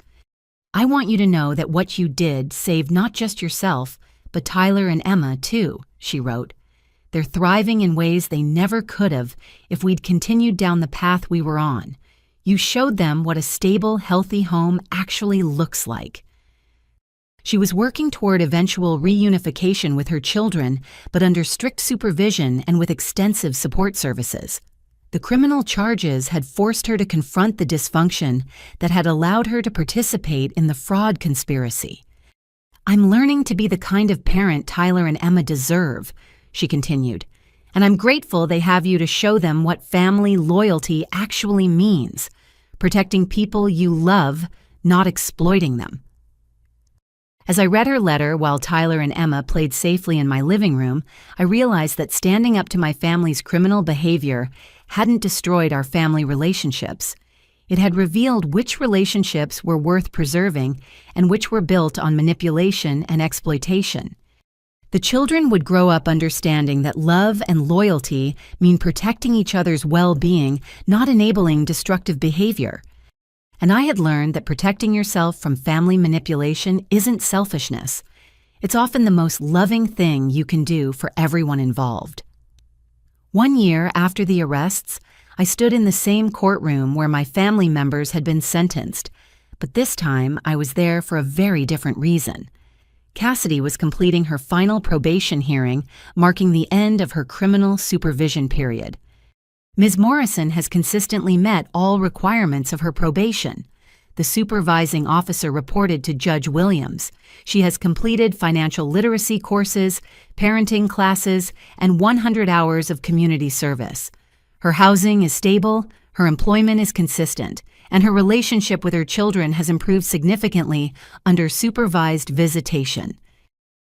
I want you to know that what you did saved not just yourself, but Tyler and Emma, too, she wrote. They're thriving in ways they never could have if we'd continued down the path we were on. You showed them what a stable, healthy home actually looks like. She was working toward eventual reunification with her children, but under strict supervision and with extensive support services. The criminal charges had forced her to confront the dysfunction that had allowed her to participate in the fraud conspiracy. I'm learning to be the kind of parent Tyler and Emma deserve, she continued, and I'm grateful they have you to show them what family loyalty actually means, protecting people you love, not exploiting them. As I read her letter while Tyler and Emma played safely in my living room, I realized that standing up to my family's criminal behavior hadn't destroyed our family relationships. It had revealed which relationships were worth preserving and which were built on manipulation and exploitation. The children would grow up understanding that love and loyalty mean protecting each other's well-being, not enabling destructive behavior. And I had learned that protecting yourself from family manipulation isn't selfishness. It's often the most loving thing you can do for everyone involved. 1 year after the arrests, I stood in the same courtroom where my family members had been sentenced, but this time I was there for a very different reason. Cassidy was completing her final probation hearing, marking the end of her criminal supervision period. Ms. Morrison has consistently met all requirements of her probation. The supervising officer reported to Judge Williams. She has completed financial literacy courses, parenting classes, and 100 hours of community service. Her housing is stable, her employment is consistent, and her relationship with her children has improved significantly under supervised visitation.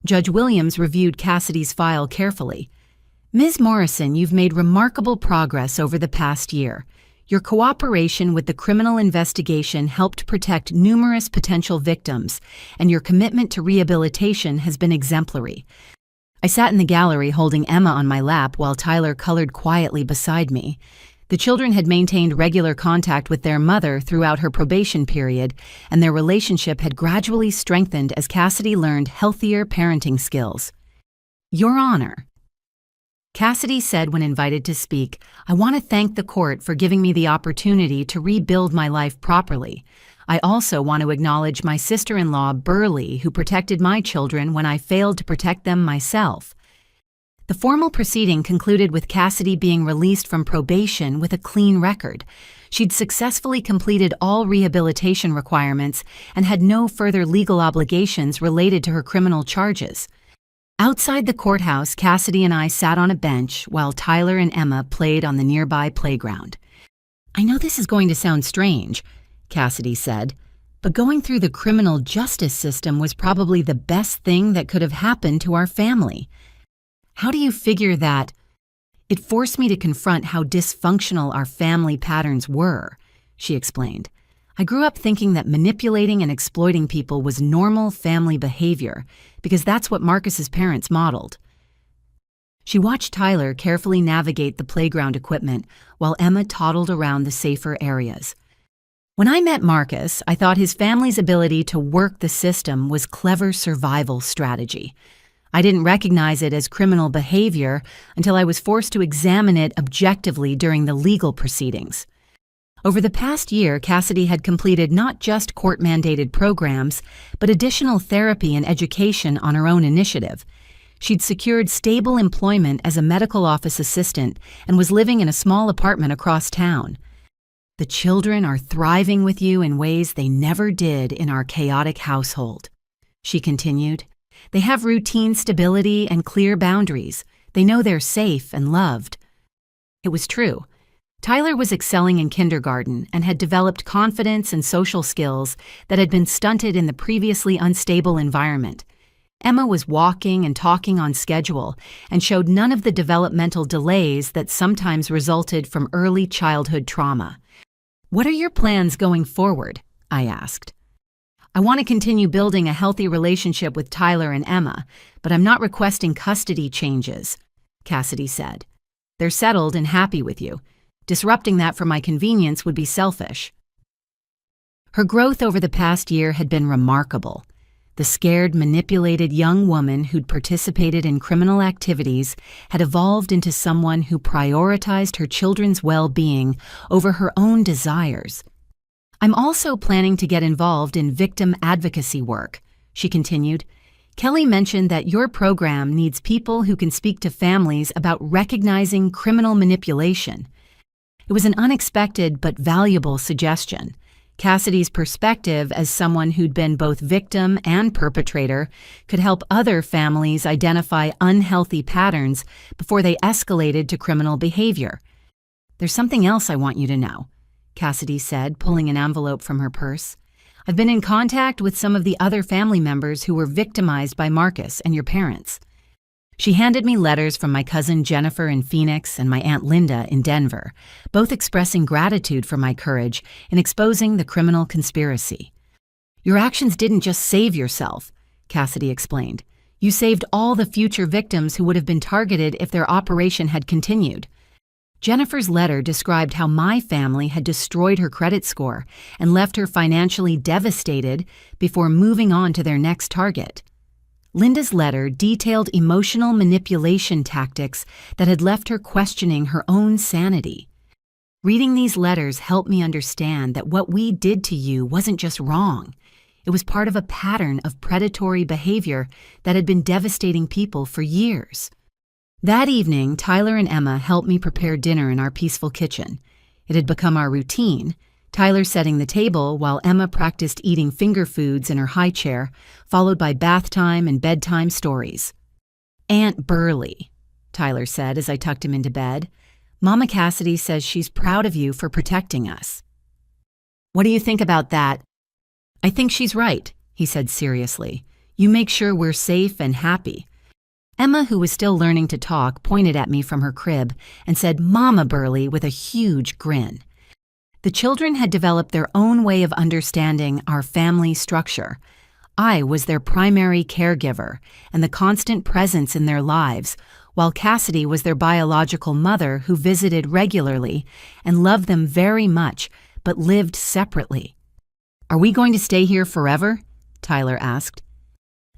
Judge Williams reviewed Cassidy's file carefully. Ms. Morrison, you've made remarkable progress over the past year. Your cooperation with the criminal investigation helped protect numerous potential victims, and your commitment to rehabilitation has been exemplary. I sat in the gallery holding Emma on my lap while Tyler colored quietly beside me. The children had maintained regular contact with their mother throughout her probation period, and their relationship had gradually strengthened as Cassidy learned healthier parenting skills. Your Honor, Cassidy said when invited to speak, I want to thank the court for giving me the opportunity to rebuild my life properly. I also want to acknowledge my sister-in-law, Burley, who protected my children when I failed to protect them myself. The formal proceeding concluded with Cassidy being released from probation with a clean record. She'd successfully completed all rehabilitation requirements and had no further legal obligations related to her criminal charges. Outside the courthouse, Cassidy and I sat on a bench while Tyler and Emma played on the nearby playground. I know this is going to sound strange, Cassidy said, but going through the criminal justice system was probably the best thing that could have happened to our family. How do you figure that? It forced me to confront how dysfunctional our family patterns were, she explained. I grew up thinking that manipulating and exploiting people was normal family behavior because that's what Marcus's parents modeled. She watched Tyler carefully navigate the playground equipment while Emma toddled around the safer areas. When I met Marcus, I thought his family's ability to work the system was clever survival strategy. I didn't recognize it as criminal behavior until I was forced to examine it objectively during the legal proceedings. Over the past year, Cassidy had completed not just court-mandated programs, but additional therapy and education on her own initiative. She'd secured stable employment as a medical office assistant and was living in a small apartment across town. The children are thriving with you in ways they never did in our chaotic household, she continued. They have routine stability and clear boundaries. They know they're safe and loved. It was true. Tyler was excelling in kindergarten and had developed confidence and social skills that had been stunted in the previously unstable environment. Emma was walking and talking on schedule and showed none of the developmental delays that sometimes resulted from early childhood trauma. What are your plans going forward? I asked. I want to continue building a healthy relationship with Tyler and Emma, but I'm not requesting custody changes, Cassidy said. They're settled and happy with you. Disrupting that for my convenience would be selfish. Her growth over the past year had been remarkable. The scared, manipulated young woman who'd participated in criminal activities had evolved into someone who prioritized her children's well-being over her own desires. I'm also planning to get involved in victim advocacy work, she continued. Kelly mentioned that your program needs people who can speak to families about recognizing criminal manipulation. It was an unexpected but valuable suggestion. Cassidy's perspective as someone who'd been both victim and perpetrator could help other families identify unhealthy patterns before they escalated to criminal behavior. There's something else I want you to know, Cassidy said, pulling an envelope from her purse. I've been in contact with some of the other family members who were victimized by Marcus and your parents." She handed me letters from my cousin Jennifer in Phoenix and my Aunt Linda in Denver, both expressing gratitude for my courage in exposing the criminal conspiracy. "Your actions didn't just save yourself," Cassidy explained. "You saved all the future victims who would have been targeted if their operation had continued." Jennifer's letter described how my family had destroyed her credit score and left her financially devastated before moving on to their next target. Linda's letter detailed emotional manipulation tactics that had left her questioning her own sanity. Reading these letters helped me understand that what we did to you wasn't just wrong. It was part of a pattern of predatory behavior that had been devastating people for years. That evening, Tyler and Emma helped me prepare dinner in our peaceful kitchen. It had become our routine, Tyler setting the table while Emma practiced eating finger foods in her high chair, followed by bath time and bedtime stories. "Aunt Burley," Tyler said as I tucked him into bed. "Mama Cassidy says she's proud of you for protecting us." "What do you think about that?" "I think she's right," he said seriously. "You make sure we're safe and happy." Emma, who was still learning to talk, pointed at me from her crib and said, "Mama Burley," with a huge grin. The children had developed their own way of understanding our family structure. I was their primary caregiver and the constant presence in their lives, while Cassidy was their biological mother who visited regularly and loved them very much, but lived separately. "Are we going to stay here forever?" Tyler asked.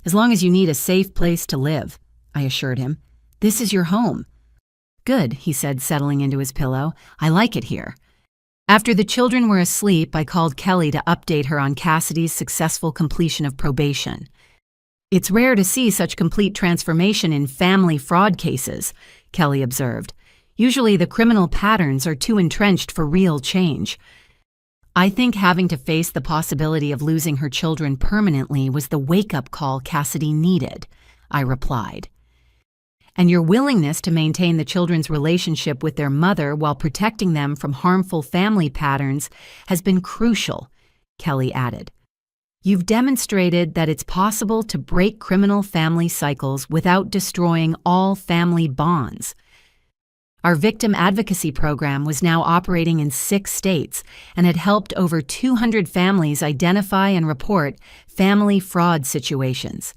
"As long as you need a safe place to live," I assured him. "This is your home." "Good," he said, settling into his pillow. "I like it here." After the children were asleep, I called Kelly to update her on Cassidy's successful completion of probation. "It's rare to see such complete transformation in family fraud cases," Kelly observed. "Usually the criminal patterns are too entrenched for real change." "I think having to face the possibility of losing her children permanently was the wake-up call Cassidy needed," I replied. "And your willingness to maintain the children's relationship with their mother while protecting them from harmful family patterns has been crucial," Kelly added. "You've demonstrated that it's possible to break criminal family cycles without destroying all family bonds." Our victim advocacy program was now operating in 6 states and had helped over 200 families identify and report family fraud situations.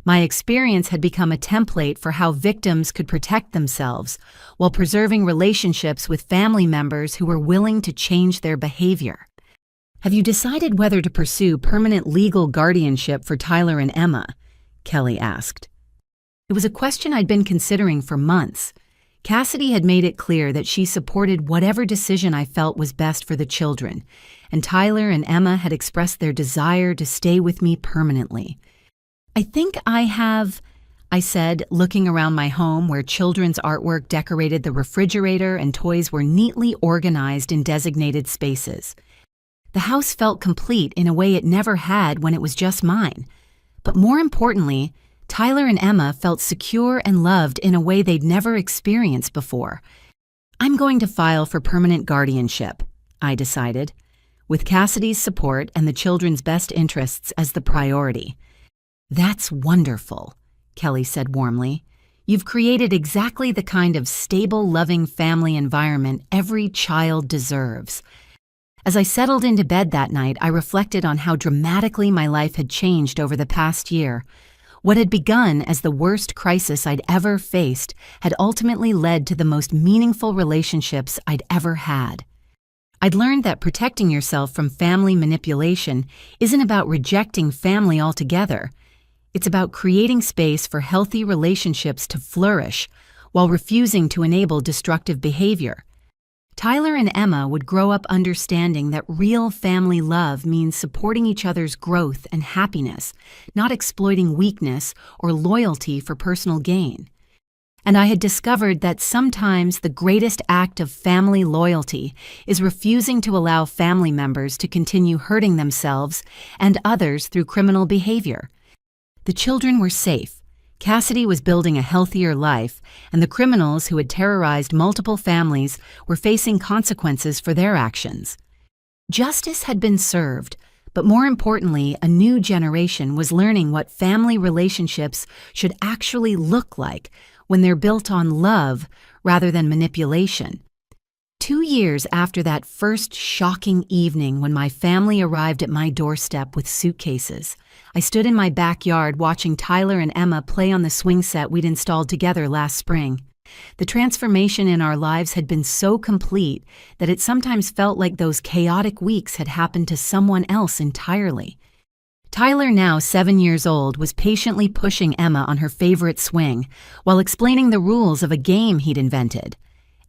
My experience had become a template for how victims could protect themselves while preserving relationships with family members who were willing to change their behavior. "Have you decided whether to pursue permanent legal guardianship for Tyler and Emma?" Kelly asked. It was a question I'd been considering for months. Cassidy had made it clear that she supported whatever decision I felt was best for the children, and Tyler and Emma had expressed their desire to stay with me permanently. "I think I have," I said, looking around my home where children's artwork decorated the refrigerator and toys were neatly organized in designated spaces. The house felt complete in a way it never had when it was just mine. But more importantly, Tyler and Emma felt secure and loved in a way they'd never experienced before. "I'm going to file for permanent guardianship," I decided, with Cassidy's support and the children's best interests as the priority. "That's wonderful," Kelly said warmly. "You've created exactly the kind of stable, loving family environment every child deserves." As I settled into bed that night, I reflected on how dramatically my life had changed over the past year. What had begun as the worst crisis I'd ever faced had ultimately led to the most meaningful relationships I'd ever had. I'd learned that protecting yourself from family manipulation isn't about rejecting family altogether. It's about creating space for healthy relationships to flourish while refusing to enable destructive behavior. Tyler and Emma would grow up understanding that real family love means supporting each other's growth and happiness, not exploiting weakness or loyalty for personal gain. And I had discovered that sometimes the greatest act of family loyalty is refusing to allow family members to continue hurting themselves and others through criminal behavior. The children were safe. Cassidy was building a healthier life, and the criminals who had terrorized multiple families were facing consequences for their actions. Justice had been served, But more importantly, a new generation was learning what family relationships should actually look like when they're built on love rather than manipulation. 2 years after that first shocking evening when my family arrived at my doorstep with suitcases, I stood in my backyard watching Tyler and Emma play on the swing set we'd installed together last spring. The transformation in our lives had been so complete that it sometimes felt like those chaotic weeks had happened to someone else entirely. Tyler, now 7 years old, was patiently pushing Emma on her favorite swing while explaining the rules of a game he'd invented.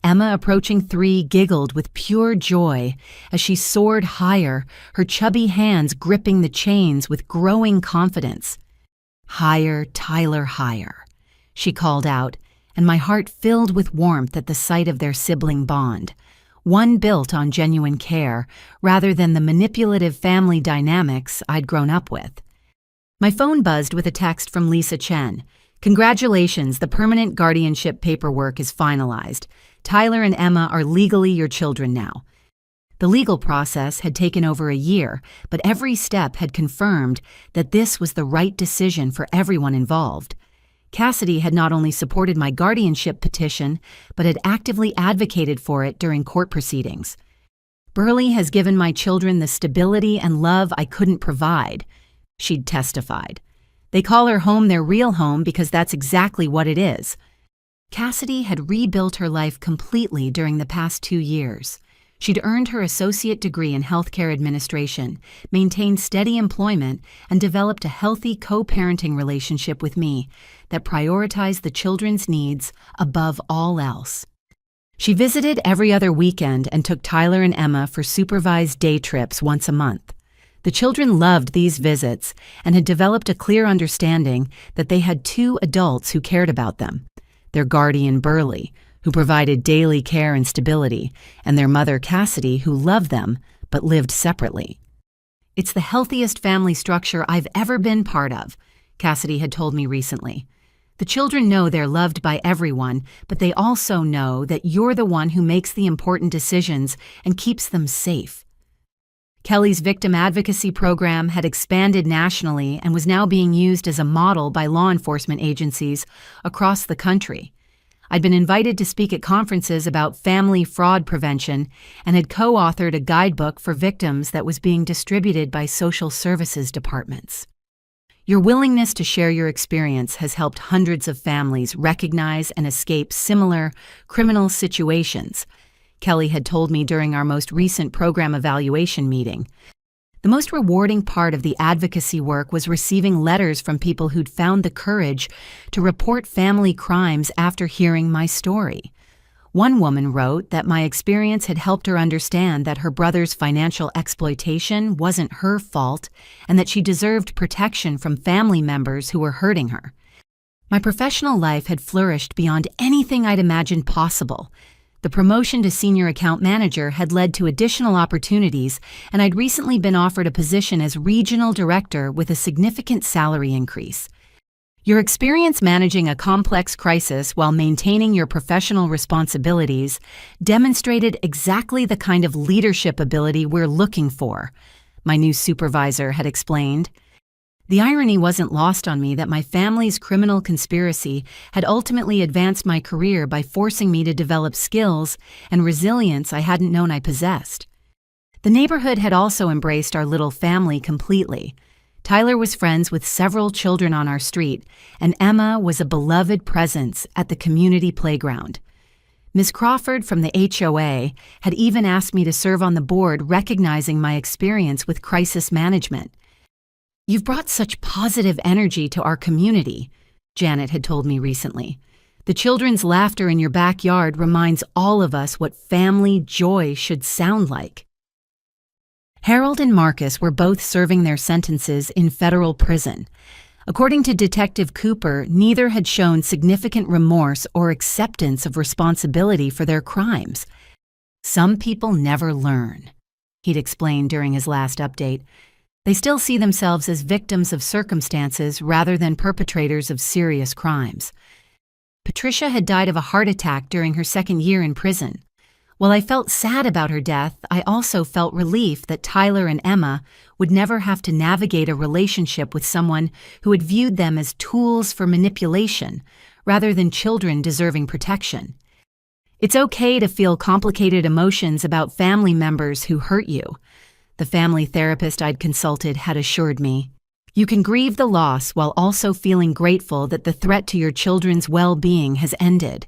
Emma, approaching 3, giggled with pure joy as she soared higher, her chubby hands gripping the chains with growing confidence. "Higher, Tyler, higher," she called out, and my heart filled with warmth at the sight of their sibling bond, one built on genuine care rather than the manipulative family dynamics I'd grown up with. My phone buzzed with a text from Lisa Chen. "Congratulations, the permanent guardianship paperwork is finalized. Tyler and Emma are legally your children now." The legal process had taken over a year, but every step had confirmed that this was the right decision for everyone involved. Cassidy had not only supported my guardianship petition, but had actively advocated for it during court proceedings. "Burley has given my children the stability and love I couldn't provide," she'd testified. "They call her home their real home because that's exactly what it is." Cassidy had rebuilt her life completely during the past 2 years. She'd earned her associate degree in healthcare administration, maintained steady employment, and developed a healthy co-parenting relationship with me that prioritized the children's needs above all else. She visited every other weekend and took Tyler and Emma for supervised day trips once a month. The children loved these visits and had developed a clear understanding that they had 2 adults who cared about them: their guardian Burley, who provided daily care and stability, and their mother Cassidy, who loved them but lived separately. "It's the healthiest family structure I've ever been part of," Cassidy had told me recently. "The children know they're loved by everyone, but they also know that you're the one who makes the important decisions and keeps them safe." Kelly's victim advocacy program had expanded nationally and was now being used as a model by law enforcement agencies across the country. I'd been invited to speak at conferences about family fraud prevention and had co-authored a guidebook for victims that was being distributed by social services departments. "Your willingness to share your experience has helped hundreds of families recognize and escape similar criminal situations," Kelly had told me during our most recent program evaluation meeting. "The most rewarding part of the advocacy work was receiving letters from people who'd found the courage to report family crimes after hearing my story. One woman wrote that my experience had helped her understand that her brother's financial exploitation wasn't her fault and that she deserved protection from family members who were hurting her. My professional life had flourished beyond anything I'd imagined possible. The promotion to senior account manager had led to additional opportunities, and I'd recently been offered a position as regional director with a significant salary increase. Your experience managing a complex crisis while maintaining your professional responsibilities demonstrated exactly the kind of leadership ability we're looking for," my new supervisor had explained. The irony wasn't lost on me that my family's criminal conspiracy had ultimately advanced my career by forcing me to develop skills and resilience I hadn't known I possessed. The neighborhood had also embraced our little family completely. Tyler was friends with several children on our street, and Emma was a beloved presence at the community playground. Ms. Crawford from the HOA had even asked me to serve on the board, recognizing my experience with crisis management. "You've brought such positive energy to our community," Janet had told me recently. "The children's laughter in your backyard reminds all of us what family joy should sound like." Harold and Marcus were both serving their sentences in federal prison. According to Detective Cooper, neither had shown significant remorse or acceptance of responsibility for their crimes. "Some people never learn," he'd explained during his last update. "They still see themselves as victims of circumstances rather than perpetrators of serious crimes." Patricia had died of a heart attack during her second year in prison. While I felt sad about her death, I also felt relief that Tyler and Emma would never have to navigate a relationship with someone who had viewed them as tools for manipulation rather than children deserving protection. It's okay to feel complicated emotions about family members who hurt you, the family therapist I'd consulted had assured me. You can grieve the loss while also feeling grateful that the threat to your children's well-being has ended.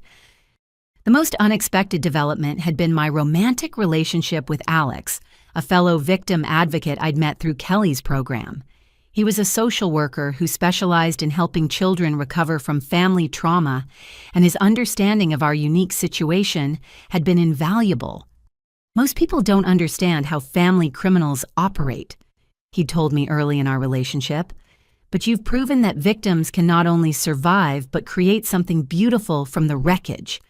The most unexpected development had been my romantic relationship with Alex, a fellow victim advocate I'd met through Kelly's program. He was a social worker who specialized in helping children recover from family trauma, and his understanding of our unique situation had been invaluable. Most people don't understand how family criminals operate, he told me early in our relationship, but you've proven that victims can not only survive but create something beautiful from the wreckage.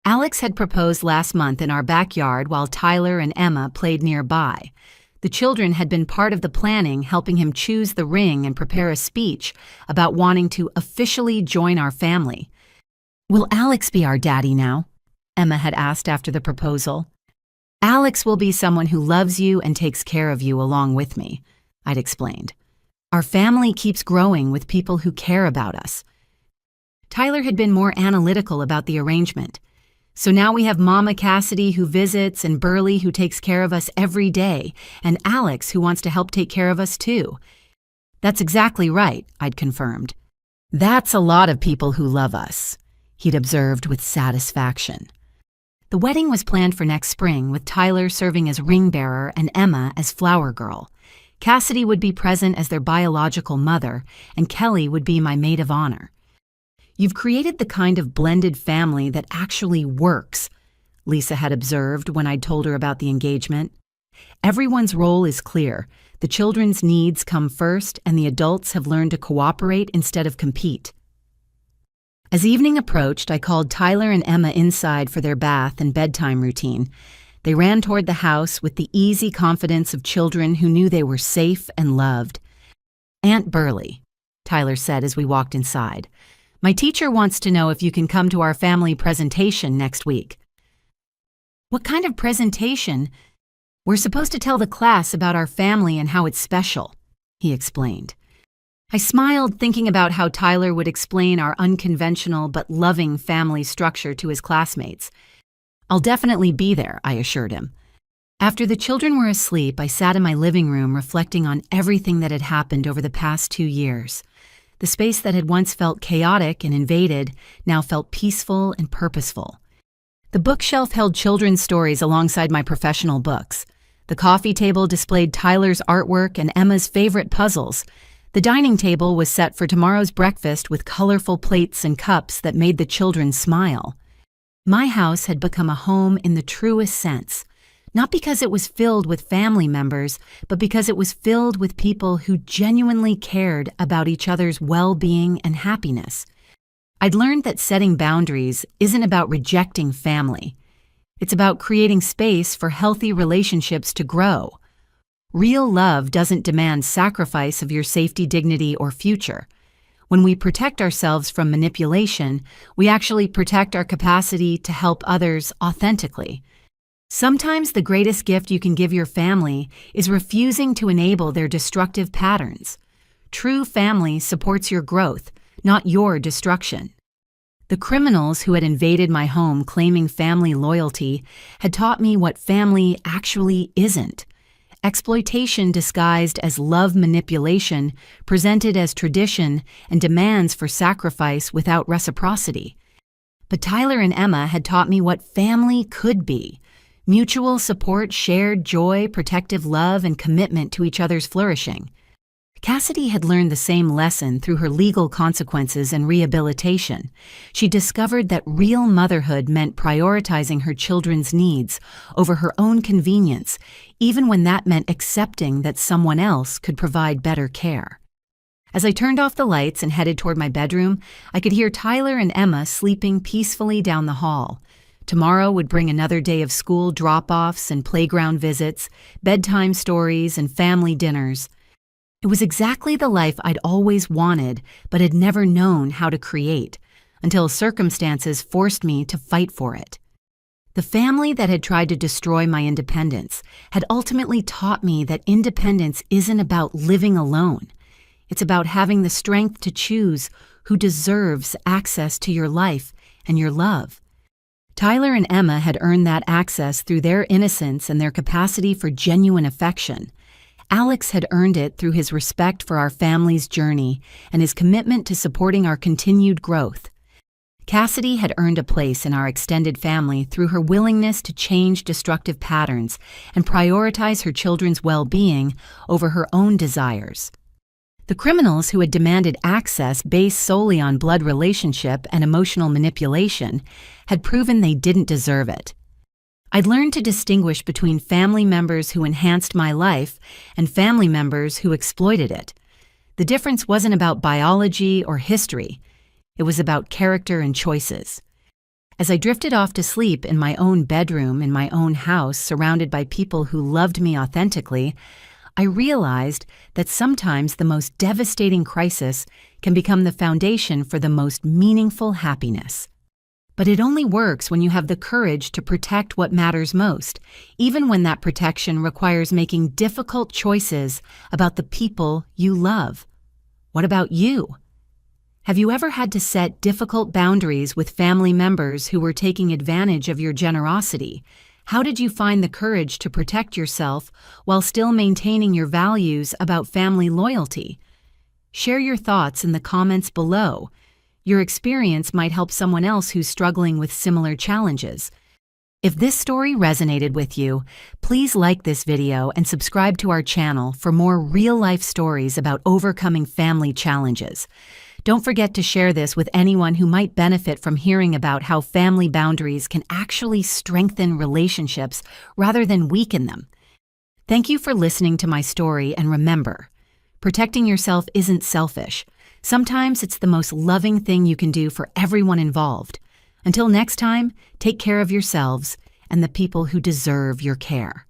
Alex had proposed last month in our backyard while Tyler and Emma played nearby. The children had been part of the planning, helping him choose the ring and prepare a speech about wanting to officially join our family. "Will Alex be our daddy now?" Emma had asked after the proposal. "Alex will be someone who loves you and takes care of you along with me," I'd explained. "Our family keeps growing with people who care about us." Tyler had been more analytical about the arrangement. "So now we have Mama Cassidy who visits and Burley who takes care of us every day, and Alex who wants to help take care of us too." "That's exactly right," I'd confirmed. "That's a lot of people who love us," he'd observed with satisfaction. The wedding was planned for next spring, with Tyler serving as ring bearer and Emma as flower girl. Cassidy would be present as their biological mother, and Kelly would be my maid of honor. "You've created the kind of blended family that actually works," Lisa had observed when I'd told her about the engagement. "Everyone's role is clear. The children's needs come first, and the adults have learned to cooperate instead of compete." As evening approached, I called Tyler and Emma inside for their bath and bedtime routine. They ran toward the house with the easy confidence of children who knew they were safe and loved. "Aunt Burley," Tyler said as we walked inside, "my teacher wants to know if you can come to our family presentation next week." "What kind of presentation?" "We're supposed to tell the class about our family and how it's special," he explained. I smiled, thinking about how Tyler would explain our unconventional but loving family structure to his classmates. "I'll definitely be there," I assured him. After the children were asleep, I sat in my living room reflecting on everything that had happened over the past 2 years. The space that had once felt chaotic and invaded now felt peaceful and purposeful. The bookshelf held children's stories alongside my professional books. The coffee table displayed Tyler's artwork and Emma's favorite puzzles. The dining table was set for tomorrow's breakfast with colorful plates and cups that made the children smile. My house had become a home in the truest sense, not because it was filled with family members, but because it was filled with people who genuinely cared about each other's well-being and happiness. I'd learned that setting boundaries isn't about rejecting family. It's about creating space for healthy relationships to grow. Real love doesn't demand sacrifice of your safety, dignity, or future. When we protect ourselves from manipulation, we actually protect our capacity to help others authentically. Sometimes the greatest gift you can give your family is refusing to enable their destructive patterns. True family supports your growth, not your destruction. The criminals who had invaded my home claiming family loyalty had taught me what family actually isn't. Exploitation disguised as love manipulation, presented as tradition, and demands for sacrifice without reciprocity. But Tyler and Emma had taught me what family could be: mutual support, shared joy, protective love, and commitment to each other's flourishing. Cassidy had learned the same lesson through her legal consequences and rehabilitation. She discovered that real motherhood meant prioritizing her children's needs over her own convenience, even when that meant accepting that someone else could provide better care. As I turned off the lights and headed toward my bedroom, I could hear Tyler and Emma sleeping peacefully down the hall. Tomorrow would bring another day of school drop-offs and playground visits, bedtime stories, and family dinners. It was exactly the life I'd always wanted, but had never known how to create, until circumstances forced me to fight for it. The family that had tried to destroy my independence had ultimately taught me that independence isn't about living alone. It's about having the strength to choose who deserves access to your life and your love. Tyler and Emma had earned that access through their innocence and their capacity for genuine affection. Alex had earned it through his respect for our family's journey and his commitment to supporting our continued growth. Cassidy had earned a place in our extended family through her willingness to change destructive patterns and prioritize her children's well-being over her own desires. The criminals who had demanded access based solely on blood relationship and emotional manipulation had proven they didn't deserve it. I'd learned to distinguish between family members who enhanced my life and family members who exploited it. The difference wasn't about biology or history. It was about character and choices. As I drifted off to sleep in my own bedroom in my own house, surrounded by people who loved me authentically, I realized that sometimes the most devastating crisis can become the foundation for the most meaningful happiness. But it only works when you have the courage to protect what matters most, even when that protection requires making difficult choices about the people you love. What about you? Have you ever had to set difficult boundaries with family members who were taking advantage of your generosity? How did you find the courage to protect yourself while still maintaining your values about family loyalty? Share your thoughts in the comments below. Your experience might help someone else who's struggling with similar challenges. If this story resonated with you, please like this video and subscribe to our channel for more real-life stories about overcoming family challenges. Don't forget to share this with anyone who might benefit from hearing about how family boundaries can actually strengthen relationships rather than weaken them. Thank you for listening to my story, and remember, protecting yourself isn't selfish. Sometimes it's the most loving thing you can do for everyone involved. Until next time, take care of yourselves and the people who deserve your care.